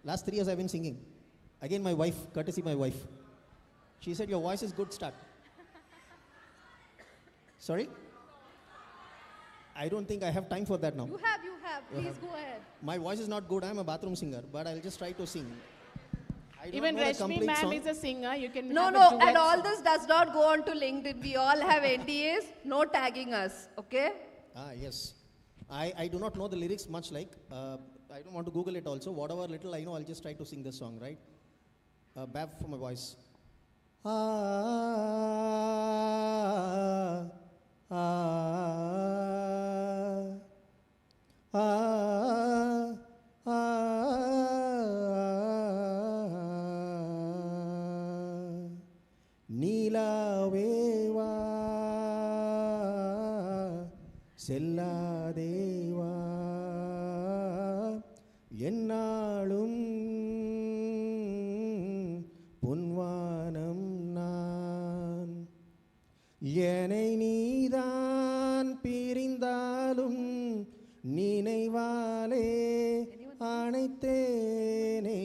Last 3 years I've been singing. Again, my wife, courtesy my wife. She said, your voice is good, start. Sorry? I don't think I have time for that now. You have. Please go ahead. My voice is not good. I'm a bathroom singer, but I'll just try to sing. Even Rashmi ma'am is a singer. You can No, and all this does not go on to LinkedIn. We all have NDAs. No tagging us, okay? Yes. I do not know the lyrics much like. I don't want to Google it also. Whatever little I know, I'll just try to sing this song, right? Bab for my voice. நீலாவேவா செல்லாதேவா என்னாலும் பொன்வானம் நான் என்னை நீதான் பிரிந்தாலும் நினைவாலே அணைத்தேனே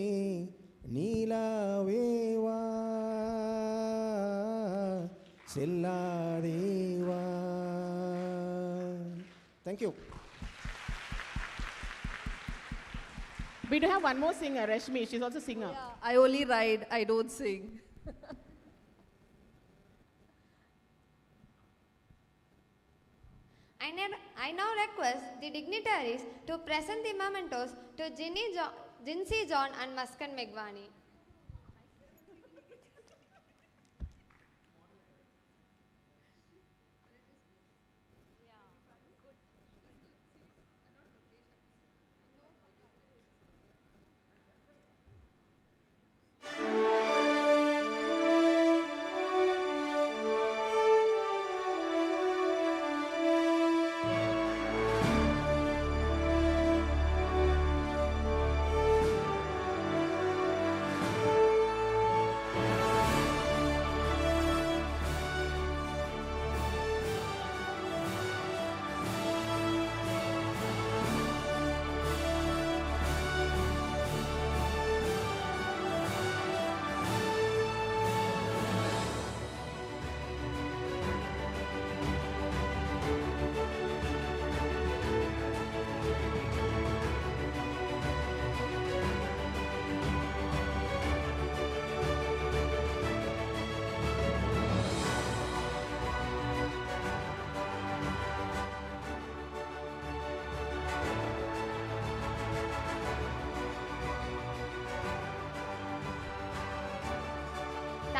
நீலாவேவா செல்லாதேவா. Thank you. We do have one more singer, Rashmi. She's also a singer. Yeah, I only ride, I don't sing. I now request the dignitaries to present the mementos to Jinsi John and Muskan Megwani.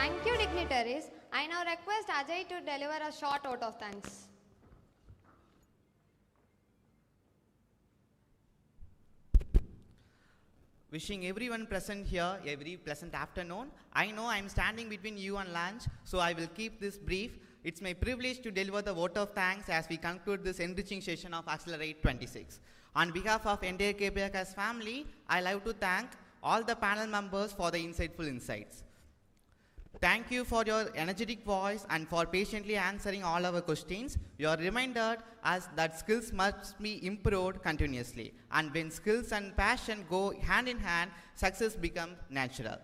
Thank you, dignitaries. I now request Ajay to deliver a short vote of thanks. Wishing everyone present here a very pleasant afternoon. I know I'm standing between you and lunch, so I will keep this brief. It's my privilege to deliver the vote of thanks as we conclude this enriching session of Accelerate 26. On behalf of entire KPRCAS family, I love to thank all the panel members for the insightful insights. Thank you for your energetic voice and for patiently answering all our questions. You are reminded us that skills must be improved continuously. And when skills and passion go hand in hand, success becomes natural.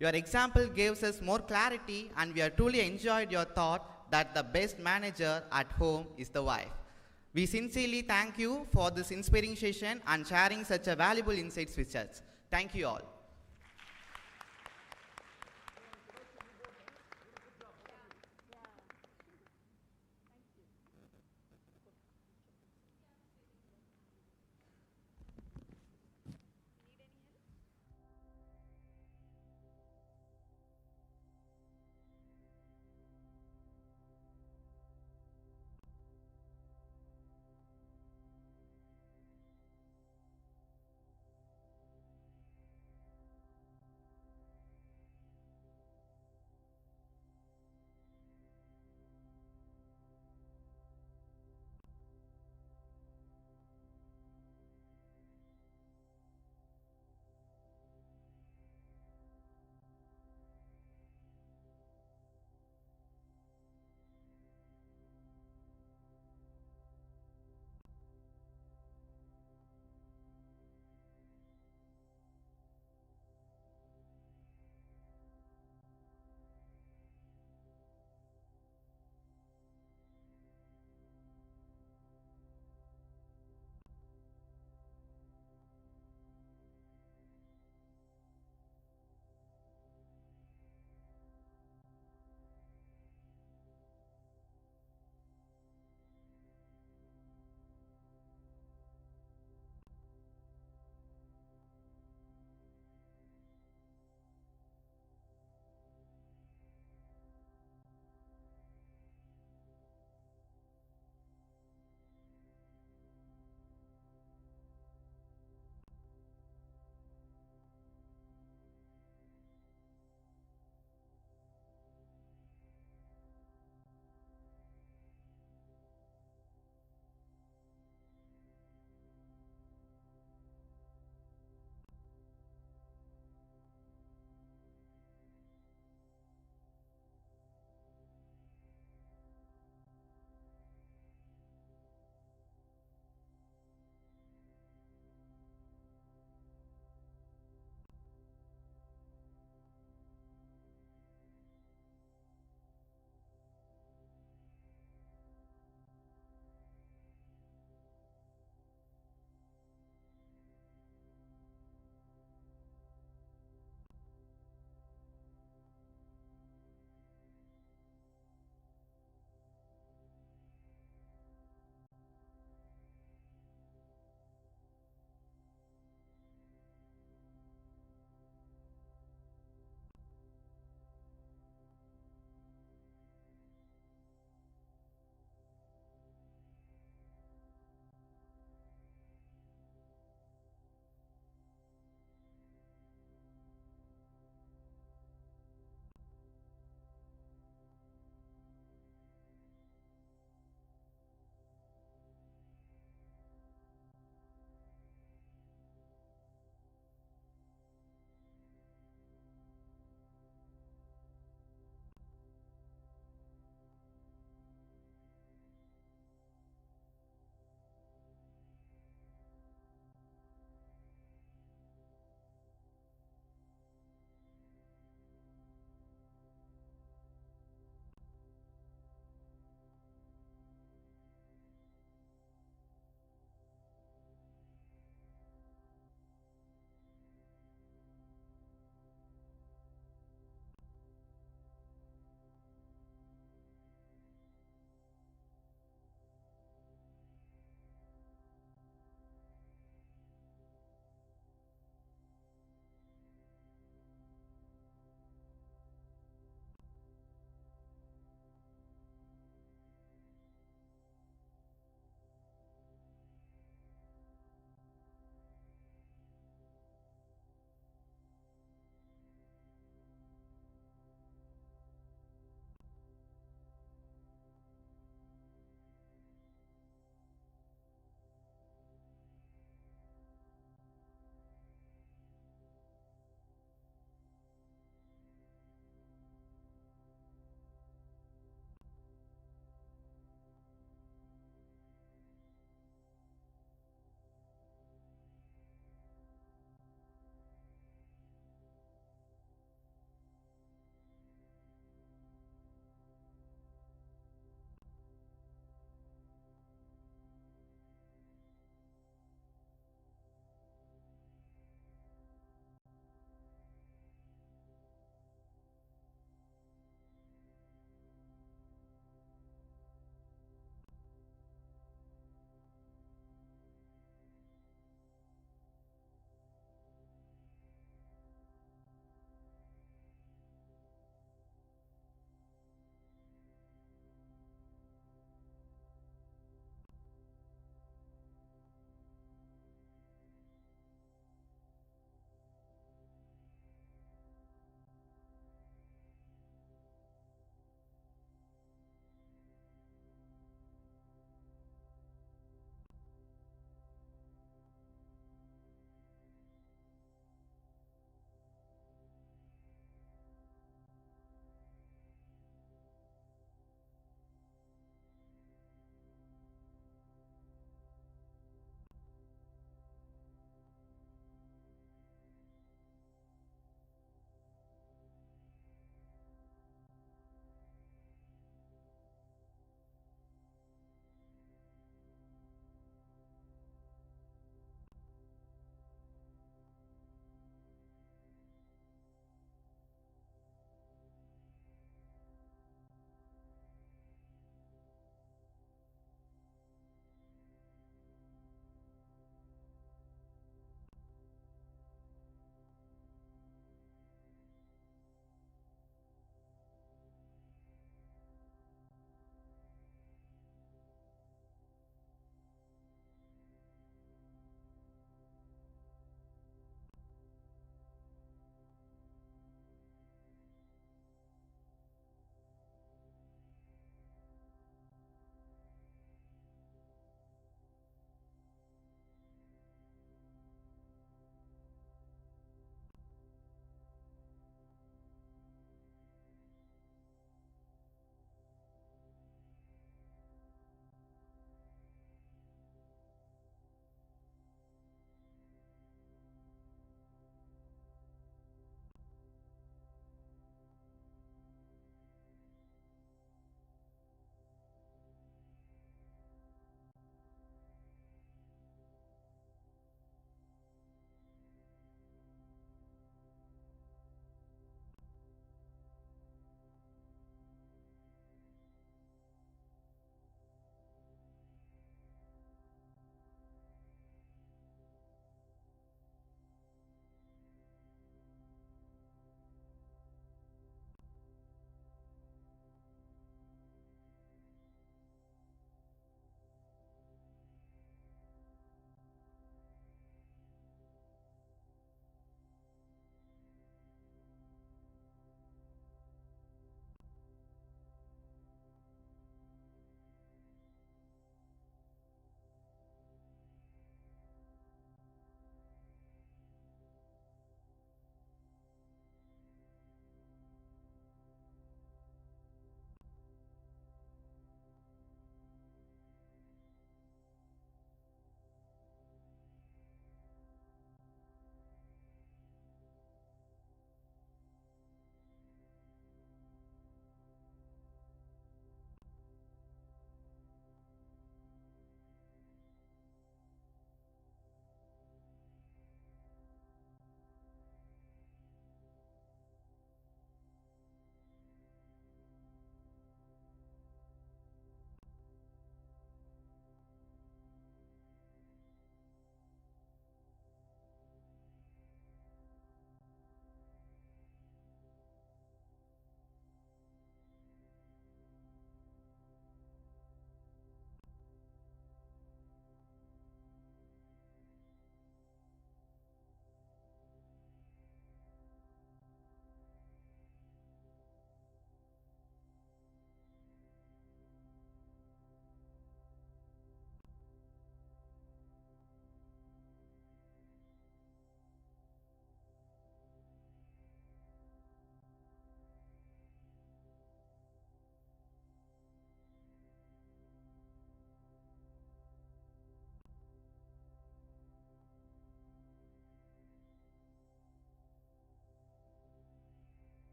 Your example gives us more clarity, and we have truly enjoyed your thought that the best manager at home is the wife. We sincerely thank you for this inspiring session and sharing such a valuable insights with us. Thank you all.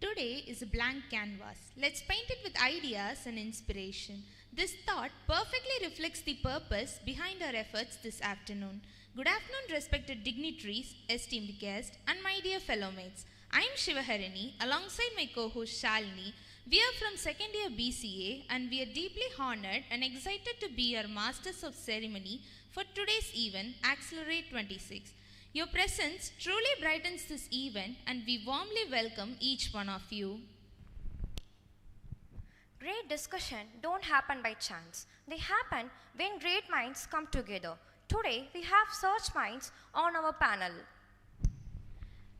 today is a blank canvas. Let's paint it with ideas and inspiration. This thought perfectly reflects the purpose behind our efforts this afternoon. Good afternoon, respected dignitaries, esteemed guests, and my dear fellow mates. I am Shivaharini, alongside my co-host Shalini. We are from second year BCA, and we are deeply honored and excited to be your masters of ceremony for today's event, Accelerate 26. Your presence truly brightens this event, and we warmly welcome each one of you. Great discussion don't happen by chance. They happen when great minds come together. Today, we have such minds on our panel.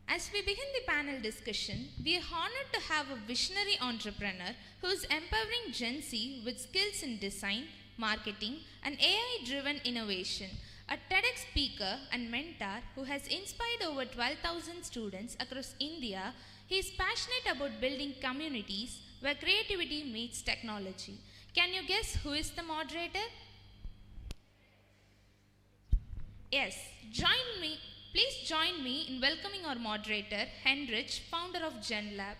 As we begin the panel discussion, we are honored to have a visionary entrepreneur who is empowering Gen Z with skills in design, marketing, and AI-driven innovation. A TEDx speaker and mentor who has inspired over 12,000 students across India, he is passionate about building communities where creativity meets technology. Can you guess who is the moderator? Yes, please join me in welcoming our moderator, Henrich, founder of GenLab.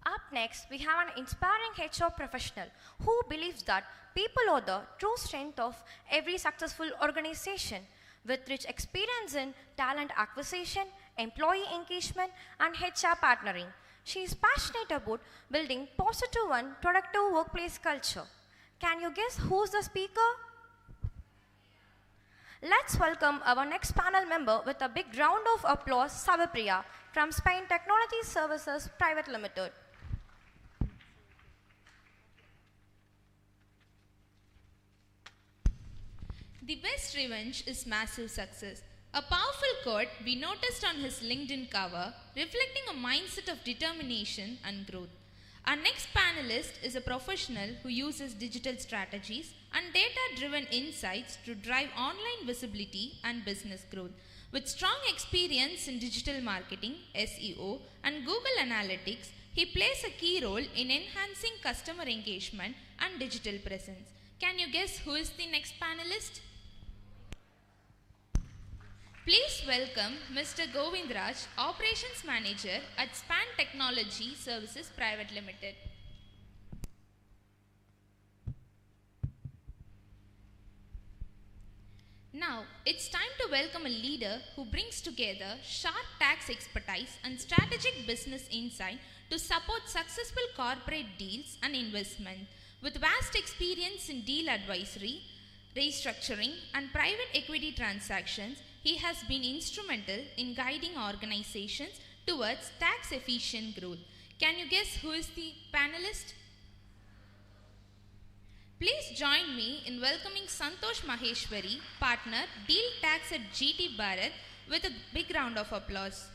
Up next, we have an inspiring HR professional who believes that people are the true strength of every successful organization. With rich experience in talent acquisition, employee engagement, and HR partnering, she is passionate about building positive and productive workplace culture. Can you guess who's the speaker? Let's welcome our next panel member with a big round of applause, Savipriya from Spain Technology Services Private Limited. The best revenge is massive success. A powerful quote we noticed on his LinkedIn cover, reflecting a mindset of determination and growth. Our next panelist is a professional who uses digital strategies and data-driven insights to drive online visibility and business growth. With strong experience in digital marketing, SEO, and Google Analytics, he plays a key role in enhancing customer engagement and digital presence. Can you guess who is the next panelist? Please welcome Mr. Govindraj, Operations Manager at Span Technology Services Private Limited. Now, it's time to welcome a leader who brings together sharp tax expertise and strategic business insight to support successful corporate deals and investment. With vast experience in deal advisory, restructuring, and private equity transactions, he has been instrumental in guiding organizations towards tax-efficient growth. Can you guess who is the panelist? Please join me in welcoming Santosh Maheshwari, partner, Deal Tax at GT Bharat, with a big round of applause.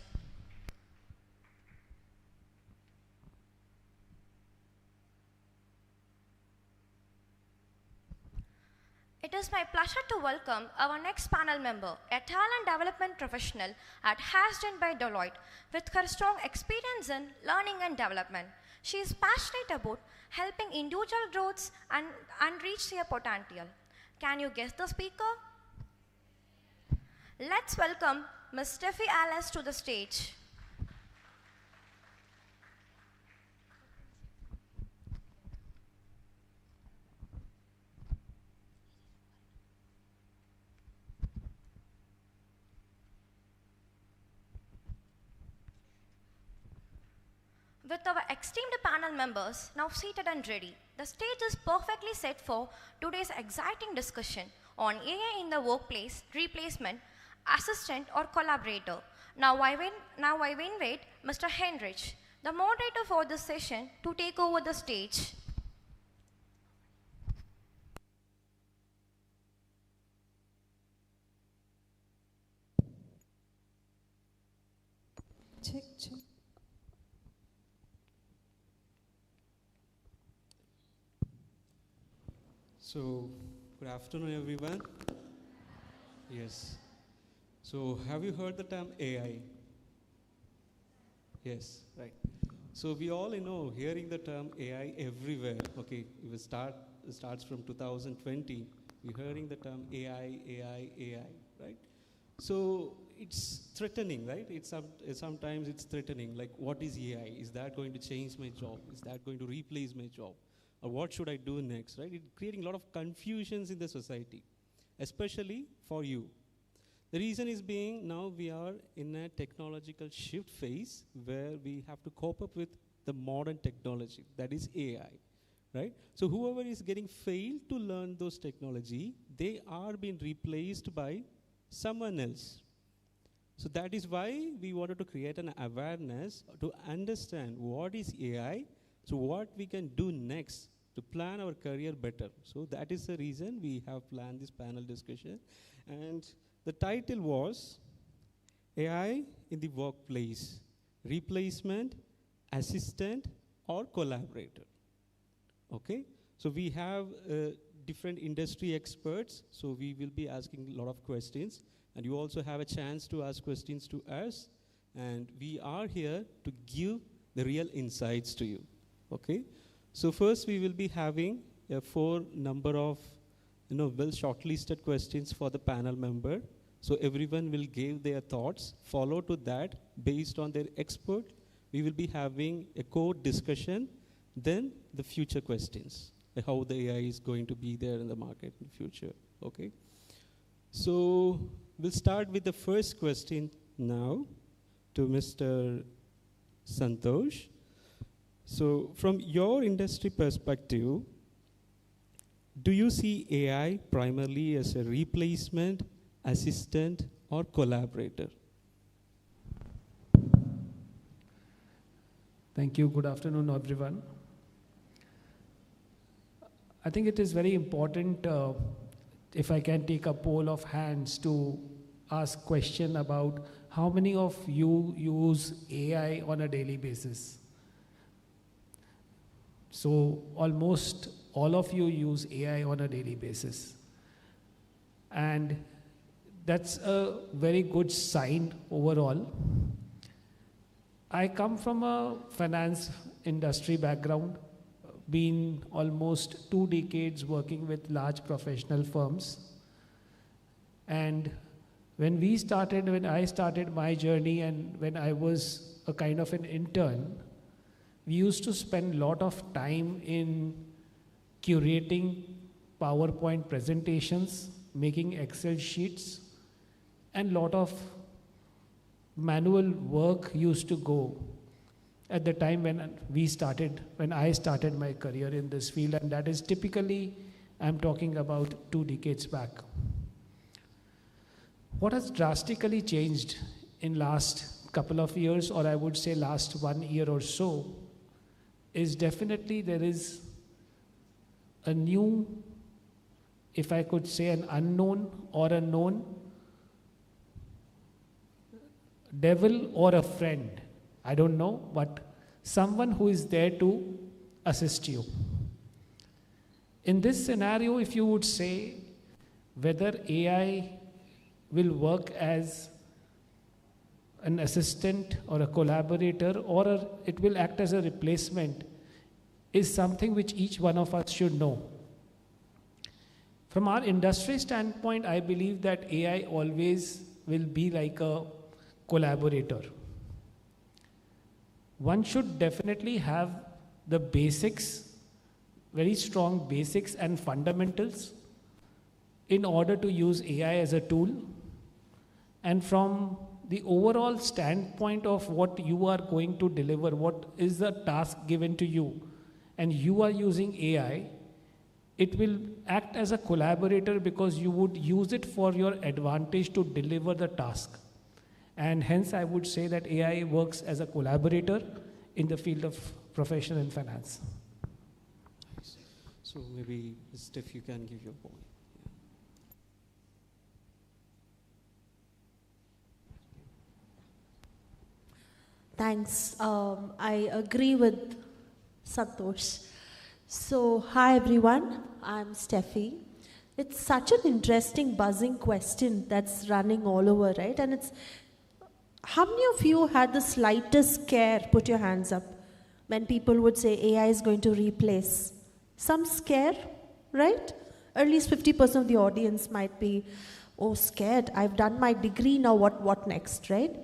It is my pleasure to welcome our next panel member, a talent development professional at Hasdon by Deloitte, with her strong experience in learning and development. She is passionate about helping individual growths and reach their potential. Can you guess the speaker? Let's welcome Ms. Steffi Alice to the stage. With our esteemed panel members now seated and ready, the stage is perfectly set for today's exciting discussion on AI in the workplace, replacement, assistant or collaborator. Now I invite Mr. Henrich, the moderator for this session, to take over the stage. Check. So, good afternoon, everyone. Yes. So, have you heard the term AI? Yes, right. So we all, hearing the term AI everywhere. Okay, if it starts from 2020, we're hearing the term AI, right? So it's threatening, right? Sometimes it's threatening. Like, what is AI? Is that going to change my job? Is that going to replace my job? Or what should I do next, right? It's creating a lot of confusions in the society, especially for you. The reason is being now we are in a technological shift phase where we have to cope up with the modern technology, that is AI, right? So whoever is getting failed to learn those technology, they are being replaced by someone else. So that is why we wanted to create an awareness to understand what is AI, so what we can do next to plan our career better. So that is the reason we have planned this panel discussion. And the title was AI in the workplace, replacement, assistant, or collaborator. Okay, so we have different industry experts, so we will be asking a lot of questions, and you also have a chance to ask questions to us, and we are here to give the real insights to you. Okay, so first we will be having a 4 number of well shortlisted questions for the panel member. So everyone will give their thoughts. Follow to that, based on their expert, we will be having a code discussion, then the future questions, like how the AI is going to be there in the market in the future, okay? So we'll start with the first question now to Mr. Santosh. So from your industry perspective, do you see AI primarily as a replacement, assistant, or collaborator? Thank you. Good afternoon, everyone. I think it is very important, if I can take a poll of hands, to ask question about how many of you use AI on a daily basis. So almost all of you use AI on a daily basis. And that's a very good sign overall. I come from a finance industry background, been almost 2 decades working with large professional firms. And when I started my journey, and when I was a kind of an intern, we used to spend a lot of time in curating PowerPoint presentations, making Excel sheets, and a lot of manual work used to go at the time when I started my career in this field, and that is typically, I'm talking about 2 decades back. What has drastically changed in last couple of years, or I would say last 1 year or so, is definitely there is a new, if I could say an unknown or a known devil or a friend, I don't know, but someone who is there to assist you. In this scenario, if you would say whether AI will work as an assistant or a collaborator, or it will act as a replacement, is something which each one of us should know. From our industry standpoint, I believe that AI always will be like a collaborator. One should definitely have the basics, very strong basics and fundamentals in order to use AI as a tool. And from the overall standpoint of what you are going to deliver, what is the task given to you, and you are using AI, it will act as a collaborator because you would use it for your advantage to deliver the task. And hence I would say that AI works as a collaborator in the field of profession and finance. So maybe, Steph, you can give your point. Thanks. I agree with Santosh. So, hi everyone, I'm Steffi. It's such an interesting buzzing question that's running all over, right? And it's, how many of you had the slightest scare, put your hands up, when people would say AI is going to replace. Some scare, right? At least 50% of the audience might be, oh, scared. I've done my degree, now what next, right?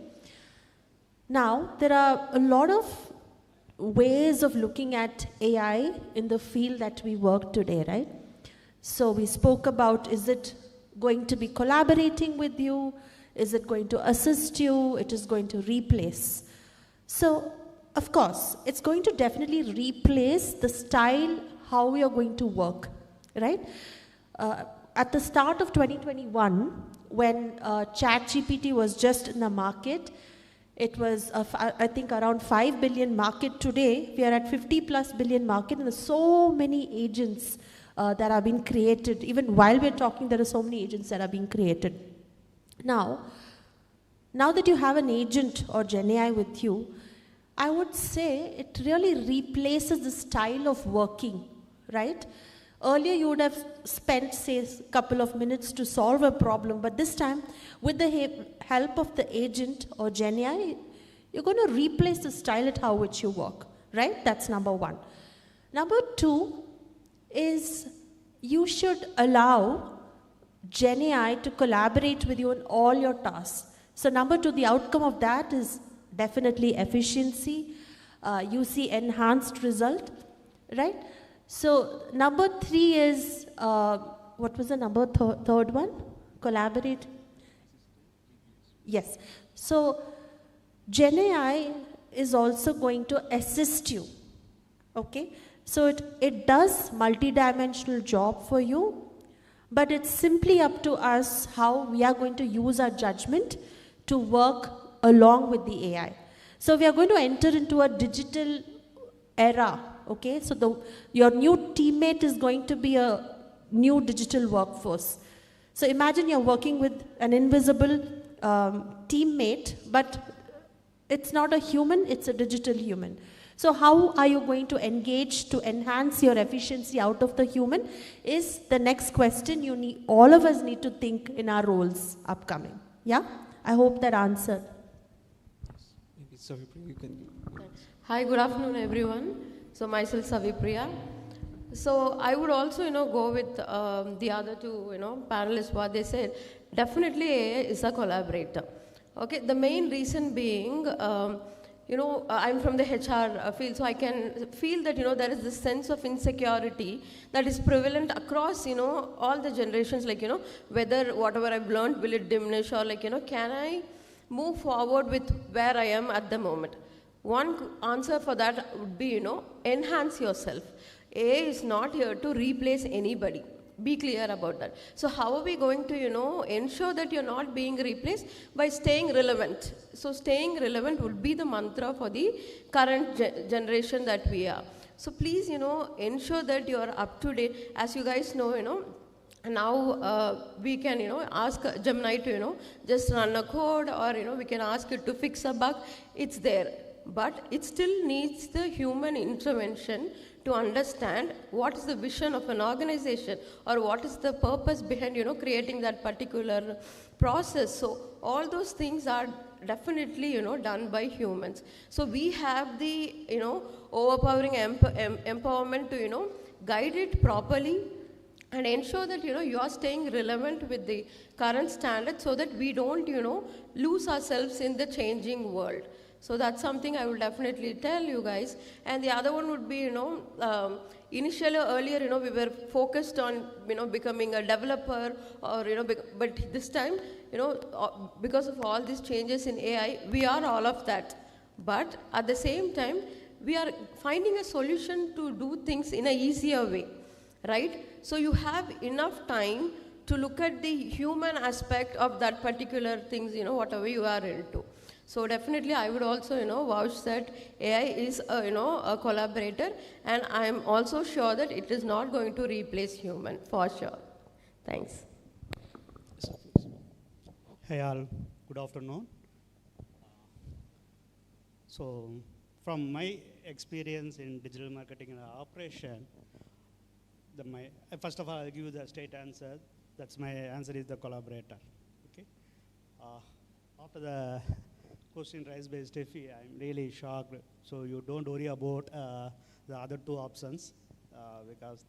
Now, there are a lot of ways of looking at AI in the field that we work today, right? So we spoke about, is it going to be collaborating with you? Is it going to assist you? It is going to replace. So, of course, it's going to definitely replace the style, how we are going to work, right? At the start of 2021, when ChatGPT was just in the market, it was, I think, around 5 billion market. Today, we are at 50 plus billion market, and there's so many agents that are being created. Even while we're talking, there are so many agents that are being created. Now that you have an agent or GenAI with you, I would say it really replaces the style of working, right? Earlier, you would have spent, say, a couple of minutes to solve a problem, but this time, with the help of the agent or GenAI, you're going to replace the style at how which you work, right? That's number one. Number two is you should allow GenAI to collaborate with you on all your tasks. So number two, the outcome of that is definitely efficiency. You see enhanced result, right? So number three is, what was the number third one? Collaborate. Yes. So GenAI is also going to assist you, okay? So it does multidimensional job for you, but it's simply up to us how we are going to use our judgment to work along with the AI. So we are going to enter into a digital era, okay? So your new teammate is going to be a new digital workforce. So imagine you're working with an invisible teammate, but it's not a human, it's a digital human. So how are you going to engage to enhance your efficiency out of the human is the next question all of us need to think in our roles upcoming. Yeah? I hope that answered. Maybe Savipriya, you can give. Hi, good afternoon, everyone. So myself, Savipriya. So I would also, go with the other two, panelists, what they said. Definitely AI is a collaborator. Okay, the main reason being, I'm from the HR field, so I can feel that, there is this sense of insecurity that is prevalent across, all the generations, like, whether whatever I've learned, will it diminish or like, can I move forward with where I am at the moment? One answer for that would be, enhance yourself. AI is not here to replace anybody. Be clear about that. So how are we going to, ensure that you're not being replaced? By staying relevant. So staying relevant would be the mantra for the current generation that we are. So please, ensure that you're up to date. As you guys know, now we can, ask Gemini to, just run a code, or, we can ask it to fix a bug. It's there. But it still needs the human intervention to understand what is the vision of an organization or what is the purpose behind, creating that particular process. So all those things are definitely, done by humans. So we have the, overpowering empowerment to, guide it properly and ensure that, you are staying relevant with the current standards so that we don't, lose ourselves in the changing world. So that's something I will definitely tell you guys. And the other one would be, initially earlier, we were focused on, becoming a developer or, but this time, because of all these changes in AI, we are all of that. But at the same time, we are finding a solution to do things in an easier way, right? So you have enough time to look at the human aspect of that particular things, whatever you are into. So definitely I would also, vouch that AI is, a collaborator, and I am also sure that it is not going to replace human, for sure. Thanks. Hey all, good afternoon. So from my experience in digital marketing and operation, first of all, I'll give you the straight answer. That's my answer is the collaborator. Okay. After the question raised by Steffi, I'm really shocked. So you don't worry about the other two options because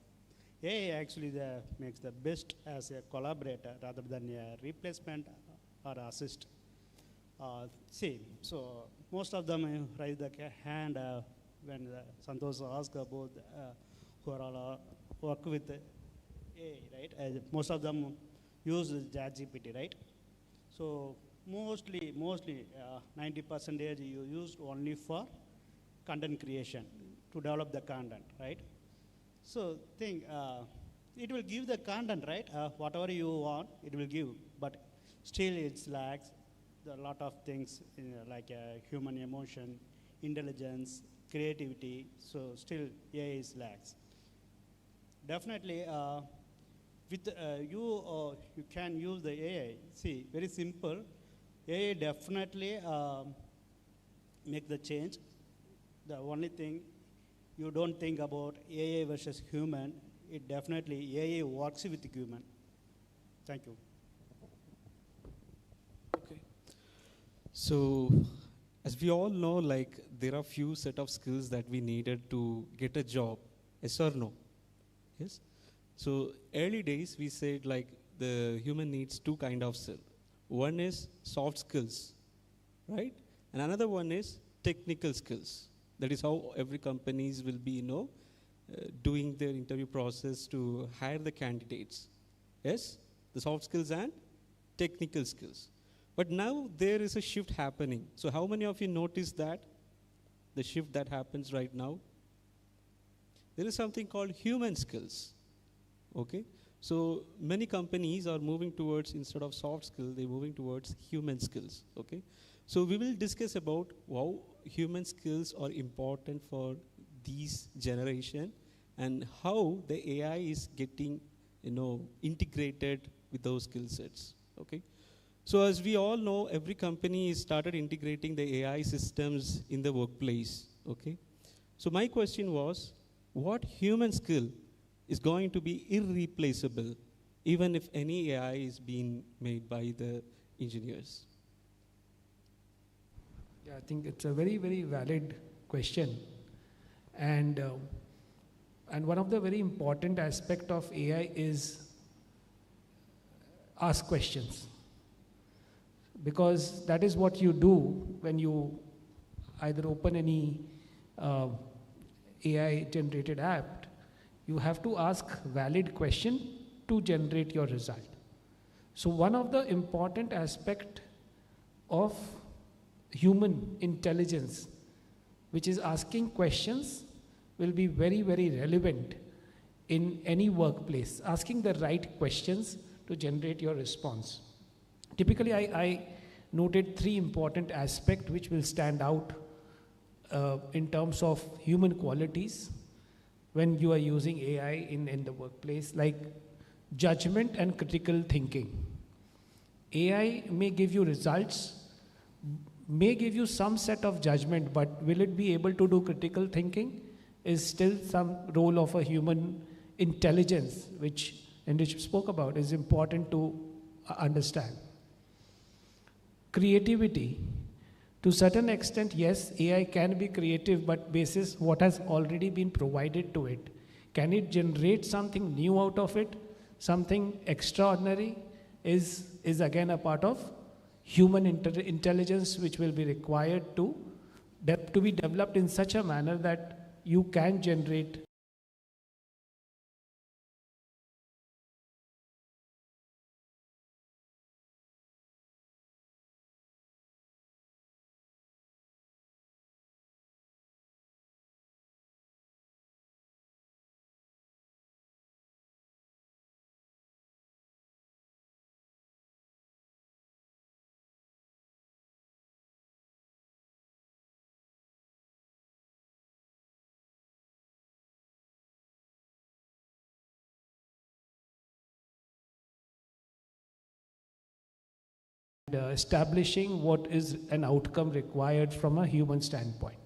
AI actually makes the best as a collaborator rather than a replacement or assist. See, so most of them raise the hand when Santosh asked about who are all work with AI, right? Most of them use ChatGPT, right? So mostly 90% you use only for content creation, to develop the content, right? So think, it will give the content, right? Whatever you want, it will give, but still it lacks a lot of things like human emotion, intelligence, creativity, so still AI is lacks. Definitely, with you can use the AI. See, very simple. AI definitely make the change. The only thing you don't think about AI versus human, it definitely AI works with human. Thank you. Okay. So, as we all know, like there are few set of skills that we needed to get a job. Yes or no? Yes. So early days we said like the human needs two kind of skills. One is soft skills, right? And another one is technical skills. That is how every companies will be, doing their interview process to hire the candidates. Yes, the soft skills and technical skills. But now there is a shift happening. So how many of you notice that? The shift that happens right now? There is something called human skills. Okay, so many companies are moving towards, instead of soft skills, they're moving towards human skills. Okay, so we will discuss about how human skills are important for this generation and how the AI is getting, integrated with those skill sets. Okay, so as we all know, every company started integrating the AI systems in the workplace. Okay, so my question was, what human skill is going to be irreplaceable even if any AI is being made by the engineers? Yeah, I think it's a very, very valid question. And one of the very important aspect of AI is ask questions. Because that is what you do when you either open any AI-generated app. You have to ask valid question to generate your result. So one of the important aspect of human intelligence, which is asking questions, will be very, very relevant in any workplace. Asking the right questions to generate your response. Typically, I noted 3 important aspects which will stand out in terms of human qualities when you are using AI in the workplace, like judgment and critical thinking. AI may give you results, may give you some set of judgment, but will it be able to do critical thinking is still some role of a human intelligence, which Enrich spoke about, is important to understand. Creativity. To a certain extent, yes, AI can be creative, but basis what has already been provided to it. Can it generate something new out of it? Something extraordinary is again a part of human intelligence, which will be required to be developed in such a manner that you can generate establishing what is an outcome required from a human standpoint.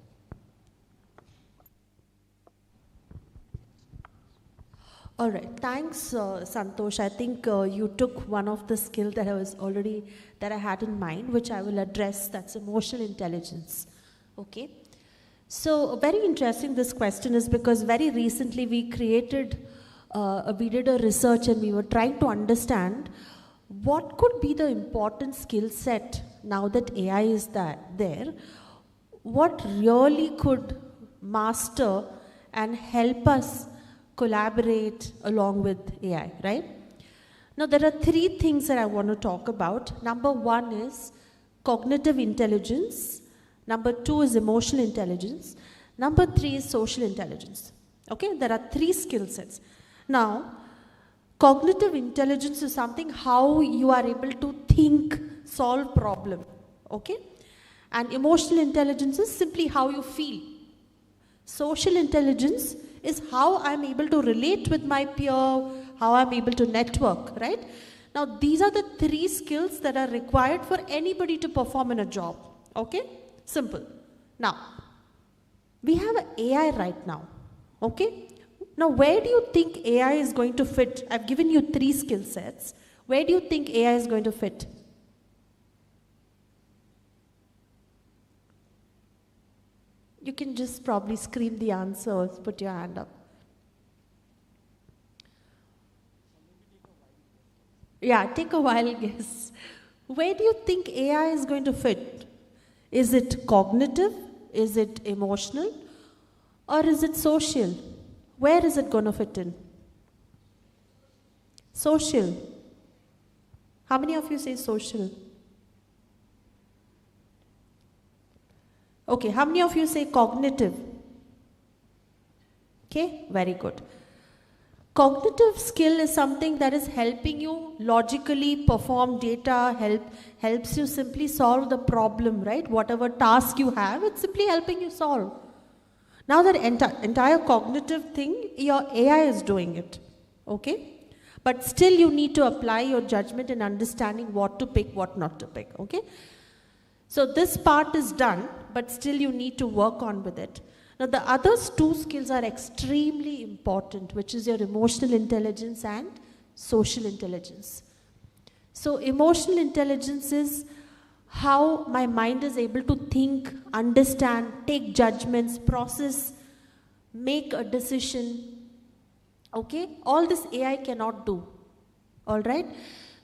All right, thanks, Santosh. I think you took one of the skill that I had in mind, which I will address. That's emotional intelligence. Okay. So very interesting this question is because very recently we did a research and we were trying to understand what could be the important skill set now that AI is there, what really could master and help us collaborate along with AI, right? Now there are 3 things that I want to talk about. Number 1 is cognitive intelligence. Number 2 is emotional intelligence. Number 3 is social intelligence. Okay, there are 3 skill sets. Now, cognitive intelligence is something how you are able to think, solve problem. Okay, and emotional intelligence is simply how you feel. Social intelligence is how I'm able to relate with my peer, how I'm able to network, right? Now, these are the 3 skills that are required for anybody to perform in a job, okay? Simple. Now, we have an AI right now, okay? Now, where do you think AI is going to fit? I've given you 3 skill sets. Where do you think AI is going to fit? You can just probably scream the answer or put your hand up. Yeah, take a wild guess. Where do you think AI is going to fit? Is it cognitive? Is it emotional? Or is it social? Where is it going to fit in? Social. How many of you say social? Okay, how many of you say cognitive? Okay, very good. Cognitive skill is something that is helping you logically perform data, helps you simply solve the problem, right? Whatever task you have, it's simply helping you solve. Now that entire cognitive thing, your AI is doing it, okay? But still you need to apply your judgment in understanding what to pick, what not to pick, okay? So this part is done, but still you need to work on with it. Now the other 2 skills are extremely important, which is your emotional intelligence and social intelligence. So emotional intelligence is how my mind is able to think, understand, take judgments, process, make a decision, okay? All this AI cannot do, all right?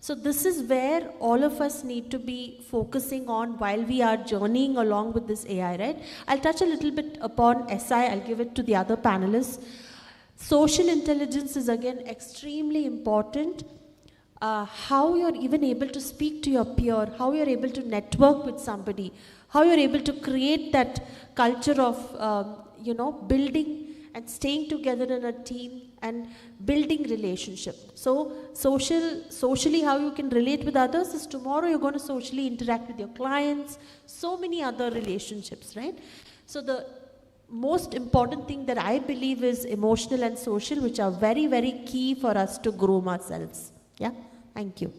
So this is where all of us need to be focusing on while we are journeying along with this AI, right? I'll touch a little bit upon SI, I'll give it to the other panelists. Social intelligence is again extremely important. How you're even able to speak to your peer, how you're able to network with somebody, how you're able to create that culture of, building and staying together in a team and building relationship. So socially how you can relate with others is tomorrow you're going to socially interact with your clients, so many other relationships, right? So the most important thing that I believe is emotional and social, which are very, very key for us to groom ourselves. Yeah, thank you.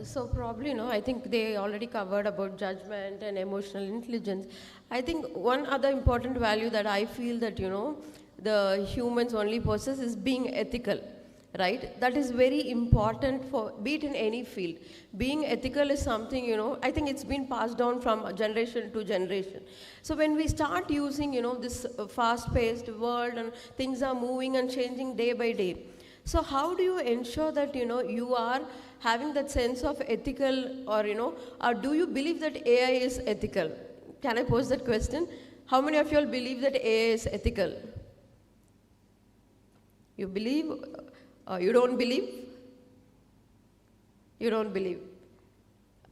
So probably, I think they already covered about judgment and emotional intelligence. I think one other important value that I feel that, the humans only possess is being ethical, right? That is very important for, be it in any field. Being ethical is something, I think it's been passed down from generation to generation. So when we start using, this fast-paced world and things are moving and changing day by day, so how do you ensure that, you are having that sense of ethical or, or do you believe that AI is ethical? Can I pose that question? How many of you all believe that AI is ethical? You believe? You don't believe? You don't believe.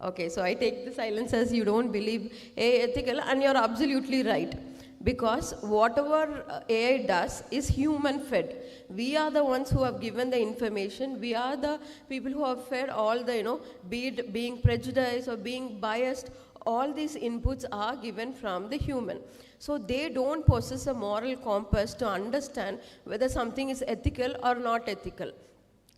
Okay, so I take the silence as you don't believe AI ethical, and you're absolutely right. Because whatever AI does is human fed. We are the ones who have given the information. We are the people who have fed all the, be it being prejudiced or being biased, all these inputs are given from the human. So they don't possess a moral compass to understand whether something is ethical or not ethical.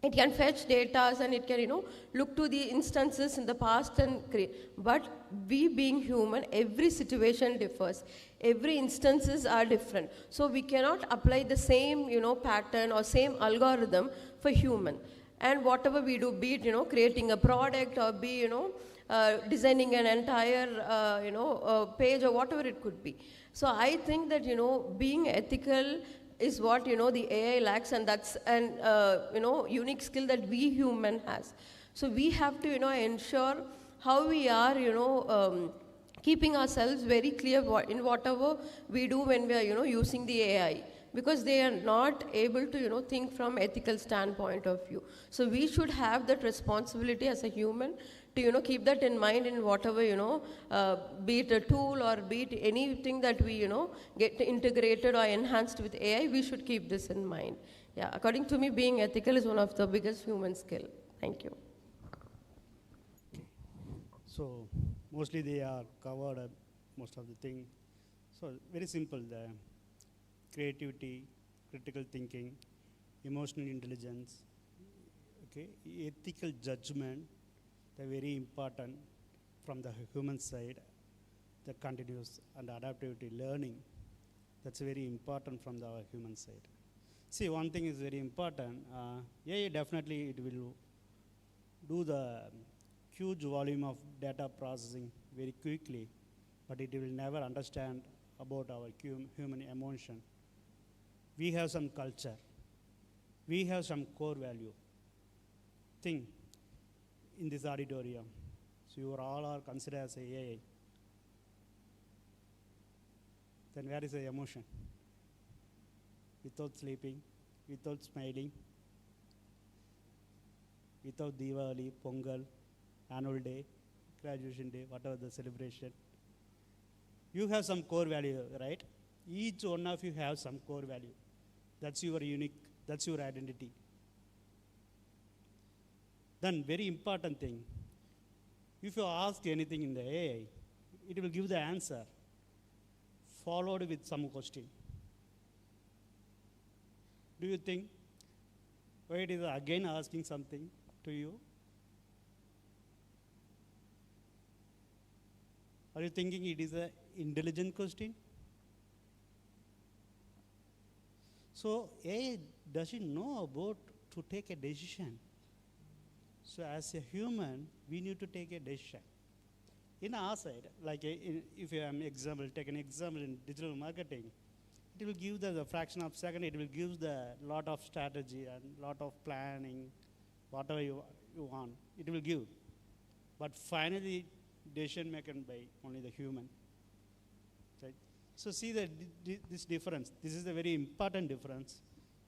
It can fetch data and it can, look to the instances in the past and create. But we being human, every situation differs. Every instances are different. So we cannot apply the same, pattern or same algorithm for human. And whatever we do, be it, creating a product or be, designing an entire, page or whatever it could be. So I think that, being ethical is what, the AI lacks, and that's an, unique skill that we human has. So we have to, ensure how we are, keeping ourselves very clear in whatever we do when we are, using the AI. Because they are not able to, think from ethical standpoint of view. So we should have that responsibility as a human to, keep that in mind in whatever, be it a tool or be it anything that we, get integrated or enhanced with AI, we should keep this in mind. Yeah, according to me, being ethical is one of the biggest human skill. Thank you. So mostly they are covered most of the thing. So very simple. The creativity, critical thinking, emotional intelligence, okay, ethical judgment, they're very important from the human side. The continuous and adaptivity learning, that's very important from the human side. See, one thing is very important. AI definitely it will do the huge volume of data processing very quickly, but it will never understand about our human emotion. We have some culture. We have some core value thing in this auditorium. So you all are considered as AI. Then where is the emotion? Without sleeping, without smiling, without Diwali, Pongal, annual day, graduation day, whatever the celebration. You have some core value, right? Each one of you have some core value. That's your unique, that's your identity. Then very important thing, if you ask anything in the AI, it will give the answer, followed with some question. Do you think, why it is again asking something to you? Are you thinking it is an intelligent question? So AI doesn't know about to take a decision. So as a human, we need to take a decision. In our side, like if you have an example, take an example in digital marketing, it will give the fraction of a second, it will give the lot of strategy and lot of planning, whatever you want, it will give. But finally, decision making by only the human. Right? So see this difference. This is a very important difference.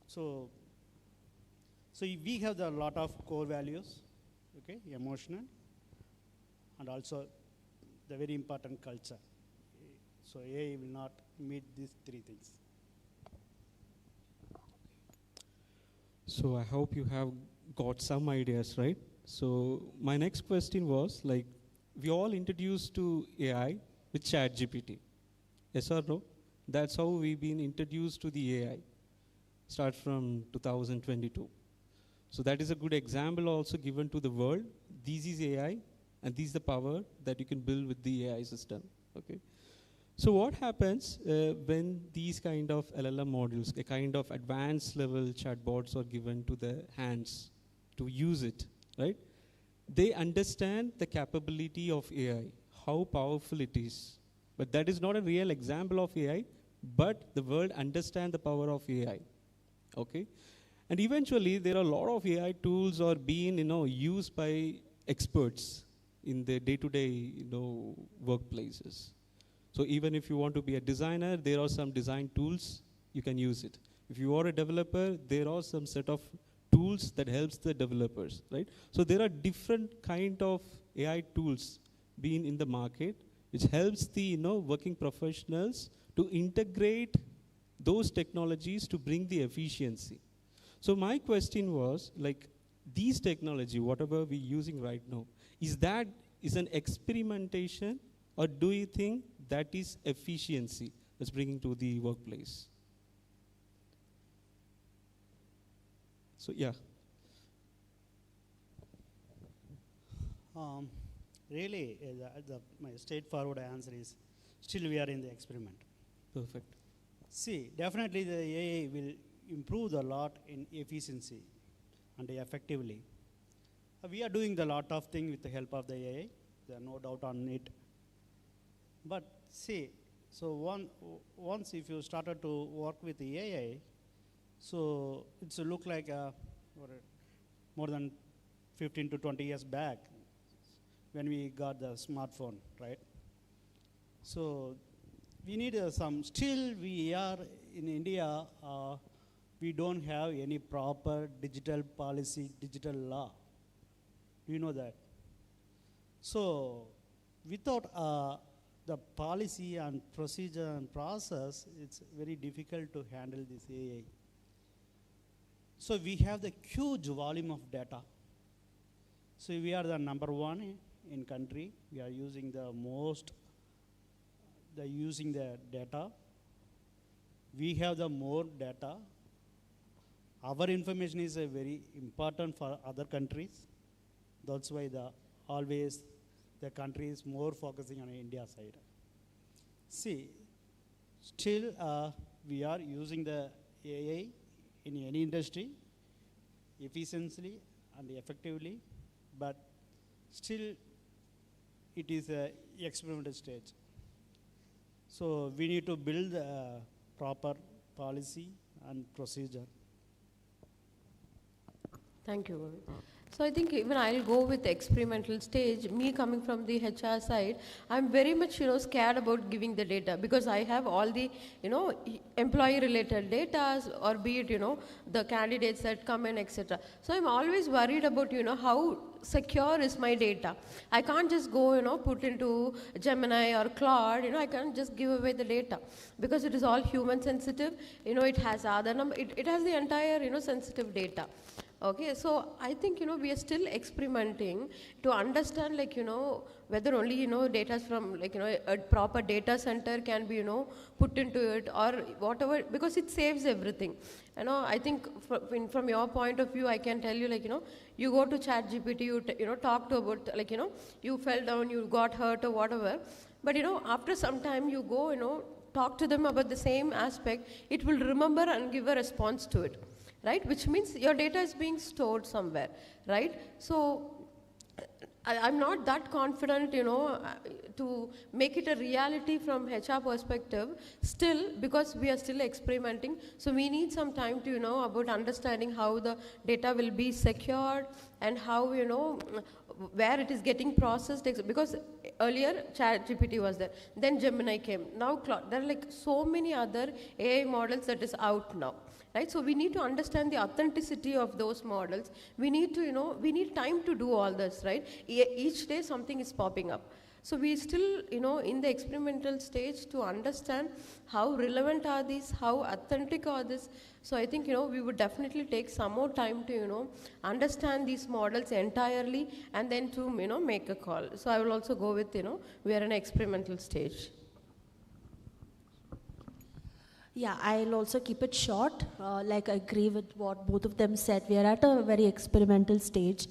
So we have a lot of core values, okay, emotional, and also the very important culture. So AI will not meet these three things. So I hope you have got some ideas, right? So my next question was, like, we all introduced to AI with ChatGPT. Yes or no? That's how we've been introduced to the AI. Start from 2022. So that is a good example also given to the world. This is AI, and this is the power that you can build with the AI system. Okay. So what happens when these kind of LLM modules, a kind of advanced level chatbots are given to the hands to use it, right? They understand the capability of AI, how powerful it is. But that is not a real example of AI, but the world understands the power of AI. Okay? And eventually, there are a lot of AI tools are being, used by experts in their day-to-day, workplaces. So even if you want to be a designer, there are some design tools, you can use it. If you are a developer, there are some set of tools that helps the developers, right? So there are different kind of AI tools being in the market, which helps the, working professionals to integrate those technologies to bring the efficiency. So my question was, like, these technology, whatever we're using right now, is an experimentation, or do you think that is efficiency that's bringing to the workplace? So yeah. Really, my straightforward answer is still we are in the experiment. Perfect. See, definitely the AI will improve a lot in efficiency and effectively. We are doing a lot of things with the help of the AI. There are no doubt on it. But see, so once if you started to work with the AI, so it's a look like more than 15 to 20 years back when we got the smartphone, right? So we need still we are in India, we don't have any proper digital policy, digital law. Do you know that? So without the policy and procedure and process, it's very difficult to handle this AI. So we have the huge volume of data. So we are the number one in country. We are using using the data. We have the more data. Our information is very important for other countries. That's why always the country is more focusing on India side. See, still we are using the AI in any industry efficiently and effectively, but still it is a experimental stage. So we need to build a proper policy and procedure. Thank you. So I think even I'll go with the experimental stage. Me coming from the HR side, I'm very much scared about giving the data because I have all the employee related data, or be it the candidates that come in, etc. So I'm always worried about how secure is my data. I can't just go put into Gemini or Claude. I can't just give away the data because it is all human sensitive. It has Aadhaar number. It has the entire sensitive data. Okay, so I think we are still experimenting to understand whether only data from a proper data center can be put into it or whatever, because it saves everything. I think from your point of view, I can tell you you go to ChatGPT, you talk to about you fell down, you got hurt or whatever, but after some time you go talk to them about the same aspect, it will remember and give a response to it. Right, which means your data is being stored somewhere, right? So I'm not that confident, to make it a reality from HR perspective still, because we are still experimenting. So we need some time to, about understanding how the data will be secured and how, where it is getting processed, because earlier ChatGPT was there, then Gemini came, now Claude. There are so many other AI models that is out now. Right? So we need to understand the authenticity of those models. We need to, we need time to do all this, right? Each day something is popping up. So we still, in the experimental stage to understand how relevant are these, how authentic are these. So I think, we would definitely take some more time to, understand these models entirely and then to, make a call. So I will also go with, we are in an experimental stage. Yeah, I'll also keep it short. I agree with what both of them said. We are at a very experimental stage.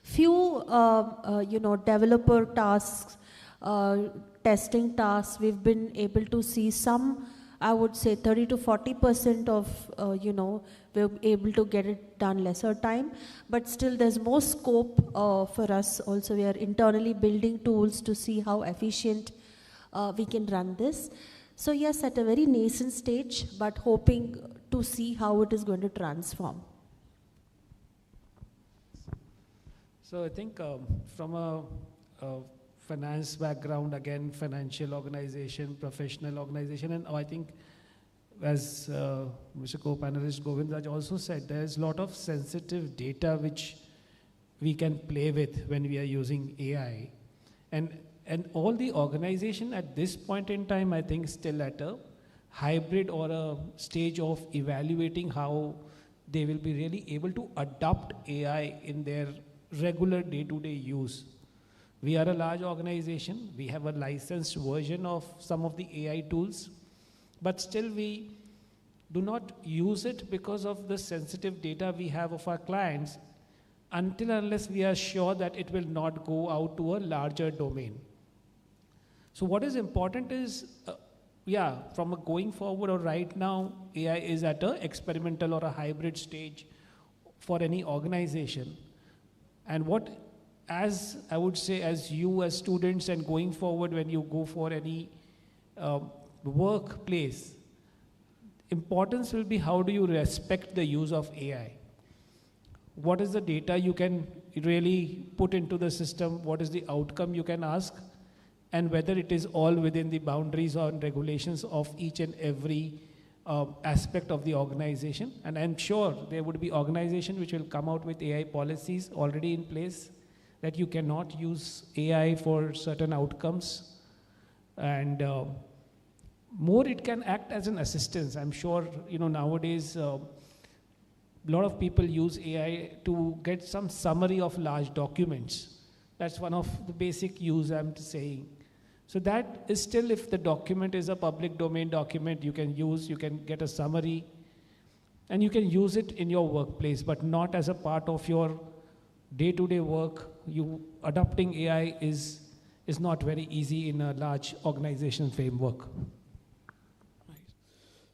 Few, developer tasks, testing tasks, we've been able to see some, I would say 30 to 40% of, we're able to get it done lesser time. But still there's more scope for us. Also, we are internally building tools to see how efficient we can run this. So yes, at a very nascent stage, but hoping to see how it is going to transform. So I think from a finance background, again, financial organization, professional organization, and I think as Mr. Co-panelist Govindraj also said, there's a lot of sensitive data which we can play with when we are using AI. And all the organization at this point in time, I think still at a hybrid or a stage of evaluating how they will be really able to adopt AI in their regular day-to-day use. We are a large organization. We have a licensed version of some of the AI tools, but still we do not use it because of the sensitive data we have of our clients. until unless we are sure that it will not go out to a larger domain. So what is important is, from a going forward or right now, AI is at an experimental or a hybrid stage for any organization. And what, as I would say, as you as students and going forward when you go for any workplace, importance will be how do you respect the use of AI? What is the data you can really put into the system? What is the outcome you can ask? And whether it is all within the boundaries or regulations of each and every aspect of the organization. And I'm sure there would be organizations which will come out with AI policies already in place, that you cannot use AI for certain outcomes. And more it can act as an assistance. I'm sure, nowadays, a lot of people use AI to get some summary of large documents. That's one of the basic use I'm saying. So that is still, if the document is a public domain document, you can get a summary, and you can use it in your workplace, but not as a part of your day-to-day work. Adopting AI is not very easy in a large organization framework. Right.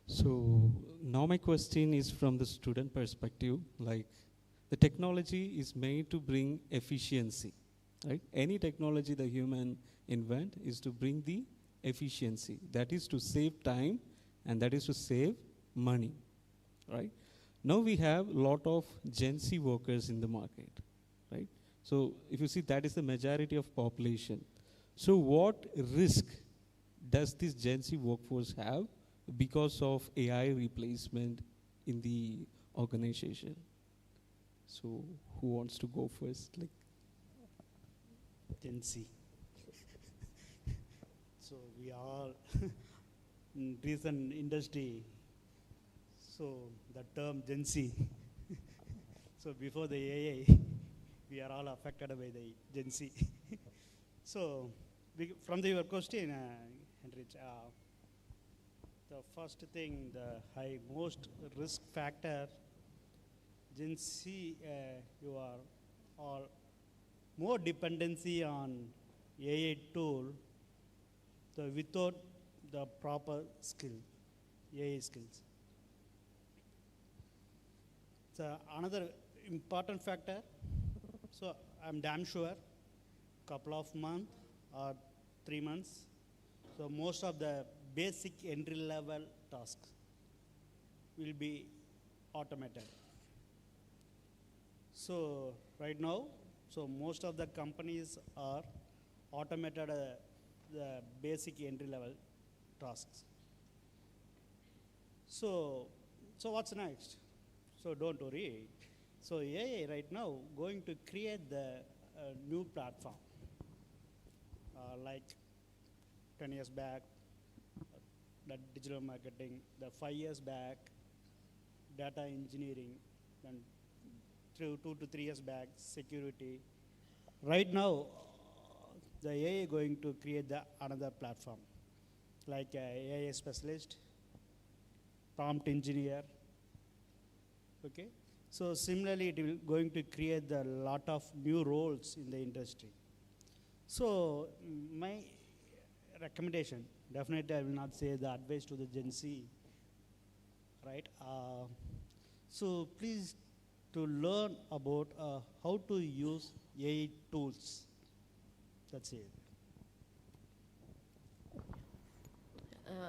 So now my question is from the student perspective, like the technology is made to bring efficiency, right? Any technology the human invent is to bring the efficiency. That is to save time, and that is to save money, right? Now we have a lot of Gen Z workers in the market, right? So if you see, that is the majority of population. So what risk does this Gen Z workforce have because of AI replacement in the organization? So who wants to go first? Like Gen Z. So we are in recent industry, so the term Gen Z. So before the AI, we are all affected by the Gen Z. So from your question, Henrich, the first thing, the most risk factor, Gen Z, you are all more dependency on AI tool without the proper AI skills. So another important factor, so I'm damn sure, couple of months or 3 months, so most of the basic entry-level tasks will be automated. So right now, so most of the companies are automated the basic entry-level tasks. So what's next? So don't worry. So AI right now going to create the new platform, like 10 years back, the digital marketing, the 5 years back, data engineering, and 2 to 3 years back, security. Right now, the AI going to create another platform, like AI specialist, prompt engineer. Okay, so similarly, it will going to create a lot of new roles in the industry. So my recommendation, definitely I will not say the advice to the Gen Z, right? So please to learn about how to use AI tools. That's it.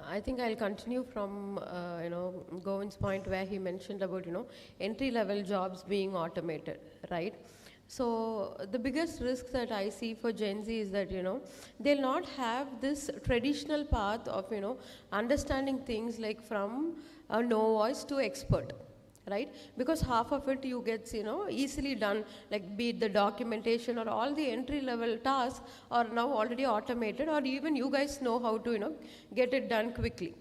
I think I'll continue from Govind's point where he mentioned about entry-level jobs being automated, right? So the biggest risk that I see for Gen Z is that they'll not have this traditional path of understanding things like from a no voice to expert. Right? Because half of it you get easily done, like be it the documentation or all the entry level tasks are now already automated, or even you guys know how to get it done quickly.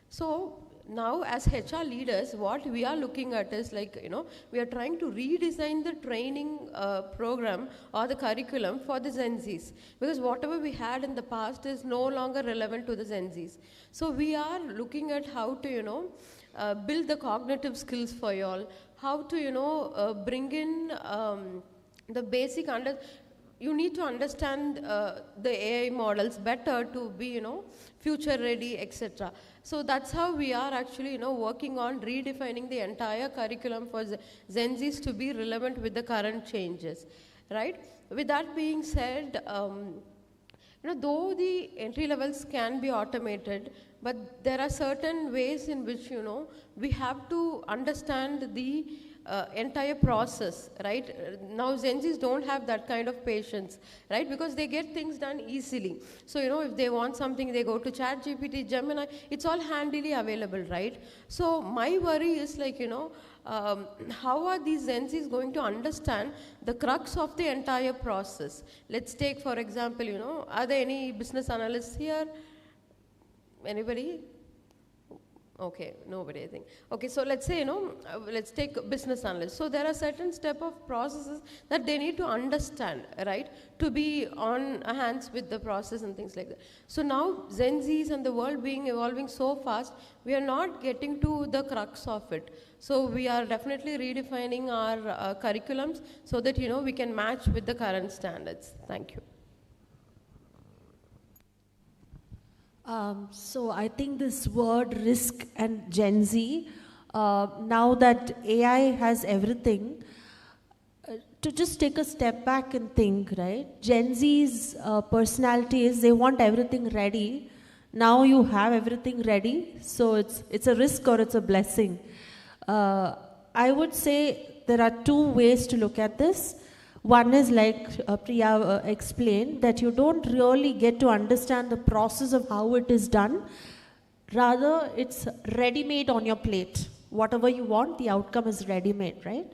So now as HR leaders, what we are looking at is we are trying to redesign the training program or the curriculum for the Gen Zs, because whatever we had in the past is no longer relevant to the Gen Zs. So we are looking at how to build the cognitive skills for y'all, how to, bring in the basic you need to understand the AI models better to be, future ready, etc. So that's how we are actually, working on redefining the entire curriculum for Gen Zs to be relevant with the current changes, right? With that being said, though the entry levels can be automated, but there are certain ways in which, we have to understand the entire process, right? Now Gen Zs don't have that kind of patience, right? Because they get things done easily. So, if they want something, they go to ChatGPT, Gemini, it's all handily available, right? So my worry is like, how are these Gen Zs going to understand the crux of the entire process? Let's take, for example, are there any business analysts here? Anybody? Okay, nobody, I think. Okay, so let's say, let's take business analysts. So there are certain step of processes that they need to understand, right? To be on hands with the process and things like that. So now Gen Zs and the world evolving so fast, we are not getting to the crux of it. So we are definitely redefining our curriculums so that, we can match with the current standards. Thank you. So I think this word risk and Gen Z, now that AI has everything, to just take a step back and think, right? Gen Z's personality is they want everything ready. Now you have everything ready, so it's a risk or it's a blessing. I would say there are two ways to look at this. One is like Priya explained, that you don't really get to understand the process of how it is done. Rather, it's ready-made on your plate. Whatever you want, the outcome is ready-made, right?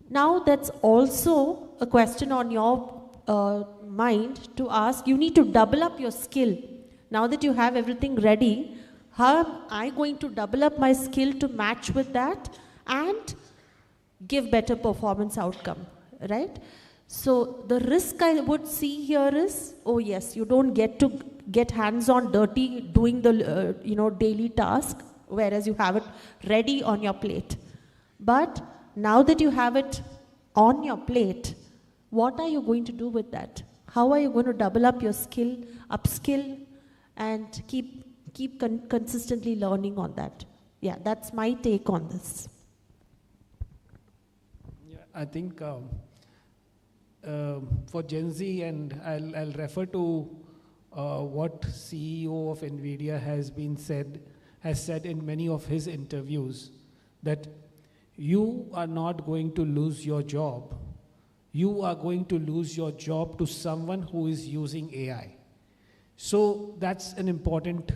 Now, that's also a question on your mind to ask. You need to double up your skill. Now that you have everything ready, how am I going to double up my skill to match with that and give better performance outcome? Right? So the risk I would see here is, oh yes, you don't get to get hands-on dirty doing the daily task, whereas you have it ready on your plate. But now that you have it on your plate, what are you going to do with that? How are you going to double up your skill, upskill, and keep consistently learning on that? Yeah, that's my take on this. Yeah, I think for Gen Z, and I'll refer to what CEO of NVIDIA has said in many of his interviews, that you are not going to lose your job. You are going to lose your job to someone who is using AI. So that's an important,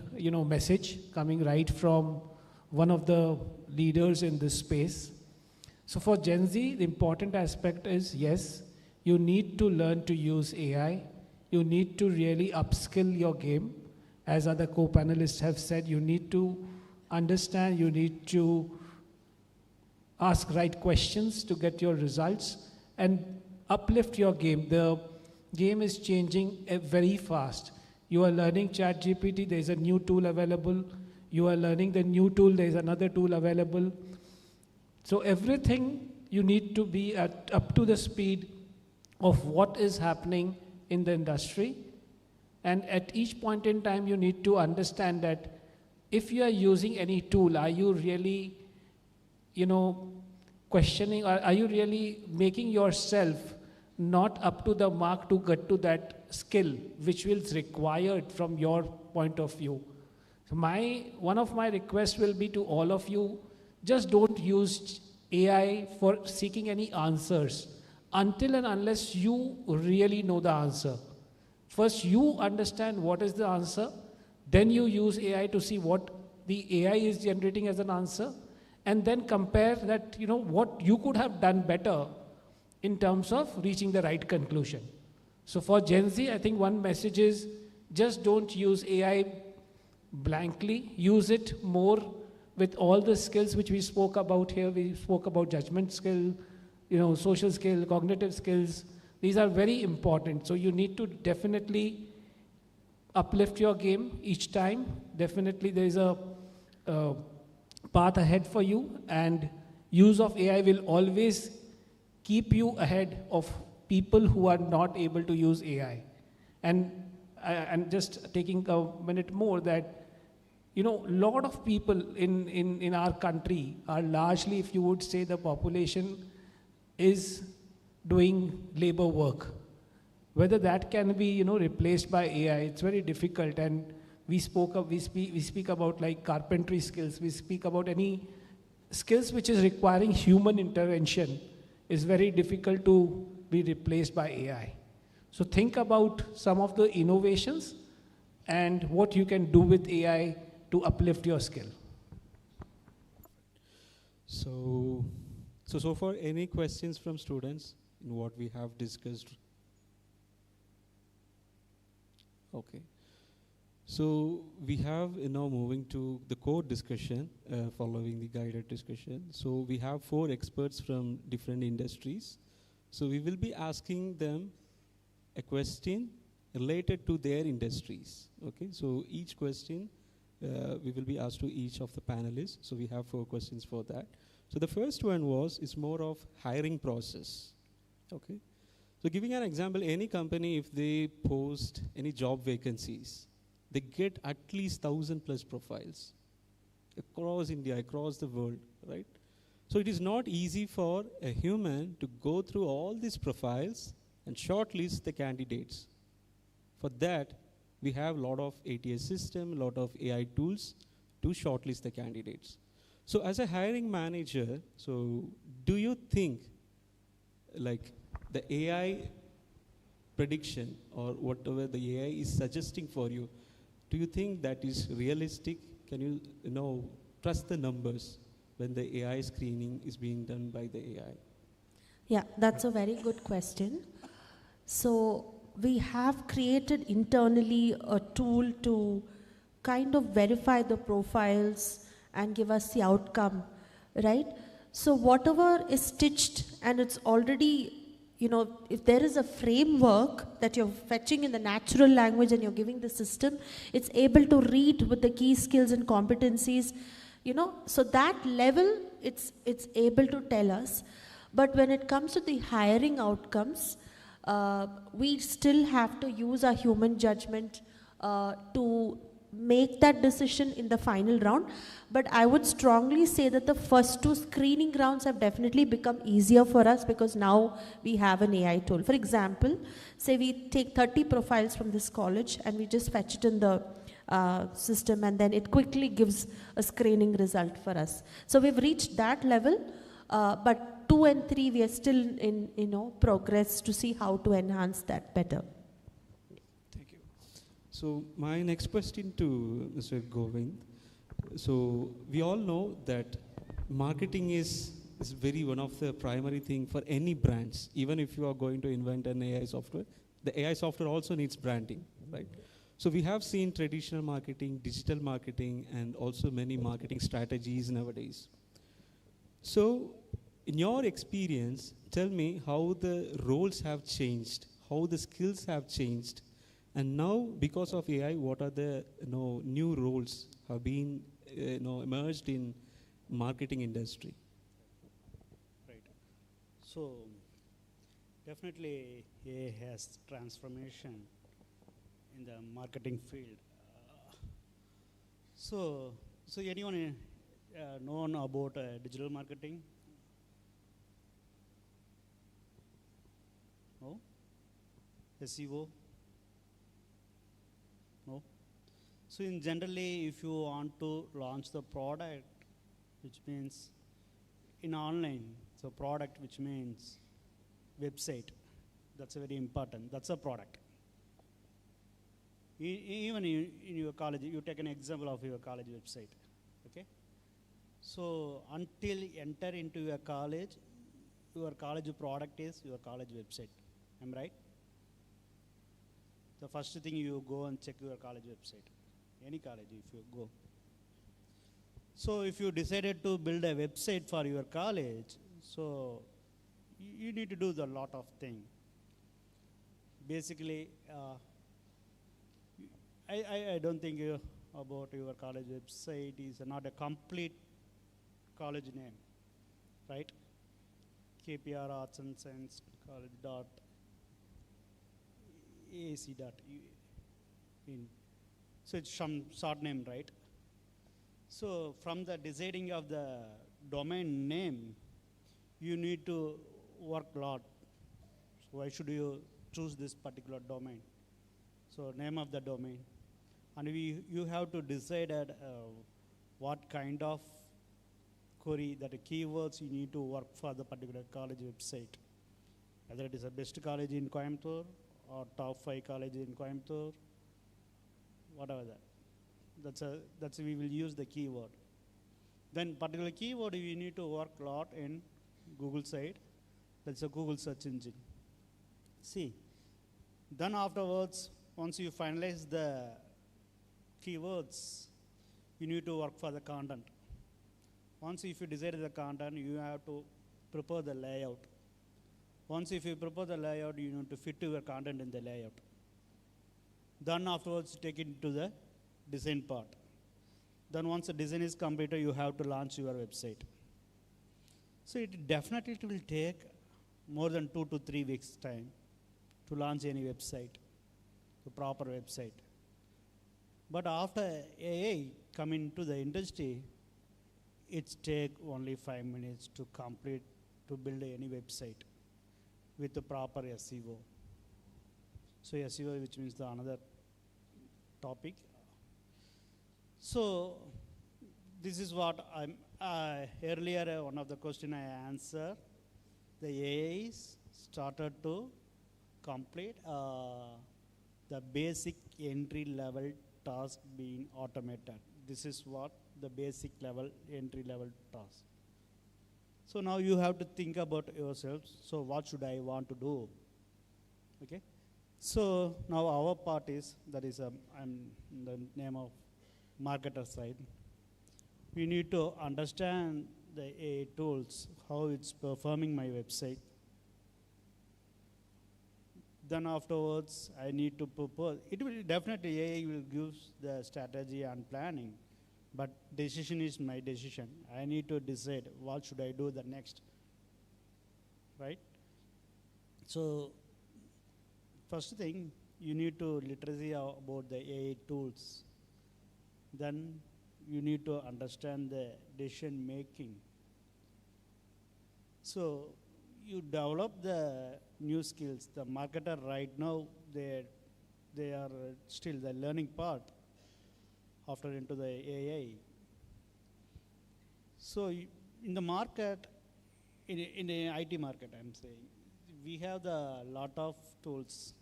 message coming right from one of the leaders in this space. So for Gen Z, the important aspect is, yes, you need to learn to use AI. You need to really upskill your game. As other co-panelists have said, you need to understand, you need to ask right questions to get your results and uplift your game. The game is changing very fast. You are learning ChatGPT, there's a new tool available. You are learning the new tool, there's another tool available. So everything you need to be up to the speed of what is happening in the industry. And at each point in time, you need to understand that if you are using any tool, are you really, questioning, or are you really making yourself not up to the mark to get to that skill which is required from your point of view? So one of my requests will be to all of you, just don't use AI for seeking any answers until and unless you really know the answer. First, you understand what is the answer, then you use AI to see what the AI is generating as an answer, and then compare that, what you could have done better in terms of reaching the right conclusion. So for Gen Z, I think one message is, just don't use AI blankly, use it more with all the skills which we spoke about here. We spoke about judgment skill, social skill, cognitive skills. These are very important. So you need to definitely uplift your game each time. Definitely there is a path ahead for you, and use of AI will always keep you ahead of people who are not able to use AI. And just taking a minute more, that, you know, a lot of people in our country are largely, if you would say, the population is doing labor work. Whether that can be, you know, replaced by AI, it's very difficult. And we speak about like carpentry skills. We speak about any skills which is requiring human intervention is very difficult to be replaced by AI. So think about some of the innovations and what you can do with AI to uplift your skill. So far, any questions from students in what we have discussed? Okay. So we have now moving to the core discussion, following the guided discussion. So we have 4 experts from different industries. So we will be asking them a question related to their industries. Okay, so each question we will be asked to each of the panelists. So we have 4 questions for that. So the first one is more of hiring process. Okay, so giving an example, any company, if they post any job vacancies, they get at least 1,000+ profiles across India, across the world, right? So it is not easy for a human to go through all these profiles and shortlist the candidates. For that, we have a lot of ATS system, a lot of AI tools to shortlist the candidates. So as a hiring manager, so do you think like the AI prediction or whatever the AI is suggesting for you, do you think that is realistic? Can you trust the numbers when the AI screening is being done by the AI? Yeah, that's a very good question. So we have created internally a tool to kind of verify the profiles and give us the outcome, right? So whatever is stitched and it's already, you know, if there is a framework that you're fetching in the natural language and you're giving the system, it's able to read with the key skills and competencies, you know, so that level it's able to tell us. But when it comes to the hiring outcomes, we still have to use our human judgment to make that decision in the final round. But I would strongly say that the first 2 screening rounds have definitely become easier for us because now we have an AI tool. For example, say we take 30 profiles from this college and we just fetch it in the system, and then it quickly gives a screening result for us. So we've reached that level, but 2 and 3 we are still in progress to see how to enhance that better. Thank you. So my next question to Mr. Govind. So we all know that marketing is very one of the primary thing for any brands. Even if you are going to invent an AI software, the AI software also needs branding, right? So we have seen traditional marketing, digital marketing, and also many marketing strategies nowadays. So in your experience, tell me how the roles have changed, how the skills have changed, and now because of AI, what are the new roles have been emerged in marketing industry? Right. So definitely AI has transformation in the marketing field. So anyone known about digital marketing? No? SEO? No? So in generally, if you want to launch the product, which means in online, so product which means website, that's very important, that's a product. Even in your college, you take an example of your college website, okay? So until enter into your college product is your college website, am I right? The first thing you go and check your college website, any college if you go. So if you decided to build a website for your college, so you need to do a lot of things. Basically, I don't think about your college website is not a complete college name. right? KPR Arts and Science College dot AC dot in. So it's some short name, right? So from the deciding of the domain name, you need to work a lot. So why should you choose this particular domain? So name of the domain. And you have to decide what kind of query, that the keywords you need to work for the particular college website. Whether it is the best college in Coimbatore or top 5 college in Coimbatore, whatever that. That's we will use the keyword. Then particular keyword you need to work a lot in Google side. That's a Google search engine. See, then afterwards, once you finalize the keywords, you need to work for the content. Once if you decide the content, you have to prepare the layout. Once if you prepare the layout, you need to fit your content in the layout. Then afterwards, take it to the design part. Then once the design is completed, you have to launch your website. So it definitely will take more than 2 to 3 weeks time to launch any website, the proper website. But after AI come into the industry, it take only 5 minutes to complete, to build any website with the proper SEO. So SEO, which means the another topic. So this is what I'm, earlier one of the question I answered, the AI started to complete the basic entry level task being automated. This is what the basic level, entry level task. So now you have to think about yourselves. So what should I want to do? Okay. So now our part is, that is I'm in the name of marketer side. We need to understand the AI tools, how it's performing my website. Then afterwards, I need to propose. It will definitely, AI will give the strategy and planning, but decision is my decision. I need to decide what should I do the next, right? So first thing, you need to literacy about the AI tools. Then you need to understand the decision making. So you develop the new skills. The marketer right now, they are still the learning part after into the AI. So in the market, in the IT market, I'm saying, we have the lot of tools.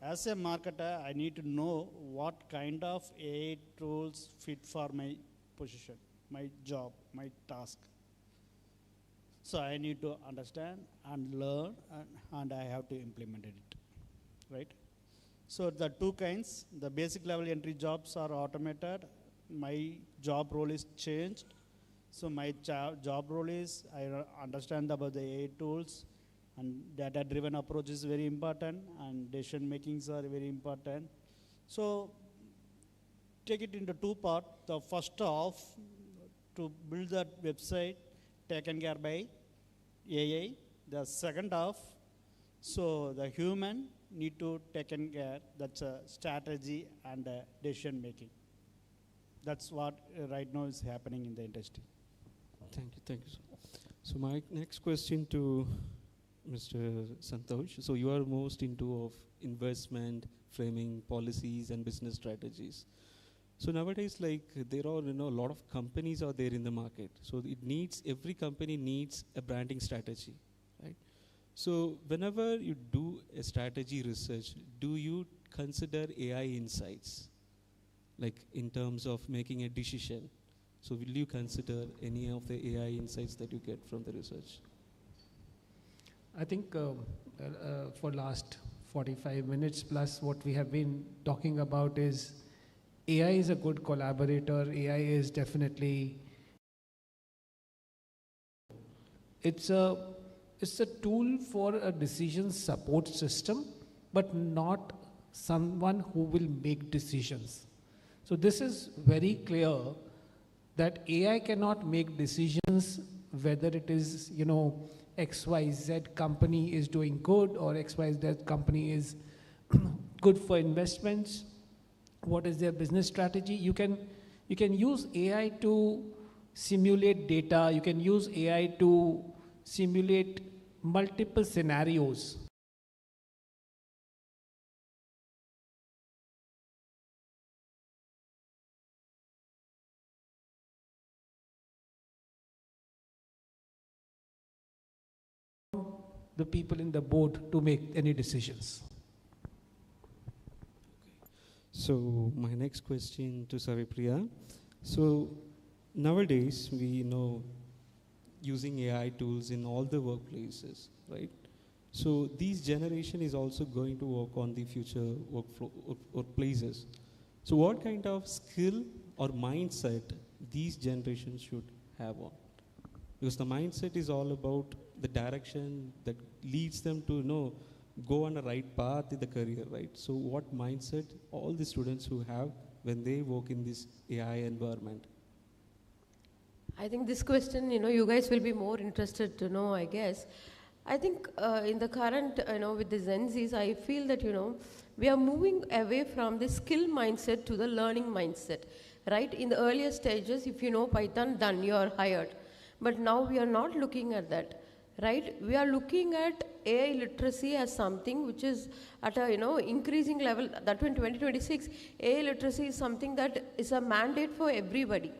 As a marketer, I need to know what kind of AI tools fit for my position, my job, my task. So I need to understand and learn, and I have to implement it, right? So the two kinds, the basic level entry jobs are automated. My job role is changed. So my job role is, I understand about the AI tools, and data-driven approach is very important, and decision makings are very important. So take it into two parts. The first half, to build that website, taken care by AI. The second half, so the human need to taken care, that's a strategy and decision making. That's what right now is happening in the industry. Thank you, sir. So my next question to Mr. Santosh. So you are most into of investment, framing policies and business strategies. So nowadays, like there are a lot of companies are there in the market. So it needs, every company needs a branding strategy, right? So whenever you do a strategy research, do you consider AI insights, like in terms of making a decision? So will you consider any of the AI insights that you get from the research? I think for last 45 minutes plus, what we have been talking about is AI is a good collaborator. AI is definitely, it's a tool for a decision support system, but not someone who will make decisions. So this is very clear that AI cannot make decisions whether it is, XYZ company is doing good or XYZ company is good for investments. What is their business strategy? You can use AI to simulate data. You can use AI to simulate multiple scenarios. The people in the board to make any decisions. So my next question to Savipriya. So nowadays we know using AI tools in all the workplaces, right? So this generation is also going to work on the future workplaces. So what kind of skill or mindset these generations should have on? Because the mindset is all about the direction that leads them to go on the right path in the career, right? So what mindset all the students who have when they work in this AI environment? I think this question, you guys will be more interested to know, I guess. I think in the current, with the Gen Zs, I feel that, we are moving away from the skill mindset to the learning mindset, right? In the earlier stages, if you know Python, done, you are hired. But now we are not looking at that, right? We are looking at AI literacy as something which is at a increasing level. That in 2026, AI literacy is something that is a mandate for everybody,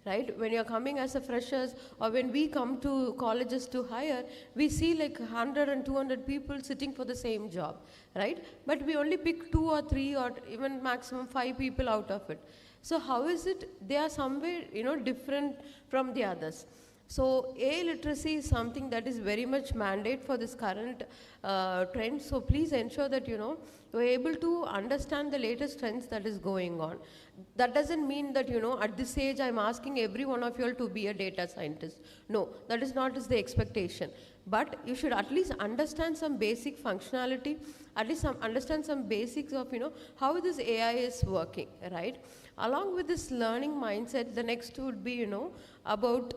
right? When you're coming as a freshers or when we come to colleges to hire, we see like 100 and 200 people sitting for the same job, right? But we only pick 2 or 3 or even maximum 5 people out of it. So how is it they are somewhere different from the others? So AI literacy is something that is very much mandate for this current trend. So please ensure that you're able to understand the latest trends that is going on. That doesn't mean that at this age I'm asking every one of you all to be a data scientist. No, that is not the expectation. But you should at least understand some basic functionality, at least understand some basics of how this AI is working, right? Along with this learning mindset, the next would be about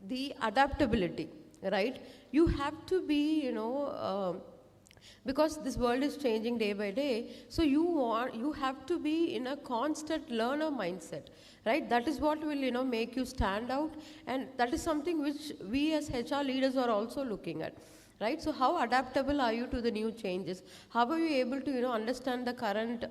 the adaptability, right? You have to be, because this world is changing day by day, so you have to be in a constant learner mindset, right? That is what will, make you stand out, and that is something which we as HR leaders are also looking at, right? So how adaptable are you to the new changes? How are you able to, understand the current,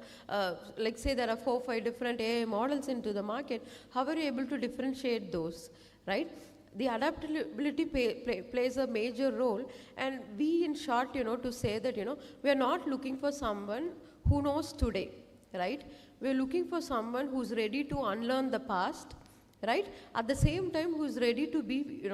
like say there are 4 or 5 different AI models into the market, how are you able to differentiate those, right? The adaptability plays a major role, and we in short, to say that, we are not looking for someone who knows today, right? We are looking for someone who's ready to unlearn the past, right? At the same time, who's ready to be,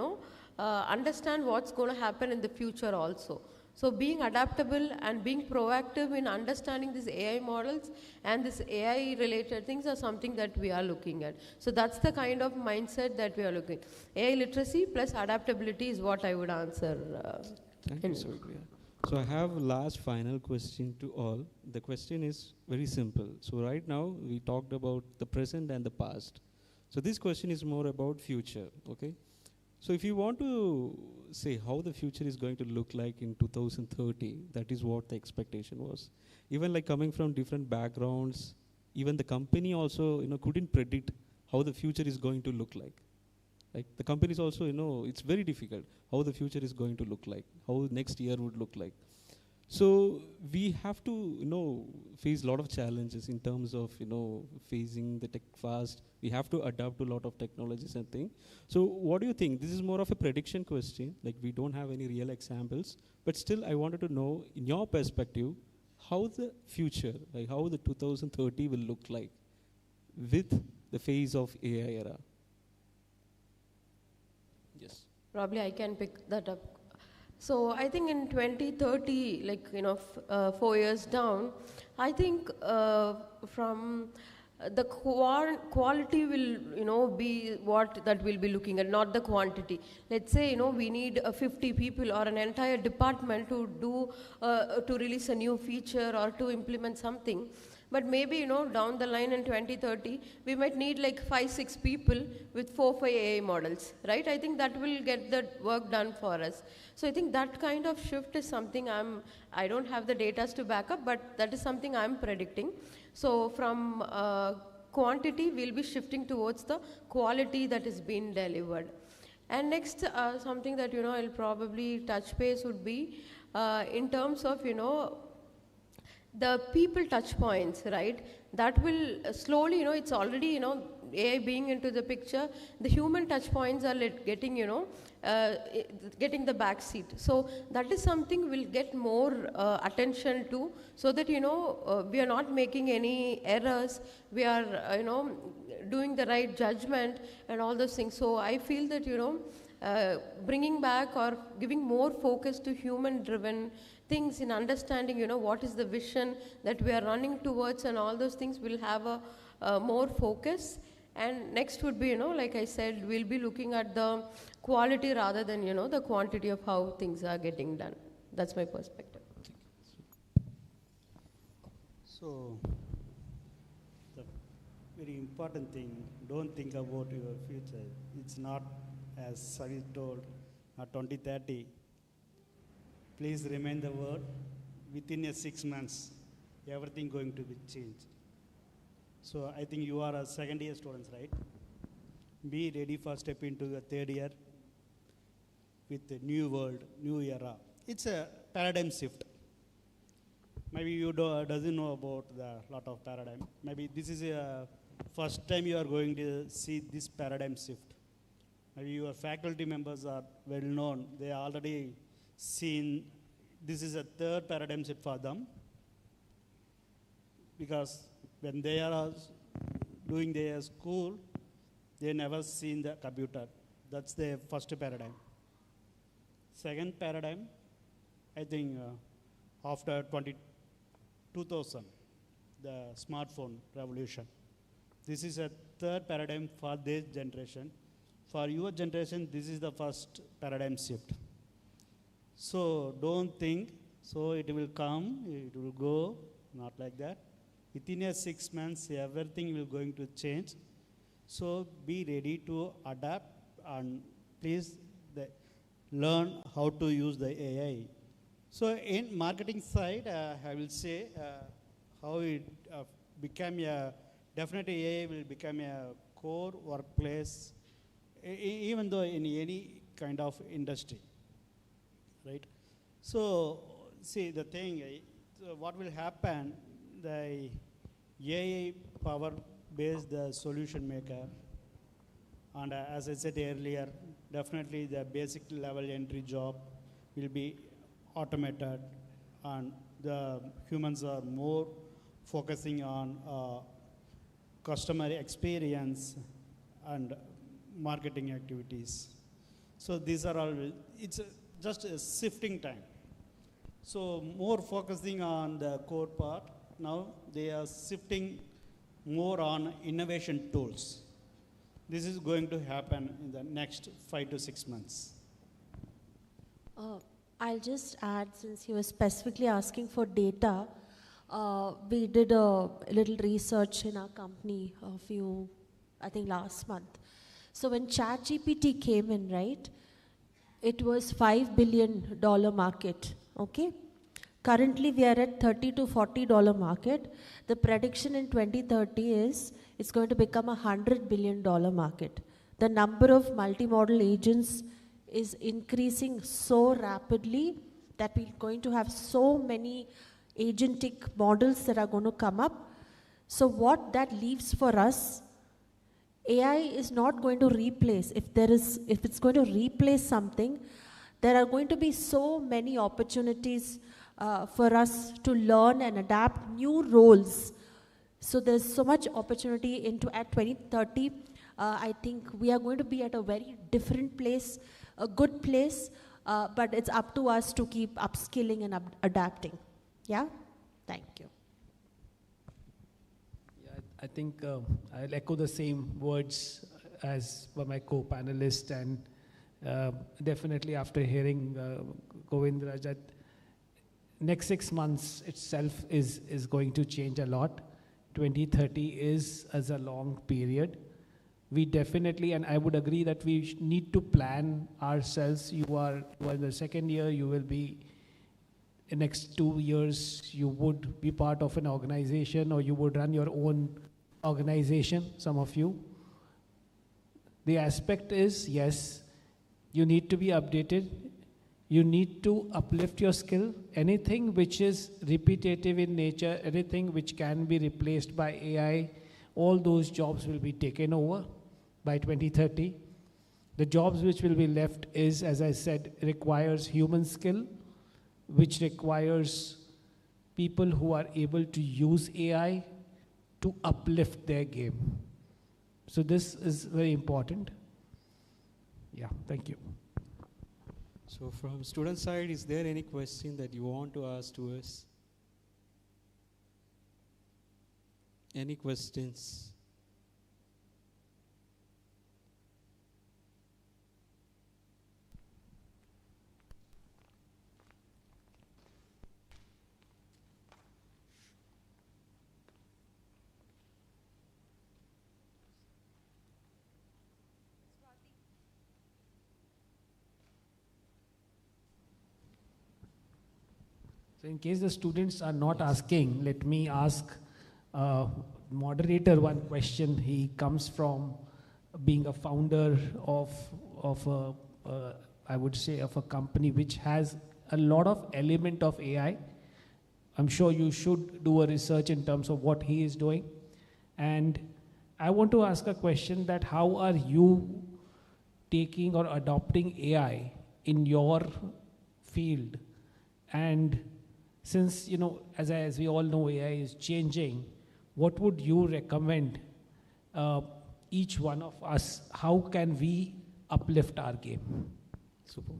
understand what's going to happen in the future also. So being adaptable and being proactive in understanding these AI models and this AI related things are something that we are looking at. So that's the kind of mindset that we are looking at. AI literacy plus adaptability is what I would answer. Thank you, Savipriya. So I have a last final question to all. The question is very simple. So right now we talked about the present and the past. So this question is more about future, okay? So if you want to say how the future is going to look like in 2030, that is what the expectation was. Even like coming from different backgrounds, even the company also couldn't predict how the future is going to look like. Like the companies also, it's very difficult how the future is going to look like, how next year would look like. So we have to, face a lot of challenges in terms of, facing the tech fast. We have to adapt to a lot of technologies and things. So what do you think? This is more of a prediction question. Like we don't have any real examples, but still I wanted to know, in your perspective, how the future, like how the 2030 will look like with the phase of AI era. Yes. Probably I can pick that up. So I think in 2030, like 4 years down, I think from the quality will be what that we'll be looking at, not the quantity. Let's say we need 50 people or an entire department to do to release a new feature or to implement something. But maybe, down the line in 2030, we might need like 5-6 people with 4-5 AI models, right? I think that will get the work done for us. So I think that kind of shift is something I don't have the data to back up, but that is something I'm predicting. So from quantity, we'll be shifting towards the quality that is being delivered. And next, something that, I'll probably touch base would be in terms of, the people touch points, right? That will slowly, it's already, AI being into the picture, the human touch points are getting, getting the back seat. So that is something we'll get more attention to, so that, we are not making any errors, we are, doing the right judgment and all those things. So I feel that, bringing back or giving more focus to human-driven things in understanding, what is the vision that we are running towards, and all those things will have a more focus. And next would be, like I said, we'll be looking at the quality rather than, the quantity of how things are getting done. That's my perspective. So, the very important thing, don't think about your future. It's not, as Savi told, 2030. Please remain the word. Within 6 months, everything going to be changed. So I think you are a second year students, right? Be ready for step into the third year with the new world, new era. It's a paradigm shift. Maybe you doesn't know about the lot of paradigm. Maybe this is a first time you are going to see this paradigm shift. Maybe your faculty members are well known. They are already seen this is a third paradigm shift for them, because when they are doing their school, they never seen the computer. That's the first paradigm. Second paradigm, I think after 2000, the smartphone revolution. This is a third paradigm for this generation. For your generation, this is the first paradigm shift. So don't think, so it will come, it will go, not like that. Within 6 months, everything will going to change. So be ready to adapt, and please learn how to use the AI. So in marketing side, I will say how it became definitely AI will become a core workplace, even though in any kind of industry. Right? So, see the thing, what will happen, the AI power-based solution maker, and as I said earlier, definitely the basic level entry job will be automated, and the humans are more focusing on customer experience and marketing activities. So these are all, it's just a shifting time. So more focusing on the core part. Now they are shifting more on innovation tools. This is going to happen in the next 5 to 6 months. I'll just add, since you were specifically asking for data, we did a little research in our company I think last month. So when ChatGPT came in, right, it was $5 billion market, okay? Currently we are at $30 to $40 market. The prediction in 2030 is it's going to become a $100 billion market. The number of multimodal agents is increasing so rapidly that we're going to have so many agentic models that are going to come up. So what that leaves for us, AI is not going to replace. If it's going to replace something, there are going to be so many opportunities for us to learn and adapt new roles. So there's so much opportunity at 2030. I think we are going to be at a very different place, a good place, but it's up to us to keep upskilling and adapting. Yeah? Thank you. I think I'll echo the same words as by my co-panelist, and definitely after hearing Govindraj, that next 6 months itself is going to change a lot. 2030 is as a long period. We definitely, and I would agree that we need to plan ourselves. You are in the second year, you will be, in next 2 years, you would be part of an organization or you would run your own organization, some of you. The aspect is, yes, you need to be updated. You need to uplift your skill. Anything which is repetitive in nature, anything which can be replaced by AI, all those jobs will be taken over by 2030. The jobs which will be left is, as I said, requires human skill, which requires people who are able to use AI to uplift their game. So this is very important. Yeah, thank you. So from student side, is there any question that you want to ask to us? Any questions? So in case the students are not asking, let me ask moderator one question. He comes from being a founder of I would say, of a company which has a lot of element of AI. I'm sure you should do a research in terms of what he is doing. And I want to ask a question that how are you taking or adopting AI in your field? And since, you know, as we all know, AI is changing, what would you recommend each one of us? How can we uplift our game? Super.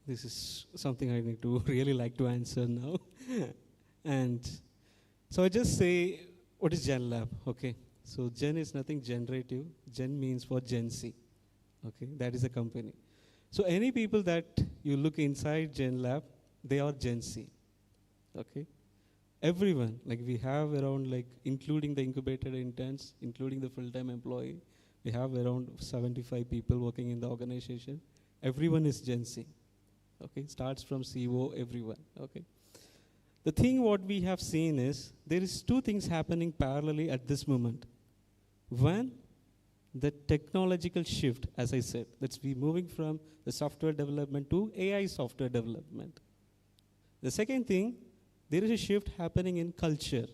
This is something I need to really like to answer now. And so I just say, what is Gen Lab? Okay. So Gen is nothing generative. Gen means for Gen Z. Okay. That is a company. So any people that you look inside Gen Lab, they are Gen Z. Okay. Everyone, like we have around, like including the incubated interns, including the full-time employee, we have around 75 people working in the organization. Everyone is Gen Z. Okay, starts from CEO, everyone. Okay. The thing what we have seen is there is two things happening parallelly at this moment. One, the technological shift, as I said, that's we moving from the software development to AI software development. The second thing, there is a shift happening in culture.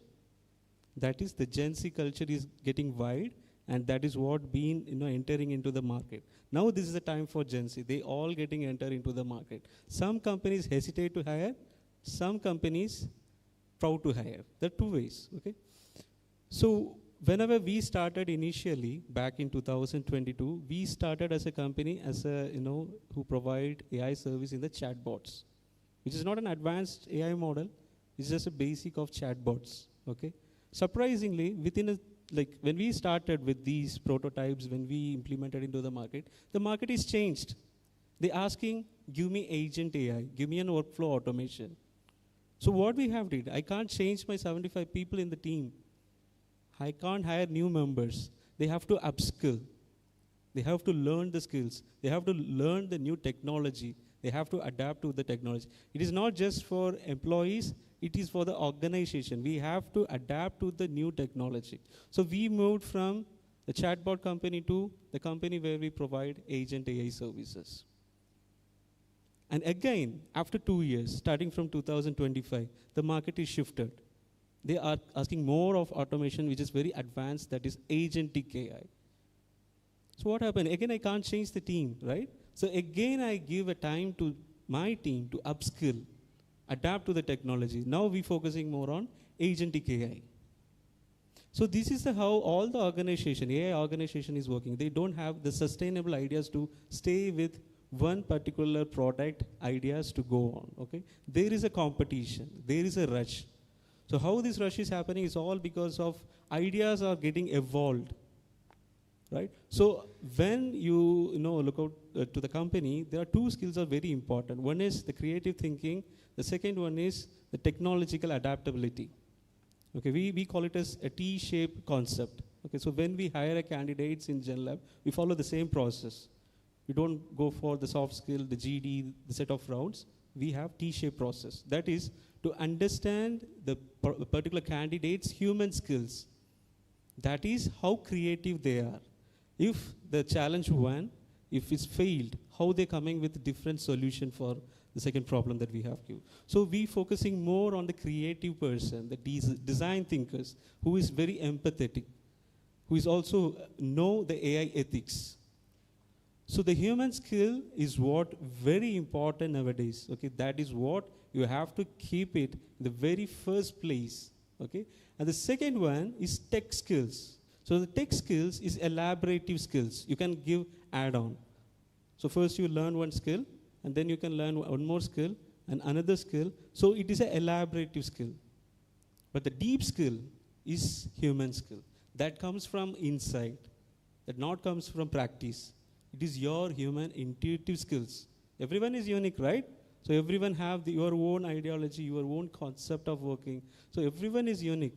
That is, the Gen Z culture is getting wide, and that is what been entering into the market. Now this is the time for Gen Z. They all getting enter into the market. Some companies hesitate to hire, some companies proud to hire. There are two ways. Okay. So whenever we started initially back in 2022, we started as a company as a who provide AI service in the chatbots, which is not an advanced AI model. It's just a basic of chatbots. Okay. Surprisingly, within when we started with these prototypes, when we implemented into the market is changed. They're asking, give me agent AI, give me an workflow automation. So what we have did, I can't change my 75 people in the team. I can't hire new members. They have to upskill. They have to learn the skills. They have to learn the new technology. They have to adapt to the technology. It is not just for employees, it is for the organization. We have to adapt to the new technology. So we moved from the chatbot company to the company where we provide agent AI services. And again, after 2 years, starting from 2025, the market is shifted. They are asking more of automation, which is very advanced, that is agentic AI. So what happened? Again, I can't change the team, right? So again, I give a time to my team to upskill, adapt to the technology. Now we're focusing more on agentic AI. So this is how all the organization, AI organization is working. They don't have the sustainable ideas to stay with one particular product ideas to go on, okay? There is a competition, there is a rush. So how this rush is happening is all because of ideas are getting evolved, right? So when you look out to the company, there are two skills are very important. One is the creative thinking. The second one is the technological adaptability. Okay, we call it as a T-shaped concept. Okay, so when we hire a candidates in GenLab, we follow the same process. We don't go for the soft skill, the GD, the set of rounds. We have T-shaped process. That is to understand the particular candidate's human skills. That is how creative they are. If the challenge won, if it's failed, how they're coming with different solution for the second problem that we have here. So we focusing more on the creative person, the design thinkers, who is very empathetic, who is also know the AI ethics. So the human skill is what very important nowadays. Okay, that is what you have to keep it in the very first place. Okay, and the second one is tech skills. So the tech skills is elaborative skills. You can give add-on. So first you learn one skill, and then you can learn one more skill and another skill. So it is an elaborative skill. But the deep skill is human skill. That comes from insight. That not comes from practice. It is your human intuitive skills. Everyone is unique, right? So everyone have your own ideology, your own concept of working. So everyone is unique.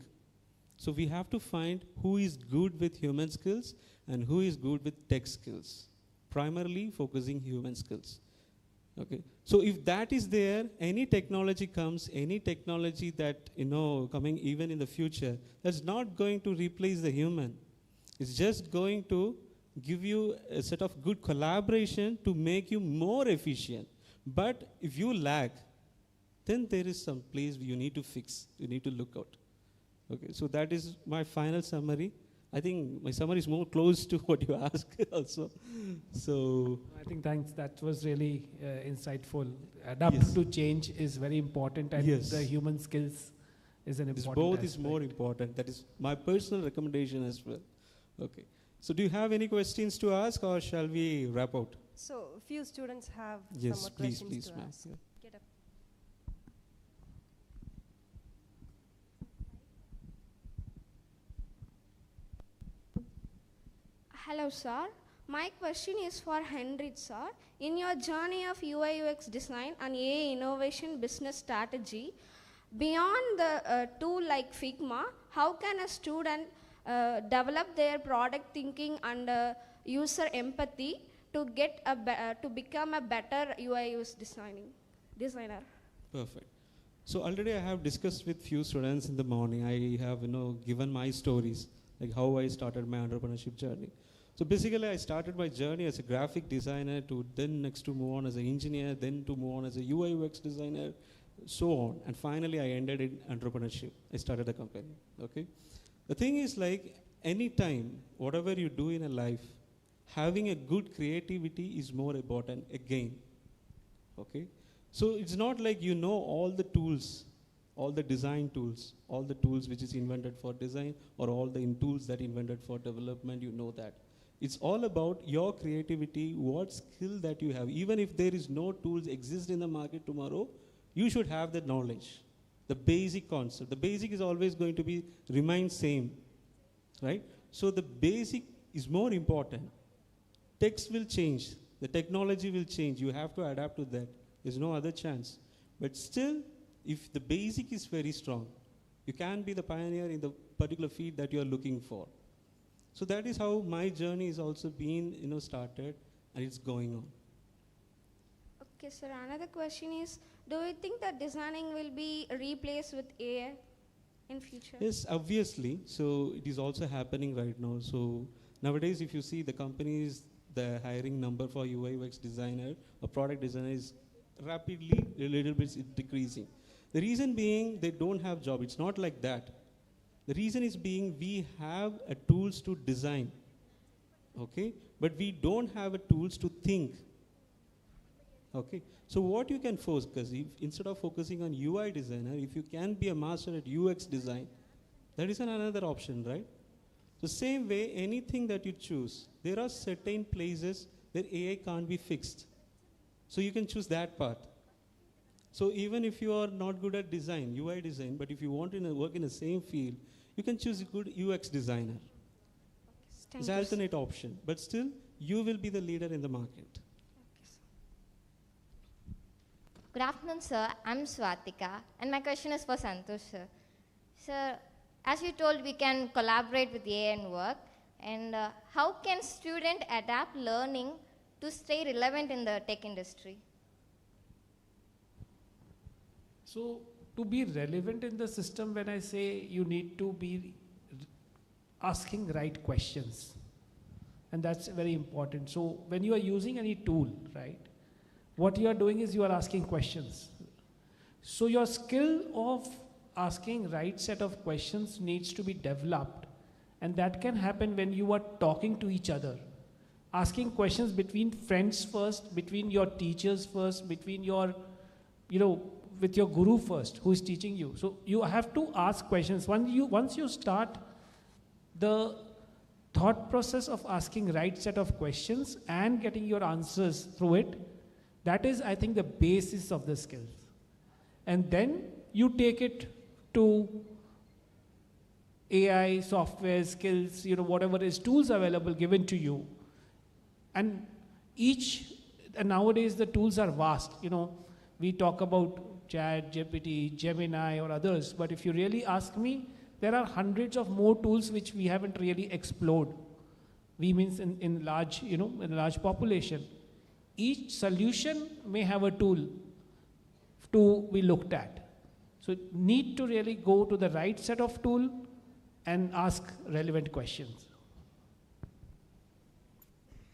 So we have to find who is good with human skills and who is good with tech skills. Primarily focusing human skills. Okay. So if that is there, any technology comes, any technology that, coming even in the future, that's not going to replace the human. It's just going to give you a set of good collaboration to make you more efficient. But if you lag, then there is some place you need to fix, you need to look out. Okay, so that is my final summary. I think my summary is more close to what you asked also. So I think thanks, that was really insightful. Adapt to change is very important, and the human skills is an important both aspect. is more important. That is my personal recommendation as well. Okay. So do you have any questions to ask, or shall we wrap out? So a few students have Yes, some more please, questions to ma'am. ask. Yeah. Get up. Hello, sir. My question is for Henry, sir. In your journey of UI UX design and AI innovation business strategy, beyond the tool like Figma, how can a student develop their product thinking and user empathy to get to become a better UI UX designer? Perfect. So already I have discussed with few students in the morning. I have given my stories, like how I started my entrepreneurship journey. So basically I started my journey as a graphic designer, to then next to move on as an engineer, then to move on as a UI UX designer, so on. And finally I ended in entrepreneurship. I started a company. Okay. The thing is, like, anytime, whatever you do in a life, having a good creativity is more important again. Okay. So it's not like you know all the tools, all the design tools, all the tools which is invented for design, or all the tools that invented for development, you know that. It's all about your creativity, what skill that you have. Even if there is no tools exist in the market tomorrow, you should have that knowledge. The basic concept. The basic is always going to remain same, right? So the basic is more important. Text will change. The technology will change. You have to adapt to that. There's no other chance. But still, if the basic is very strong, you can be the pioneer in the particular field that you are looking for. So that is how my journey is also been, started, and it's going on. Okay, sir. Another question is, do you think that designing will be replaced with AI in future? Yes, obviously. So it is also happening right now. So nowadays, if you see the companies, the hiring number for UI UX designer or product designer is rapidly a little bit decreasing. The reason being they don't have job. It's not like that. The reason is being we have a tools to design, okay, but we don't have a tools to think. Okay, so what you can focus, if instead of focusing on UI designer, if you can be a master at UX design, that is another option, right? The same way, anything that you choose, there are certain places where AI can't be fixed. So you can choose that path. So even if you are not good at design, UI design, but if you want to work in the same field, you can choose a good UX designer. It's an alternate option, but still, you will be the leader in the market. Good afternoon, sir. I'm Swatika, and my question is for Santosh, sir. Sir, As you told, we can collaborate with AI and work. And how can student adapt learning to stay relevant in the tech industry? So to be relevant in the system, when I say you need to be asking right questions, and that's very important. So when you are using any tool, right, what you are doing is you are asking questions. So your skill of asking right set of questions needs to be developed, and that can happen when you are talking to each other, asking questions between friends first, between your teachers first, between your, with your guru first, who is teaching you. So you have to ask questions. Once you start the thought process of asking right set of questions and getting your answers through it, that is, I think, the basis of the skills. And then you take it to AI, software, skills, whatever is tools available given to you. And nowadays the tools are vast. We talk about Chat, GPT, Gemini or others, but if you really ask me, there are hundreds of more tools which we haven't really explored. We means in large, in a large population. Each solution may have a tool to be looked at. So need to really go to the right set of tool and ask relevant questions.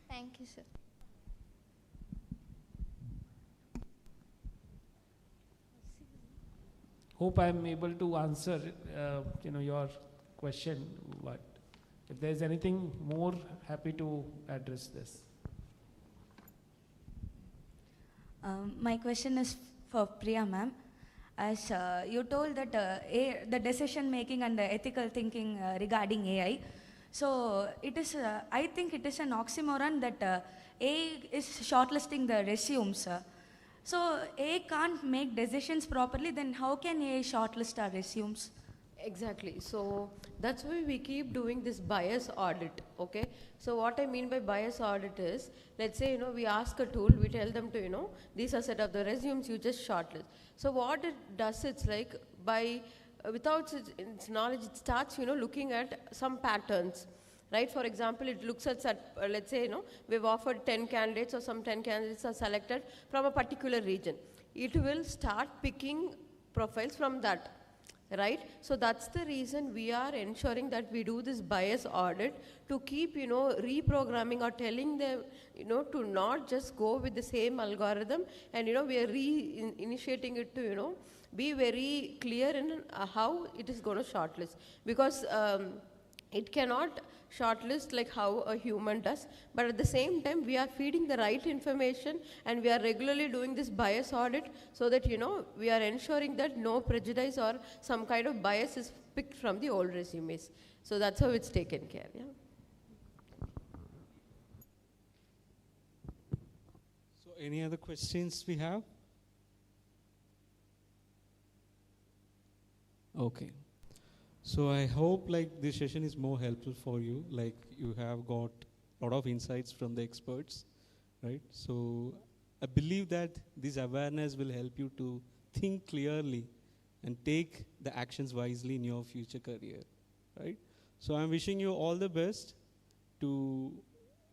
Thank you, sir. Hope I am able to answer, your question. But if there is anything more, happy to address this. My question is for Priya ma'am. As you told that the decision making and the ethical thinking regarding AI, so it is, I think it is an oxymoron that AI is shortlisting the resumes. So AI can't make decisions properly, then how can AI shortlist our resumes? Exactly. So that's why we keep doing this bias audit, okay? So what I mean by bias audit is, let's say, we ask a tool, we tell them to, these are set of the resumes, you just shortlist. So what it does, it's like without its knowledge, it starts, looking at some patterns, right? For example, it looks at, let's say, we've offered 10 candidates or some 10 candidates are selected from a particular region. It will start picking profiles from that. Right? So that's the reason we are ensuring that we do this bias audit to keep, reprogramming or telling them, to not just go with the same algorithm, and, we are initiating it to, be very clear in how it is going to shortlist. Because it cannot shortlist like how a human does, but at the same time we are feeding the right information, and we are regularly doing this bias audit so that we are ensuring that no prejudice or some kind of bias is picked from the old resumes. So that's how it's taken care. Yeah. So any other questions we have? Okay. So I hope this session is more helpful for you, you have got a lot of insights from the experts, right? So I believe that this awareness will help you to think clearly and take the actions wisely in your future career, right? So I'm wishing you all the best to,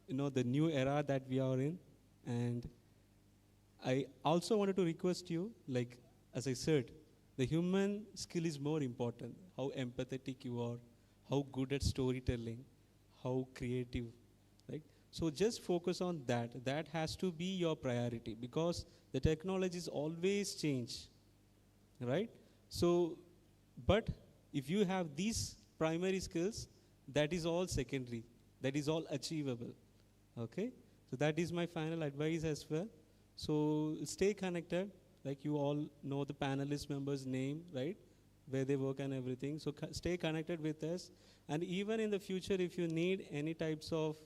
the new era that we are in. And I also wanted to request you, as I said, the human skill is more important. How empathetic you are, how good at storytelling, how creative, right? So just focus on that. That has to be your priority, because the technologies always change, right? So, but if you have these primary skills, that is all secondary. That is all achievable, okay? So that is my final advice as well. So stay connected. You all know the panelist members' name, right? Where they work and everything. So stay connected with us. And even in the future, if you need any types of,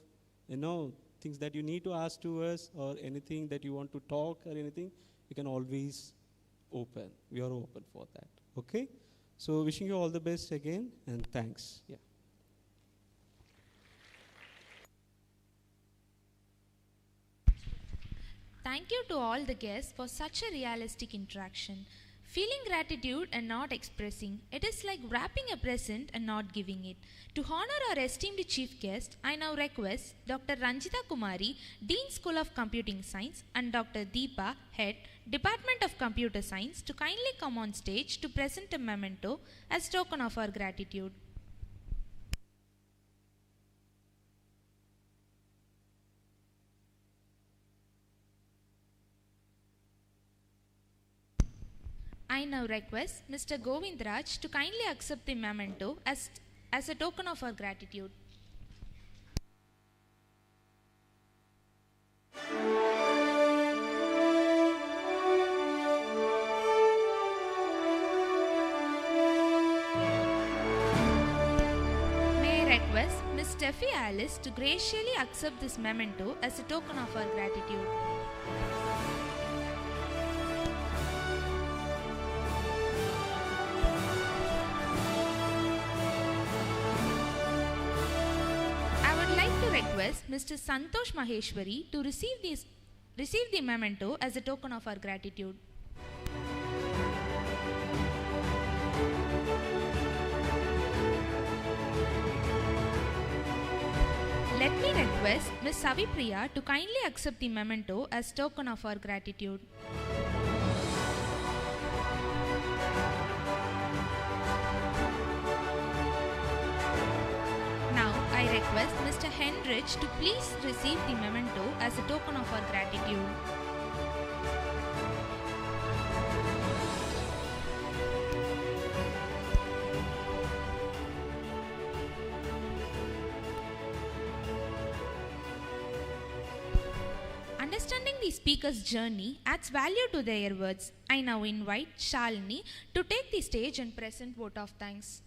things that you need to ask to us, or anything that you want to talk or anything, you can always open. We are open for that, okay? So wishing you all the best again, and thanks. Yeah. Thank you to all the guests for such a realistic interaction. Feeling gratitude and not expressing, it is like wrapping a present and not giving it. To honor our esteemed chief guest, I now request Dr. Ranjita Kumari, Dean School of Computing Science, and Dr. Deepa, Head, Department of Computer Science, to kindly come on stage to present a memento as token of our gratitude. I now request Mr. Govindraj to kindly accept the memento as a token of our gratitude. May I request Ms. Steffi Alice to graciously accept this memento as a token of our gratitude. Request Mr. Santosh Maheshwari to receive the memento as a token of our gratitude. Let me request Ms. Savipriya to kindly accept the memento as token of our gratitude. I request Mr. Henrich to please receive the memento as a token of our gratitude. Understanding the speaker's journey adds value to their words. I now invite Shalini to take the stage and present vote of thanks.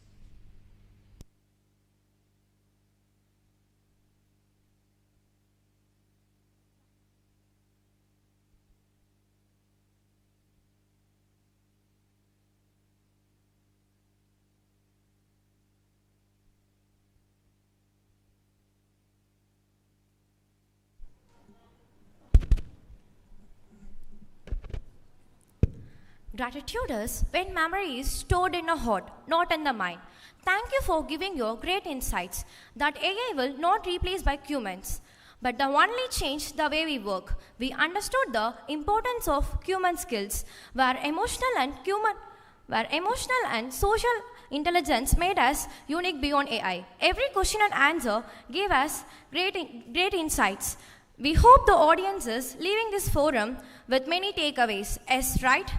Gratitude is when memory is stored in a heart, not in the mind. Thank you for giving your great insights that AI will not replace by humans, but the only change the way we work. We understood the importance of human skills, where emotional and social intelligence made us unique beyond AI. Every question and answer gave us great insights. We hope the audience is leaving this forum with many takeaways. Yes, right?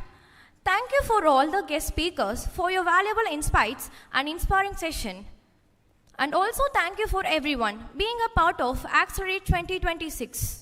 Thank you for all the guest speakers for your valuable insights and inspiring session. And also thank you for everyone being a part of Accelerate 2026.